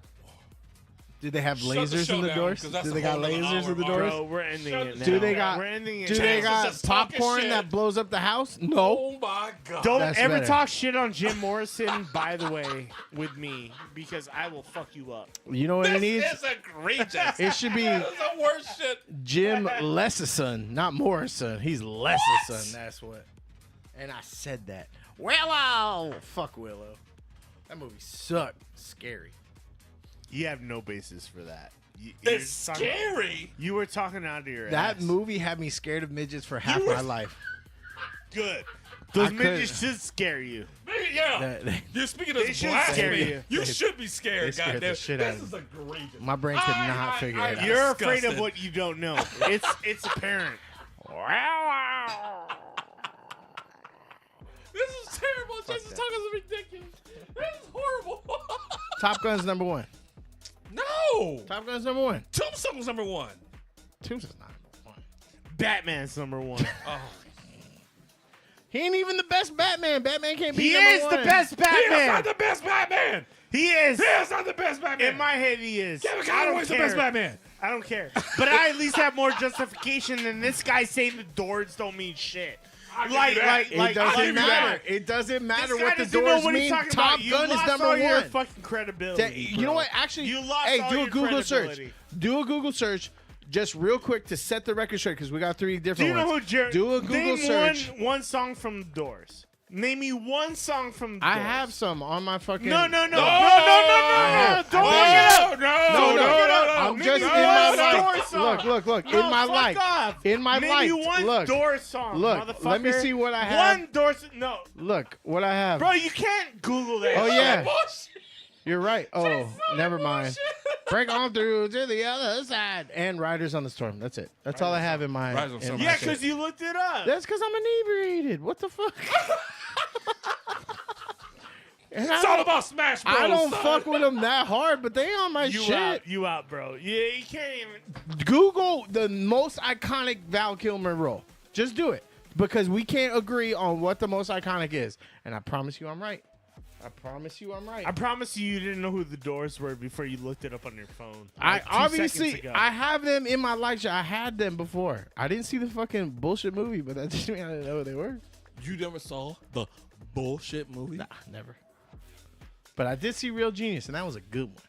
Did they have Shut the lasers show in the down, Doors? 'cause that's Do a they got whole nother lasers hour, in the bro. Doors? Bro, we're ending it now. Do they got? We're ending it Do now. they James is got just talking popcorn shit. that blows up the house? No. Oh my god. Don't That's ever better. talk shit on Jim Morrison, by the way, with me, because I will fuck you up. You know what it This needs? is egregious. It should be This is the worst shit. Jim Lesson, not Morrison. He's Lesson. That's what. And I said that. Willow. Fuck Willow. That movie sucked. Scary. You have no basis for that. It's scary. You were talking out of your That ass. movie had me scared of midgets for half my life. Good. Those I midgets couldn't- should scare you. Yeah. They- You're speaking They of should blasphemy. scare you. You They- should be they scared, scared the goddamn. shit out This of is me. egregious. My brain could not figure it out. You're afraid of disgusted. what you don't know. It's apparent. This is terrible. Jason's talking is ridiculous. This is horrible. Top Gun's number 1. No. Top Gun's number 1. Tombstone's number 1. Tombstone's not number 1. Batman's number 1. Oh. He ain't even the best Batman. Batman can't be He number is 1. the best he is Batman. not the best Batman. He is. He is not the best Batman. In my head, he is. Kevin I don't Conroy's the care. best Batman. I don't care. But I at least have more justification than this guy saying the Doors don't mean shit. It doesn't matter. It doesn't matter This guy what the doesn't know doors what he's mean. talking Top about. You Gun is lost number all your 1. fucking credibility. You know what? Actually, You lost hey, all do a your Google search. credibility. Do a Google search, just real quick to set the record straight, because we got 3 Do different you know ones. who Do a Google name search. one song from the Doors. Name me one song from. I have some on my fucking. No. Don't look it No. up. I'm just in my life. Look. No, In my fuck life. off. In my Name life. me one Look. Doors song. Look. Motherfucker. Let me see what I have. One Doors. No. Look what I have. Bro, you can't Google that. Oh shit. yeah. You're right. Oh, never mind. Break on through to the other side. And Riders on the Storm. That's it. That's all I have in my. Riders on the Storm. Yeah, because you looked it up. That's because I'm inebriated. What the fuck? It's all about Smash Bros. I don't son. fuck with them that hard, but they on my You shit. You out, bro. Yeah, you can't even. Google the most iconic Val Kilmer role. Just do it. Because we can't agree on what the most iconic is. And I promise you I'm right. I promise you I'm right. I promise you didn't know who the Doors were before you looked it up on your phone. I like 2 obviously seconds ago. I have them in my life. I had them before. I didn't see the fucking bullshit movie, but that doesn't mean I didn't know who they were. You never saw the bullshit movie? Nah, never. But I did see Real Genius, and that was a good one.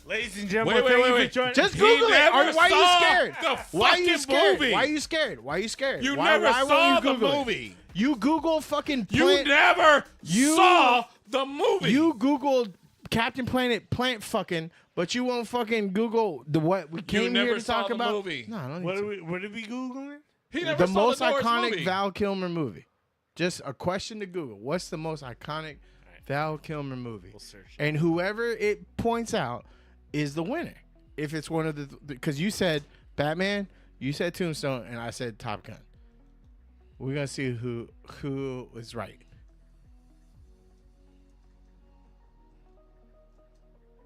Ladies and gentlemen, Wait. Just He Google it. never Why are you saw scared? the Why are you fucking scared? movie. Why are you scared? Why are you scared? You why, never why saw won't you the Google it? movie. You Google fucking You plant. never saw the movie. You Googled Captain Planet plant fucking, but you won't fucking Google the what we came never here to saw talk the about. movie. No, I don't need What to. are we Googling? He never The saw most the Doors iconic movie. Val Kilmer movie. Just a question to Google. What's the most iconic Val Kilmer movie? We'll search. And whoever it points out is the winner. If it's one of the, because you said Batman, you said Tombstone, and I said Top Gun. We're gonna see who is right.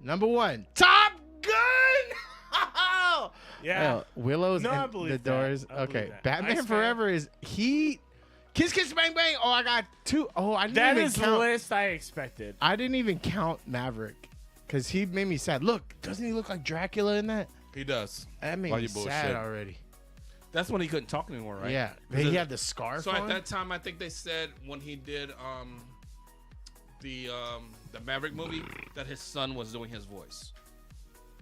Number 1, Top Gun. Yeah. Willows No, I and believe the that. Doors. I believe Okay, that. Batman Iceman. Forever is he. Kiss Kiss Bang Bang. Oh, I got 2. Oh, I didn't That even is the count. list I expected. I didn't even count Maverick because he made me sad. Look, doesn't he look like Dracula in that? He does. That made Why me you sad bullshit? already. That's when he couldn't talk anymore, right? Yeah, Because he had the scarf So on. at that time, I think they said when he did the Maverick movie that his son was doing his voice.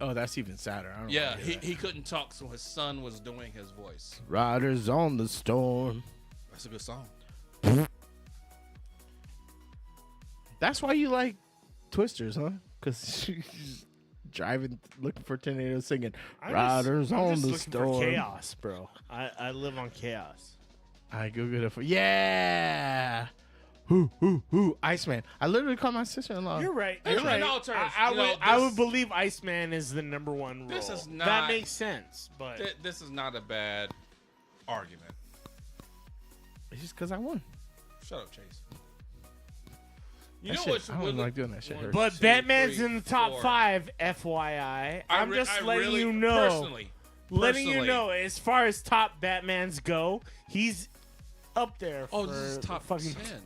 Oh, that's even sadder. I don't Yeah, wanna hear that. he couldn't talk, so his son was doing his voice. Riders on the Storm. That's a good song. That's why you like Twisters, huh? Because she's driving, looking for tornadoes, singing Riders I'm on just the looking Storm. for chaos, bro. I live on chaos. I Googled it for Who? Iceman. I literally called my sister-in-law. You're right. Hey, You're right. in all terms, I you know, I this- would believe Iceman is the number 1 role. This is not. That makes sense, but This is not a bad argument. It's just because I won. Shut up, Chase. You That know shit- what's I don't like doing that shit. Hurts. But Batman's in the top 5, FYI. I'm just letting you know. Letting you know, as far as top Batmans go, he's up there. Oh, for this is top fucking 10.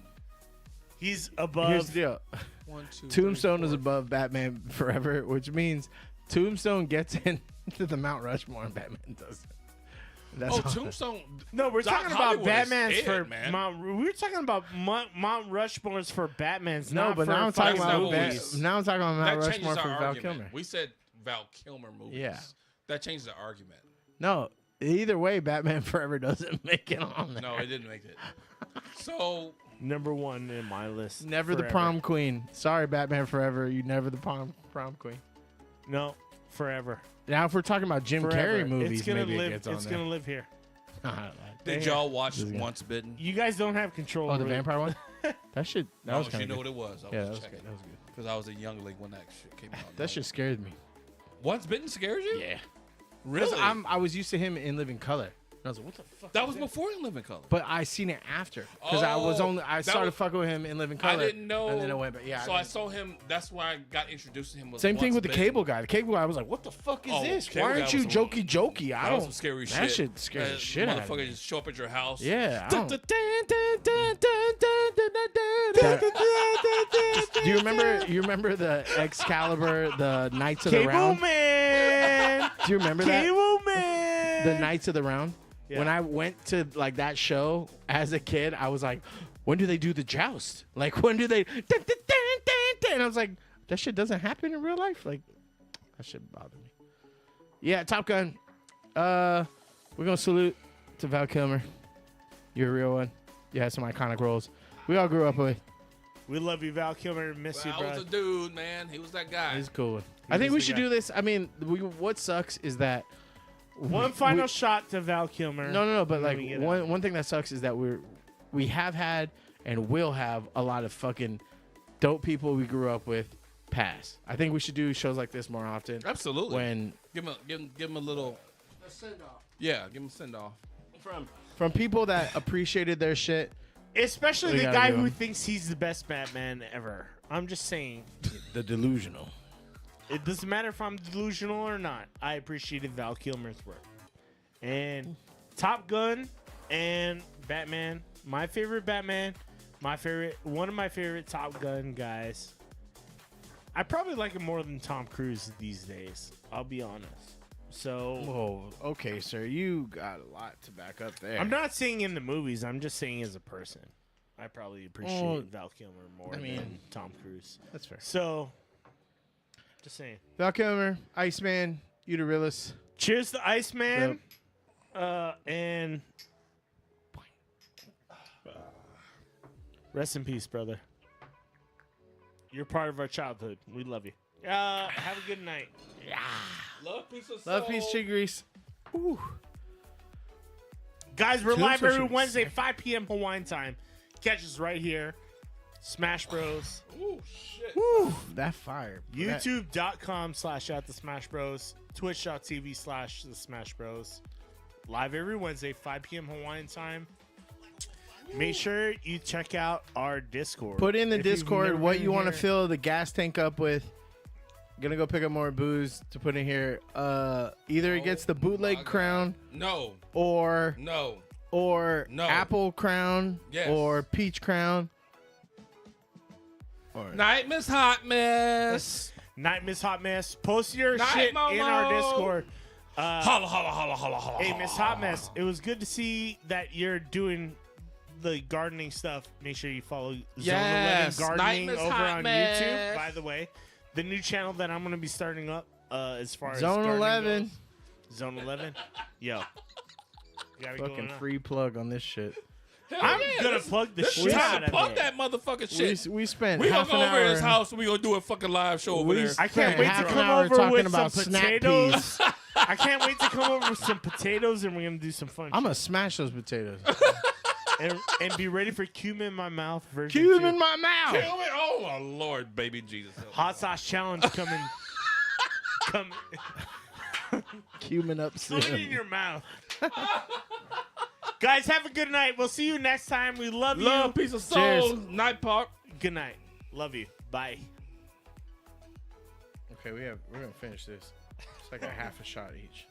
He's above. Here's the deal. 1, 2, Tombstone 3, is 4. above Batman Forever, which means Tombstone gets into the Mount Rushmore and Batman doesn't. That's Oh, all. Tombstone. No, we're Doc talking about Hollywood is Batman's it, for man. Mount. We're talking about Mount Rushmore's for Batman's. No, not but for now I'm talking fucking about movies. now I'm talking about Mount That changes Rushmore our for Val argument. Kilmer. We said Val Kilmer movies. Yeah. That changes the argument. No, either way, Batman Forever doesn't make it on there. No, it didn't make it. So Number 1 in my list. Never the forever. prom queen. Sorry, Batman Forever. You never the prom queen. Forever. Now, if we're talking about Jim Forever. Carrey movies, it's gonna maybe live. it gets on It's there. gonna live here. did y'all watch Once Bitten? You guys don't have control. Oh, over the it. vampire one? That shit. That No, was you kind know of what it was. I Yeah, was that was checking. good. That was good. Because I was a young league when that shit came out. That shit scared me. Once Bitten scares you? Yeah. Really? I was used to him in Living Color. And I was like, what the fuck? That was before In Living Color. But I seen it after because I that started was- fucking with him in Living Color. I didn't know. and then it went. But yeah, So I saw him. That's why I got introduced to him. Was same thing Once with the Bitten. cable guy. The cable guy was like, "What the fuck is Oh, this? Cable Why Guy aren't you was some- jokey? I That don't. was some scary shit. That shit scares the shit out of Motherfucker me. just show up at your house. Yeah. I don't- Just- Do you remember the Excalibur, the Knights of the Cable Round? Man. Do you remember that? Cable Man. The Knights of the Round. Yeah. When I went to like that show as a kid, I was like, when do they do the joust? Like when do they? And I was like, that shit doesn't happen in real life. Like that shit bothered me. Yeah, Top Gun. We're gonna salute to Val Kilmer. You're a real one. You had some iconic roles. We all grew up with. We love you, Val Kilmer. Miss you, I bro. was a dude, man. He was that guy. He's cool. I think we should do this. I mean, what sucks is that One final shot to Val Kilmer. No. But and like then we get out. one thing that sucks is that we have had and will have a lot of fucking dope people we grew up with pass. I think we should do shows like this more often. Absolutely. When give him a little send off. Yeah, give him a send off. From people that appreciated their shit. Especially We the gotta guy do who 'em. thinks he's the best Batman ever. I'm just saying. The delusional. It doesn't matter if I'm delusional or not. I appreciated Val Kilmer's work. And Top Gun and Batman, my favorite Batman, one of my favorite Top Gun guys. I probably like him more than Tom Cruise these days. I'll be honest. So, whoa, okay, sir, you got a lot to back up there. I'm not saying in the movies. I'm just saying as a person. I probably appreciate Val Kilmer more than Tom Cruise. That's fair. So, just saying. Val Kilmer, Iceman, Uterillis. Cheers to Iceman. And rest in peace, brother. You're part of our childhood. We love you. Have a good night. Yeah. Love, peace, of Love, soul. peace, chick grease. Ooh. Guys, we're Tune live for every shoots. Wednesday, 5 p.m. Hawaiian time. Catch us right here. Smash Bros. Ooh, shit. Woo, that fire. YouTube.com/@thesmashbros. Twitch.tv/the Smash Bros. Live every Wednesday, 5 p.m. Hawaiian time. Make sure you check out our Discord. Put in the If you've Discord never what been you want to here. fill the gas tank up with. Gonna go pick up more booze to put in here. Either it gets the bootleg crown. No. Or No. Or No. apple crown. Yes. Or peach crown. Or Night Miss Hot Mess. Night Miss Hot Mess. Post your Night shit Momo. in our Discord. Holla, holla, holla, holla, holla. Hey, Miss Hot Mess. It was good to see that you're doing the gardening stuff. Make sure you follow Yes. Zone 11 Gardening Night Miss over Hot on Mess. YouTube. By the way, the new channel that I'm going to be starting up as far as Zone gardening 11. goes. Zone 11. Yo. You gotta be fucking going on. free plug on this shit. I'm gonna plug the shit out of Plug it. that motherfucking shit. We spent We gonna half go an over hour. his house and we gonna do a fucking live show over there. I can't wait to half an come hour over talking with about some snap potatoes. peas. I can't wait to come over with some potatoes and we're gonna do some fun I'm gonna smash those potatoes. shit. And be ready for cumin in my mouth version Cube 2. in my mouth. Kill it. Oh my Lord, baby Jesus. Hot sauce challenge coming. Cumin up Put it in soon. your mouth. Guys, have a good night. We'll see you next time. We love you. Love, peace of soul. Cheers. Night pop. Good night. Love you. Bye. Okay, we're gonna finish this. It's like a half a shot each.